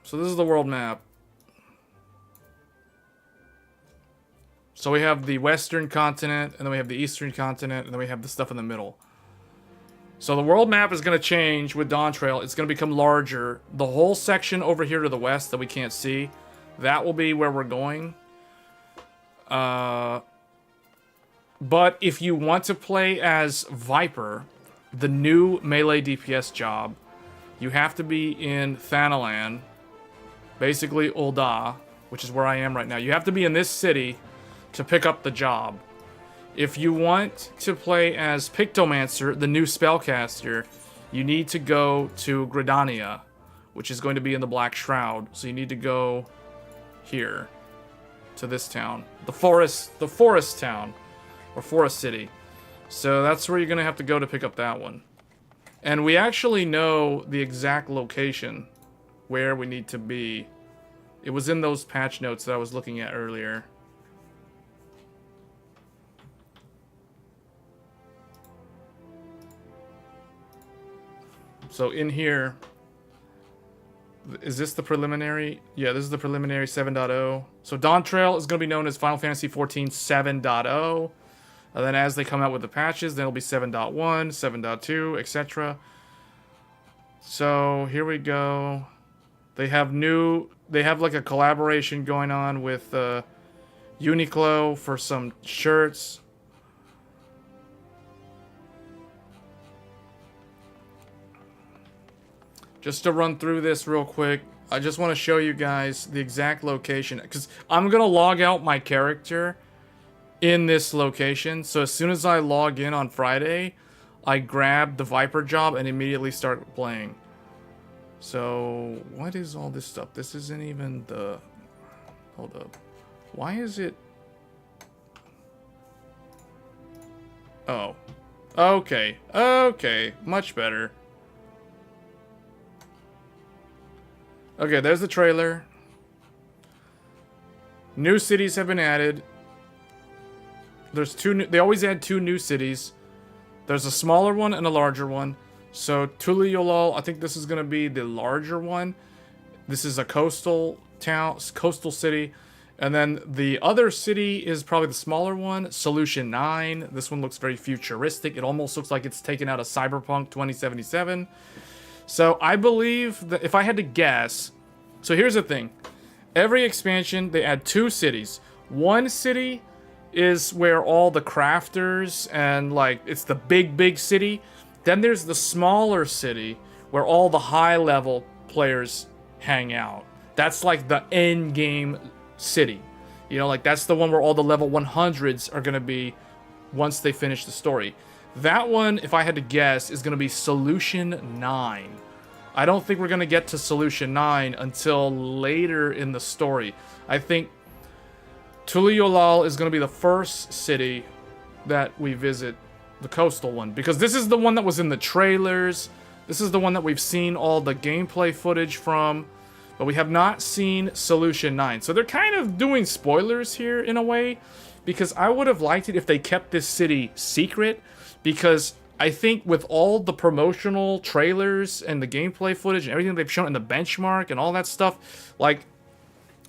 So this is the world map. So we have the western continent, and then we have the eastern continent, and then we have the stuff in the middle. So the world map is going to change with Dawntrail. It's going to become larger. The whole section over here to the west that we can't see, that will be where we're going. But if you want to play as Viper, the new melee DPS job, you have to be in Thanalan. Basically, Ul'dah, which is where I am right now. You have to be in this city to pick up the job. If you want to play as Pictomancer, the new spellcaster, you need to go to Gridania, which is going to be in the Black Shroud. So you need to go here, to this town. The forest town, or forest city. So that's where you're going to have to go to pick up that one. And we actually know the exact location where we need to be. It was in those patch notes that I was looking at earlier. So in here, is this the preliminary? Yeah, this is the preliminary 7.0. So Dawntrail is going to be known as Final Fantasy XIV 7.0. And then as they come out with the patches, then it'll be 7.1, 7.2, etc. So here we go. They have like a collaboration going on with Uniqlo for some shirts. Just to run through this real quick, I just want to show you guys the exact location, because I'm going to log out my character in this location. So as soon as I log in on Friday, I grab the Viper job and immediately start playing. So, what is all this stuff? This isn't even the... Hold up. Why is it... Oh. Okay. Okay. Much better. Okay, there's the trailer. New cities have been added. There's two new... They always add 2 new cities. There's a smaller one and a larger one. So, Tuliolol, I think this is going to be the larger one. This is a coastal town, coastal city. And then the other city is probably the smaller one, Solution 9. This one looks very futuristic. It almost looks like it's taken out of Cyberpunk 2077. So, I believe that if I had to guess... So, here's the thing. Every expansion, they add 2 cities. One city is where all the crafters and, like, it's the big city. Then there's the smaller city where all the high-level players hang out. That's like the end game city. You know, like that's the one where all the level 100s are going to be once they finish the story. That one, if I had to guess, is going to be Solution 9. I don't think we're going to get to Solution 9 until later in the story. I think Tuliolal is going to be the first city that we visit, the coastal one, because this is the one that was in the trailers. This is the one that we've seen all the gameplay footage from, but we have not seen Solution 9. So they're kind of doing spoilers here in a way, because I would have liked it if they kept this city secret, because I think with all the promotional trailers and the gameplay footage and everything they've shown in the benchmark and all that stuff, like,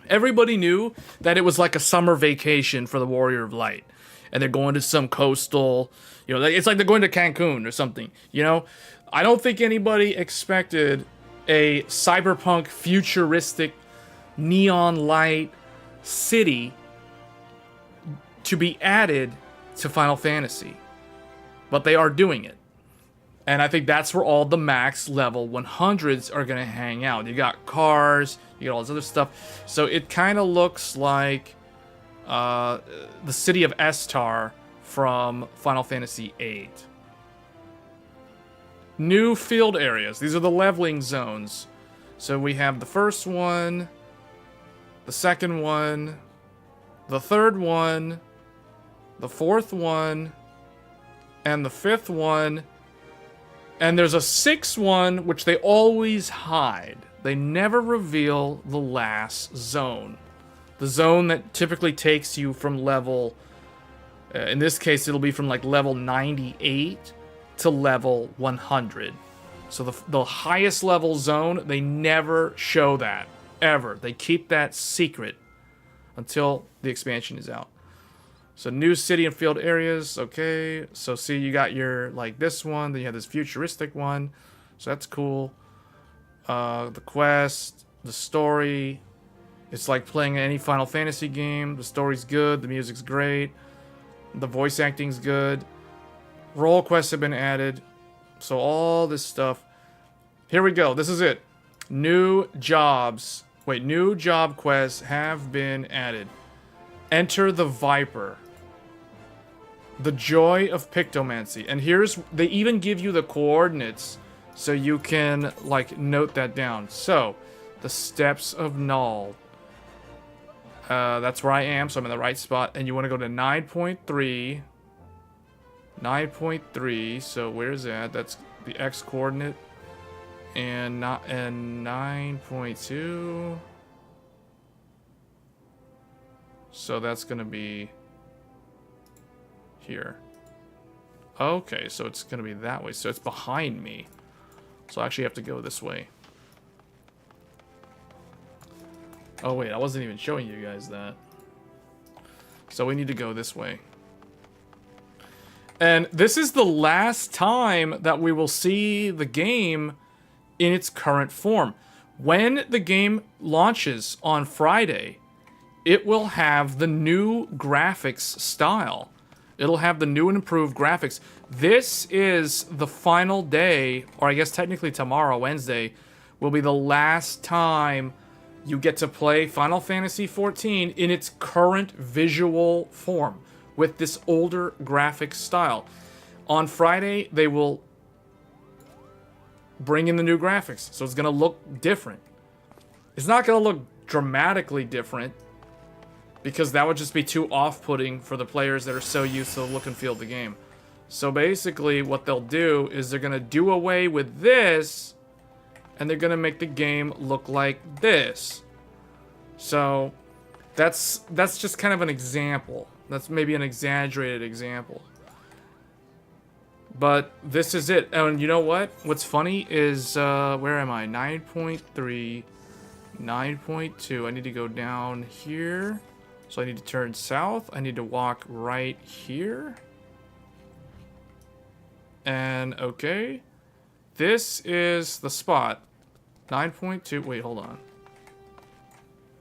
everybody knew that it was like a summer vacation for the Warrior of Light. And they're going to some coastal, you know, it's like they're going to Cancun or something, you know? I don't think anybody expected a cyberpunk futuristic neon light city to be added to Final Fantasy. But they are doing it. And I think that's where all the max level 100s are going to hang out. You got cars, you got all this other stuff. So it kind of looks like the city of Estar from Final Fantasy VIII. New field areas. These are the leveling zones. So we have the first one, the second one, the third one, the fourth one, and the fifth one. And there's a 6th one, which they always hide. They never reveal the last zone. The zone that typically takes you from level... in this case, it'll be from like level 98 to level 100. So the highest level zone, they never show that. Ever. They keep that secret until the expansion is out. So new city and field areas, okay. So see, you got your, like this one, then you have this futuristic one. So that's cool. The quest, the story. It's like playing any Final Fantasy game. The story's good, the music's great. The voice acting's good. Role quests have been added. So all this stuff. Here we go, this is it. New jobs. Wait, new job quests have been added. Enter the Viper. The joy of Pictomancy. And here's, they even give you the coordinates so you can, like, note that down. So, the Steps of Null. That's where I am, so I'm in the right spot. And you want to go to 9.3. 9.3, so where's that? That's the X coordinate. And 9.2. So that's going to be here. Okay, so it's going to be that way. So it's behind me. So I actually have to go this way. Oh wait, I wasn't even showing you guys that. So we need to go this way. And this is the last time that we will see the game in its current form. When the game launches on Friday, it will have the new graphics style. It'll have the new and improved graphics. This is the final day, or I guess technically tomorrow, Wednesday, will be the last time you get to play Final Fantasy XIV in its current visual form with this older graphics style. On Friday, they will bring in the new graphics, so it's going to look different. It's not going to look dramatically different, because that would just be too off-putting for the players that are so used to the look and feel of the game. So basically, what they'll do is they're going to do away with this, and they're going to make the game look like this. So that's just kind of an example. That's maybe an exaggerated example. But this is it. And you know what? What's funny is, where am I? 9.3, 9.2. I need to go down here. So I need to turn south. I need to walk right here. And okay. This is the spot. 9.2. Wait, hold on.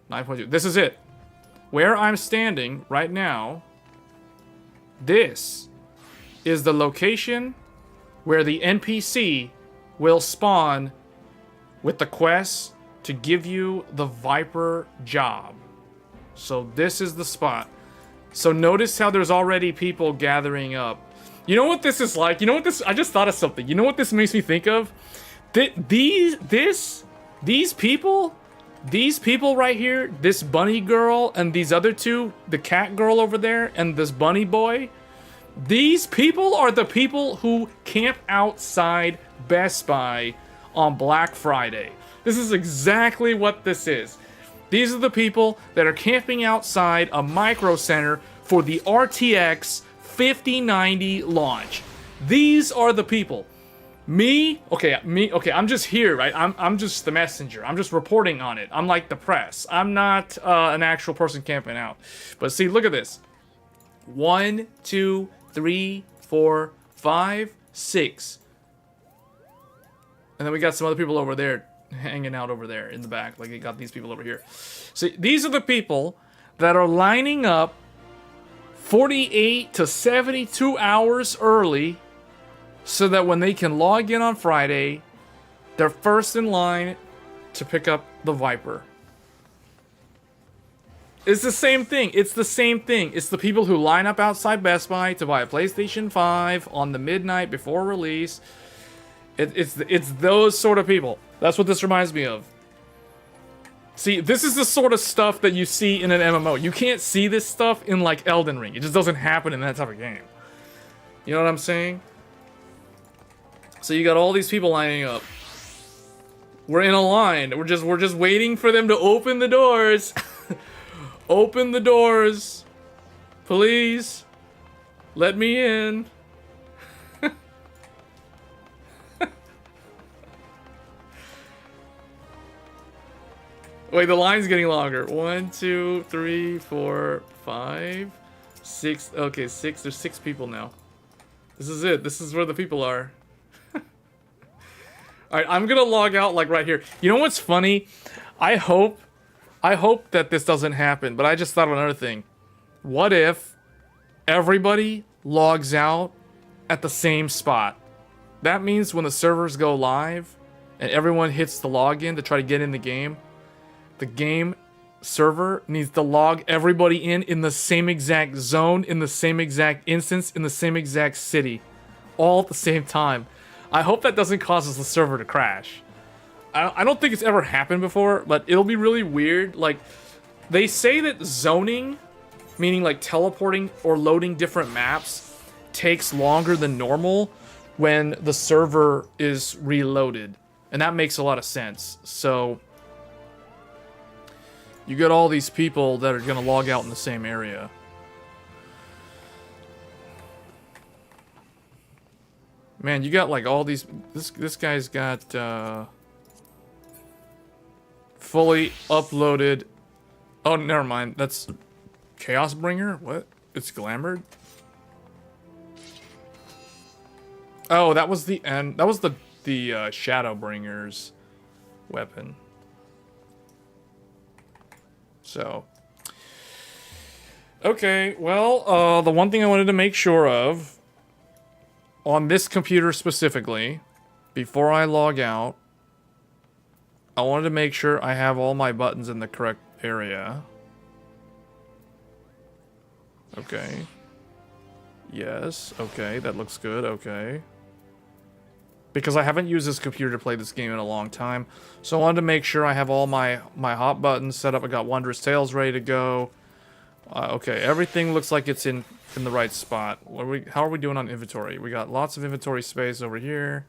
9.2. This is it. Where I'm standing right now, this is the location where the NPC will spawn with the quest to give you the Viper job. So this is the spot. So notice how there's already people gathering up. You know what this is like? You know what this... I just thought of something. You know what this makes me think of? These people right here, this bunny girl and these other two, the cat girl over there and this bunny boy, these people are the people who camp outside Best Buy on Black Friday. This is exactly what this is. These are the people that are camping outside a micro center for the RTX 5090 launch. These are the people. Okay, I'm just here, right? I'm just the messenger. I'm just reporting on it. I'm like the press. I'm not an actual person camping out. But see, look at this. 1, 2, 3, 4, 5, 6. And then we got some other people over there hanging out over there in the back. Like, they got these people over here. See, these are the people that are lining up 48 to 72 hours early so that when they can log in on Friday, they're first in line to pick up the Viper. It's the same thing. It's the same thing. It's the people who line up outside Best Buy to buy a PlayStation 5 on the midnight before release. It's those sort of people. That's what this reminds me of. See, this is the sort of stuff that you see in an MMO. You can't see this stuff in, like, Elden Ring. It just doesn't happen in that type of game. You know what I'm saying? So you got all these people lining up. We're in a line. We're just waiting for them to open the doors. Open the doors. Please. Let me in. Wait, the line's getting longer. 1, 2, 3, 4, 5, 6. Okay, 6. There's 6 people now. This is it. This is where the people are. Alright, I'm gonna log out, like, right here. You know what's funny? I hope that this doesn't happen, but I just thought of another thing. What if everybody logs out at the same spot? That means when the servers go live and everyone hits the login to try to get in the game server needs to log everybody in the same exact zone, in the same exact instance, in the same exact city, all at the same time. I hope that doesn't cause the server to crash. I don't think it's ever happened before, but it'll be really weird. Like, they say that zoning, meaning like teleporting or loading different maps, takes longer than normal when the server is reloaded. And that makes a lot of sense. So you get all these people that are going to log out in the same area. Man, you got like all these... This guy's got fully uploaded... Oh, never mind. That's Chaosbringer? What? It's Glamored? Oh, that was the end. That was the Shadowbringer's weapon. So, okay, well, the one thing I wanted to make sure of, on this computer specifically, before I log out, I wanted to make sure I have all my buttons in the correct area. Okay. Yes, okay, that looks good, okay. Because I haven't used this computer to play this game in a long time. So I wanted to make sure I have all my hot buttons set up. I got Wondrous Tales ready to go. Okay, everything looks like it's in the right spot. How are we doing on inventory? We got lots of inventory space over here.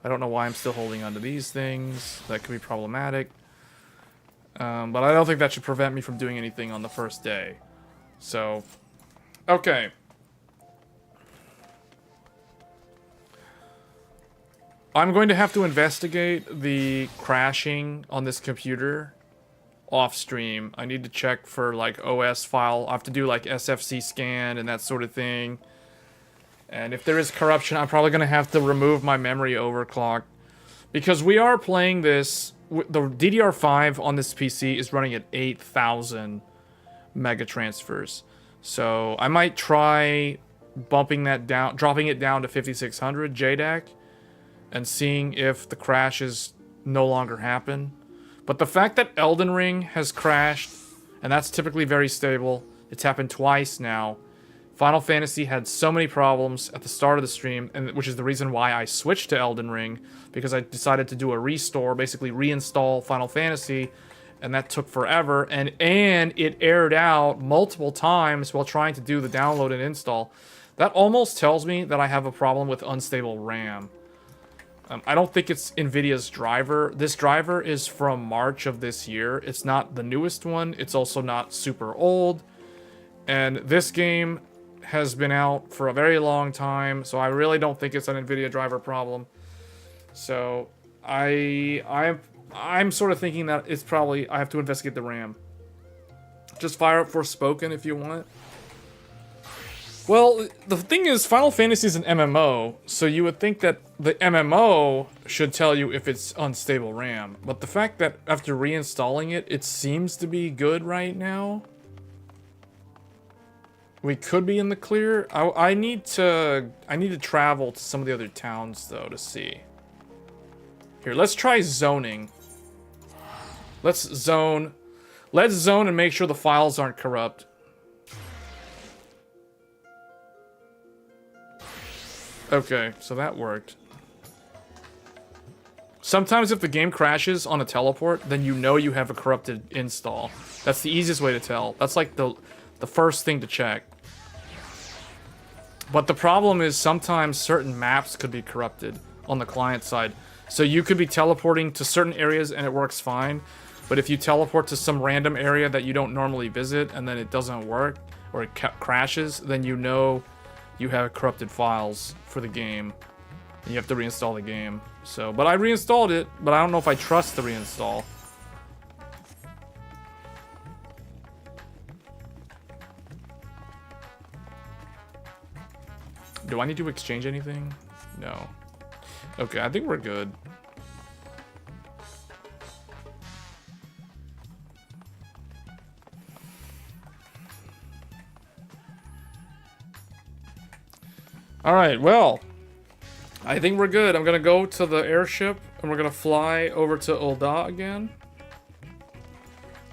I don't know why I'm still holding onto these things. That could be problematic. But I don't think that should prevent me from doing anything on the first day. So, okay. I'm going to have to investigate the crashing on this computer off stream. I need to check for like OS file. I have to do like SFC scan and that sort of thing. And if there is corruption, I'm probably going to have to remove my memory overclock. Because we are playing this, the DDR5 on this PC is running at 8,000 mega transfers. So I might try bumping that down, dropping it down to 5600 JDAC. And seeing if the crashes no longer happen. But the fact that Elden Ring has crashed, and that's typically very stable, it's happened twice now. Final Fantasy had so many problems at the start of the stream, and which is the reason why I switched to Elden Ring, because I decided to do a restore, basically reinstall Final Fantasy, and that took forever, and it aired out multiple times while trying to do the download and install. That almost tells me that I have a problem with unstable RAM. I don't think it's Nvidia's driver. This driver is from March of this year. It's not the newest one. It's also not super old. And this game has been out for a very long time, so I really don't think it's an Nvidia driver problem. So I'm sort of thinking that it's probably, I have to investigate the RAM. Just fire up Forspoken if you want. Well, the thing is, Final Fantasy is an MMO, so you would think that the MMO should tell you if it's unstable RAM. But the fact that after reinstalling it, it seems to be good right now. We could be in the clear. I need to travel to some of the other towns though to see. Here, let's try zoning. Let's zone and make sure the files aren't corrupt. Okay, so that worked. Sometimes if the game crashes on a teleport, then you know you have a corrupted install. That's the easiest way to tell. That's like the first thing to check. But the problem is sometimes certain maps could be corrupted on the client side. So you could be teleporting to certain areas and it works fine. But if you teleport to some random area that you don't normally visit and then it doesn't work or it crashes, then you know you have corrupted files for the game. And you have to reinstall the game. So, but I reinstalled it, but I don't know if I trust the reinstall. Do I need to exchange anything? No. Okay, I think we're good. Alright, well, I think we're good. I'm gonna go to the airship and we're gonna fly over to Ul'dah again.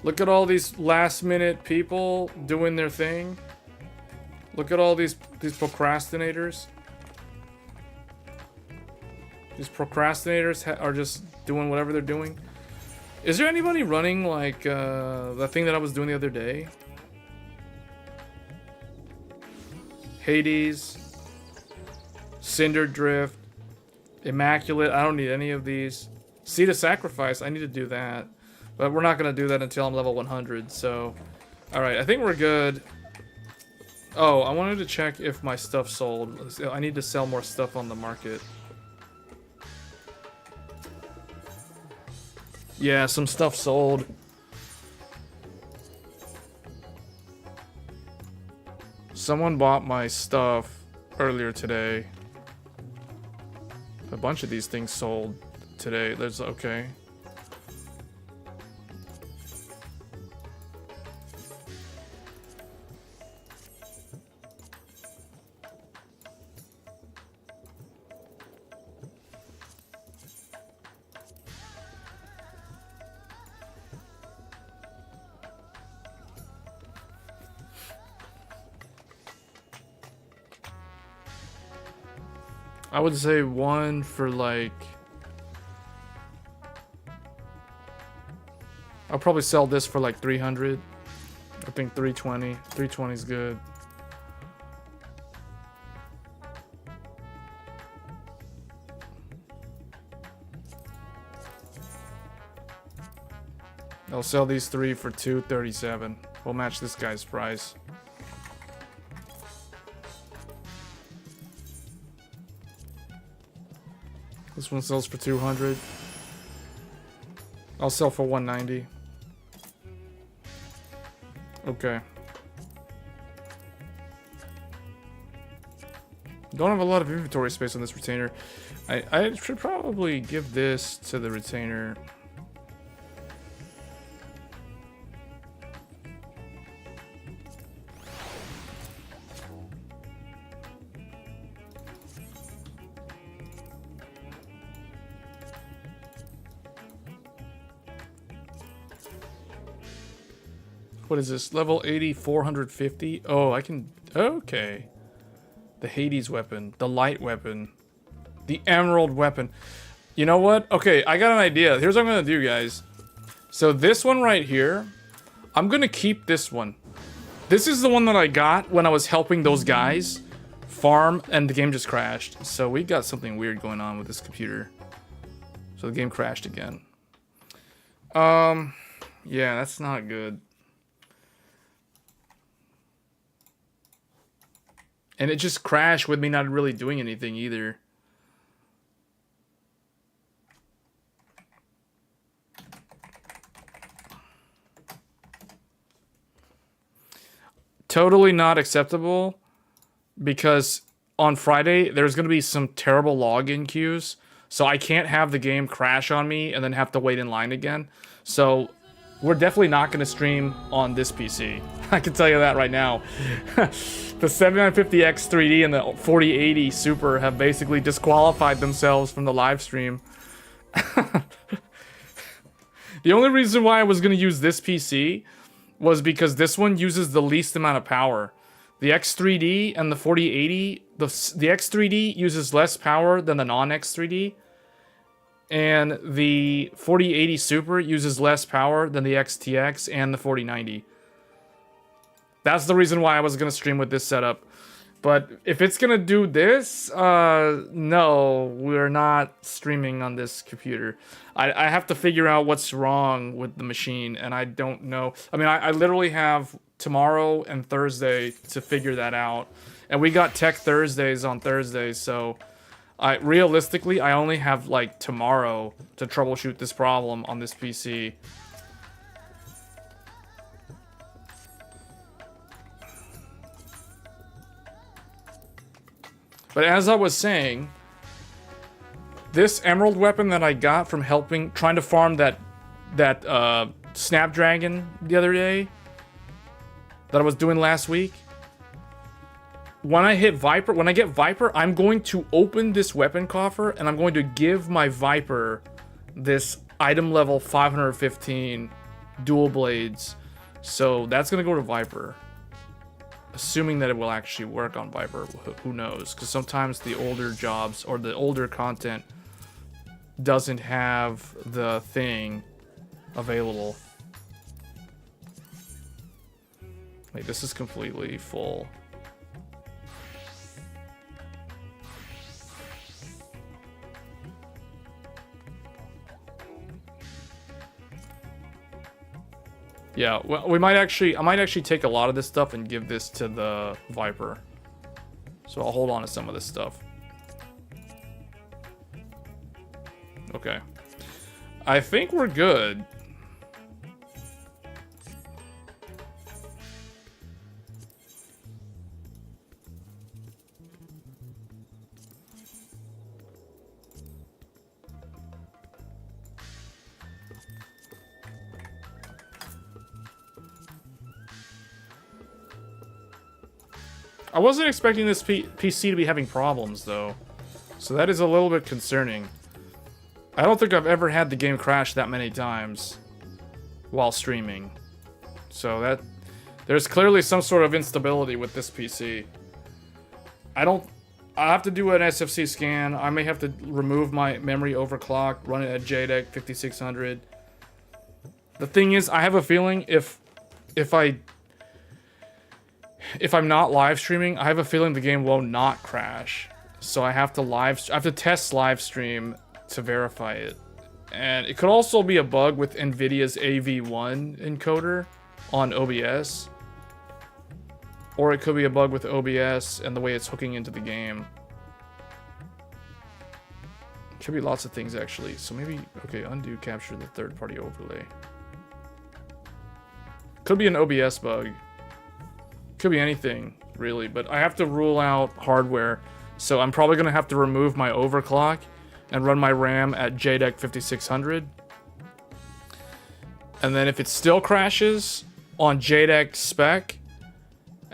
Look at all these last minute people doing their thing. Look at all these procrastinators. These procrastinators are just doing whatever they're doing. Is there anybody running like the thing that I was doing the other day? Hades, Cinder Drift, Immaculate. I don't need any of these. Seed of Sacrifice. I need to do that. But we're not going to do that until I'm level 100. So, alright. I think we're good. Oh, I wanted to check if my stuff sold. I need to sell more stuff on the market. Yeah, some stuff sold. Someone bought my stuff earlier today. A bunch of these things sold today. There's okay. I would say one for like... I'll probably sell this for like 300. I think 320. 320 is good. I'll sell these 3 for 237. We'll match this guy's price. This one sells for 200. I'll sell for 190. Okay. Don't have a lot of inventory space on this retainer. I should probably give this to the retainer. What is this? Level 80, 450? Oh, I can... Okay. The Hades weapon. The light weapon. The emerald weapon. You know what? Okay, I got an idea. Here's what I'm going to do, guys. So this one right here, I'm going to keep this one. This is the one that I got when I was helping those guys farm, and the game just crashed. So we got something weird going on with this computer. So the game crashed again. Yeah, that's not good. And it just crashed with me not really doing anything either. Totally not acceptable, because on Friday there's going to be some terrible login queues. So I can't have the game crash on me and then have to wait in line again. So we're definitely not going to stream on this PC. I can tell you that right now. The 7950X 3D and the 4080 Super have basically disqualified themselves from the live stream. The only reason why I was going to use this PC was because this one uses the least amount of power. The X3D and the 4080, the X3D uses less power than the non-X3D. And the 4080 Super uses less power than the XTX and the 4090. That's the reason why I was going to stream with this setup. But if it's going to do this, no, we're not streaming on this computer. I have to figure out what's wrong with the machine, and I don't know. I mean, I literally have tomorrow and Thursday to figure that out. And we got Tech Thursdays on Thursdays, so realistically, I only have like tomorrow to troubleshoot this problem on this PC. But as I was saying, this emerald weapon that I got from trying to farm that Snapdragon the other day, that I was doing last week, when I get Viper, I'm going to open this weapon coffer and I'm going to give my Viper this item level 515 dual blades. So that's going to go to Viper. Assuming that it will actually work on Viper, who knows? Because sometimes the older jobs or the older content doesn't have the thing available. Wait, this is completely full. Yeah, well, I might actually take a lot of this stuff and give this to the Viper. So I'll hold on to some of this stuff. Okay. I think we're good. I wasn't expecting this PC to be having problems, though. So that is a little bit concerning. I don't think I've ever had the game crash that many times while streaming. So there's clearly some sort of instability with this PC. I I have to do an SFC scan. I may have to remove my memory overclock, run it at JDEC 5600. The thing is, I have a feeling if I'm not live streaming, I have a feeling the game will not crash. So I have to test live stream to verify it. And it could also be a bug with Nvidia's AV1 encoder on OBS. Or it could be a bug with OBS and the way it's hooking into the game. Could be lots of things actually. So maybe, okay, undo capture the third-party overlay. Could be an OBS bug. Could be anything, really. But I have to rule out hardware. So I'm probably going to have to remove my overclock and run my RAM at JDEC 5600. And then if it still crashes on JDEC spec,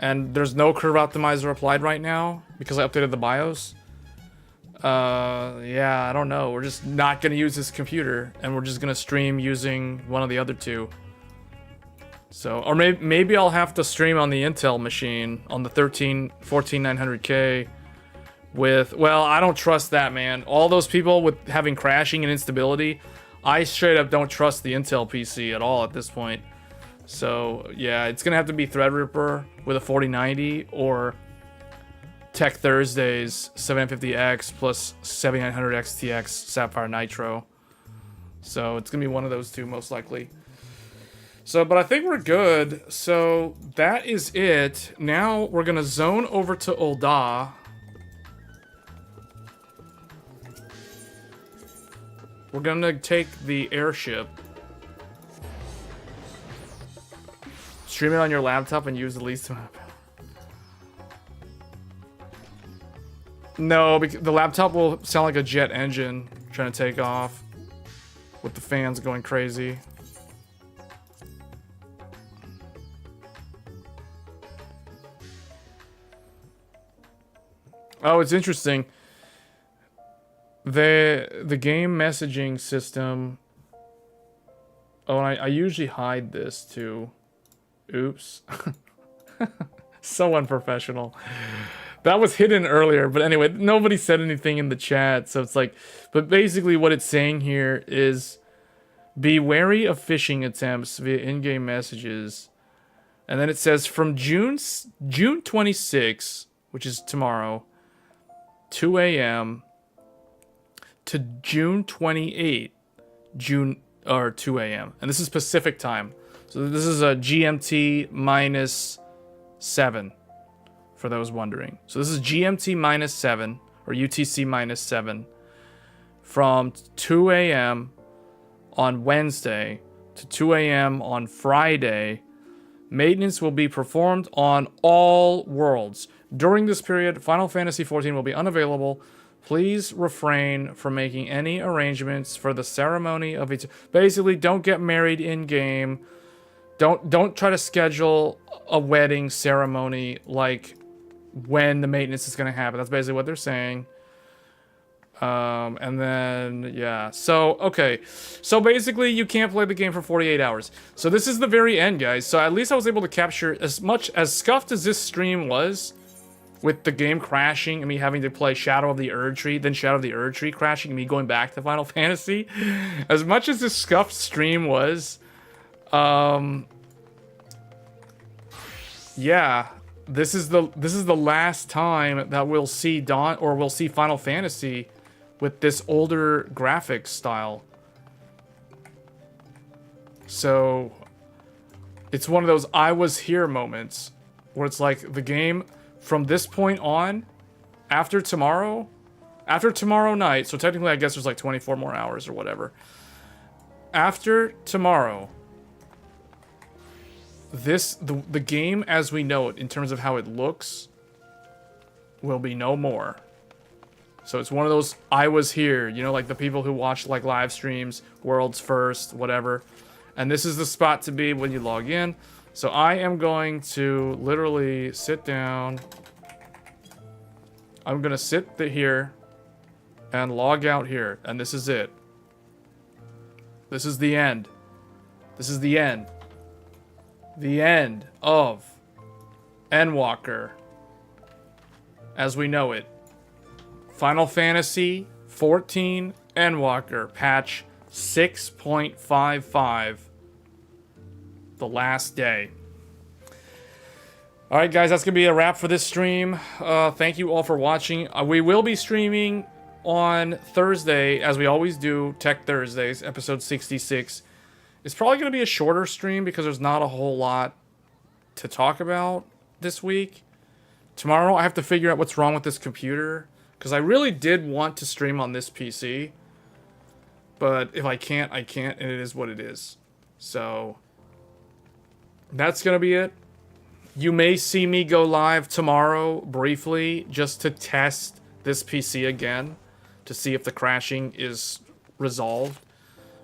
and there's no curve optimizer applied right now because I updated the BIOS. Yeah, I don't know. We're just not going to use this computer, and we're just going to stream using one of the other two. So, or maybe I'll have to stream on the Intel machine on the 14900K with, well, I don't trust that, man. All those people with having crashing and instability, I straight up don't trust the Intel PC at all at this point. So, yeah, it's going to have to be Threadripper with a 4090 or Tech Thursdays 750X plus 7900 XTX Sapphire Nitro. So, it's going to be one of those two most likely. So, but I think we're good. So, that is it. Now, we're going to zone over to Ul'dah. We're going to take the airship. Stream it on your laptop and use the least amount of power. No, because the laptop will sound like a jet engine trying to take off with the fans going crazy. Oh, it's interesting. The game messaging system. Oh, and I usually hide this too. Oops. So unprofessional. That was hidden earlier, but anyway, nobody said anything in the chat, so it's like, but basically what it's saying here is be wary of phishing attempts via in-game messages. And then it says from June 26, which is tomorrow, 2 a.m. to June 28, 2 a.m. And this is Pacific time. So this is a GMT minus 7, for those wondering. So this is GMT minus 7, or UTC minus 7, from 2 a.m. on Wednesday to 2 a.m. on Friday. Maintenance will be performed on all worlds. During this period, Final Fantasy XIV will be unavailable. Please refrain from making any arrangements for the ceremony of each. Basically, don't get married in-game. Don't try to schedule a wedding ceremony like when the maintenance is going to happen. That's basically what they're saying. And then, yeah. So, okay. So basically, you can't play the game for 48 hours. So this is the very end, guys. So at least I was able to capture as much, as scuffed as this stream was, with the game crashing and me having to play Shadow of the Erdtree, then Shadow of the Erdtree crashing and me going back to Final Fantasy. As much as this scuffed stream was, yeah, this is the last time that we'll see we'll see Final Fantasy with this older graphics style. So it's one of those I was here moments where it's like the game from this point on, after tomorrow night, so technically I guess there's like 24 more hours or whatever. After tomorrow, the game as we know it, in terms of how it looks, will be no more. So it's one of those I was here, you know, like the people who watch like live streams, world's first, whatever. And this is the spot to be when you log in. So I am going to literally sit down. I'm going to sit here and log out here. And this is it. This is the end. This is the end. The end of Endwalker as we know it. Final Fantasy 14 Endwalker patch 6.55. The last day. Alright guys, that's going to be a wrap for this stream. Thank you all for watching. We will be streaming on Thursday, as we always do, Tech Thursdays, episode 66. It's probably going to be a shorter stream because there's not a whole lot to talk about this week. Tomorrow I have to figure out what's wrong with this computer, because I really did want to stream on this PC. But if I can't, I can't, and it is what it is. So, that's going to be it. You may see me go live tomorrow briefly just to test this PC again to see if the crashing is resolved.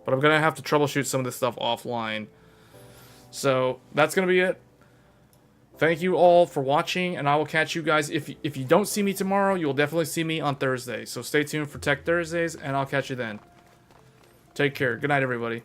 But I'm going to have to troubleshoot some of this stuff offline. So that's going to be it. Thank you all for watching, and I will catch you guys. If you don't see me tomorrow, you'll definitely see me on Thursday. So stay tuned for Tech Thursdays, and I'll catch you then. Take care. Good night, everybody.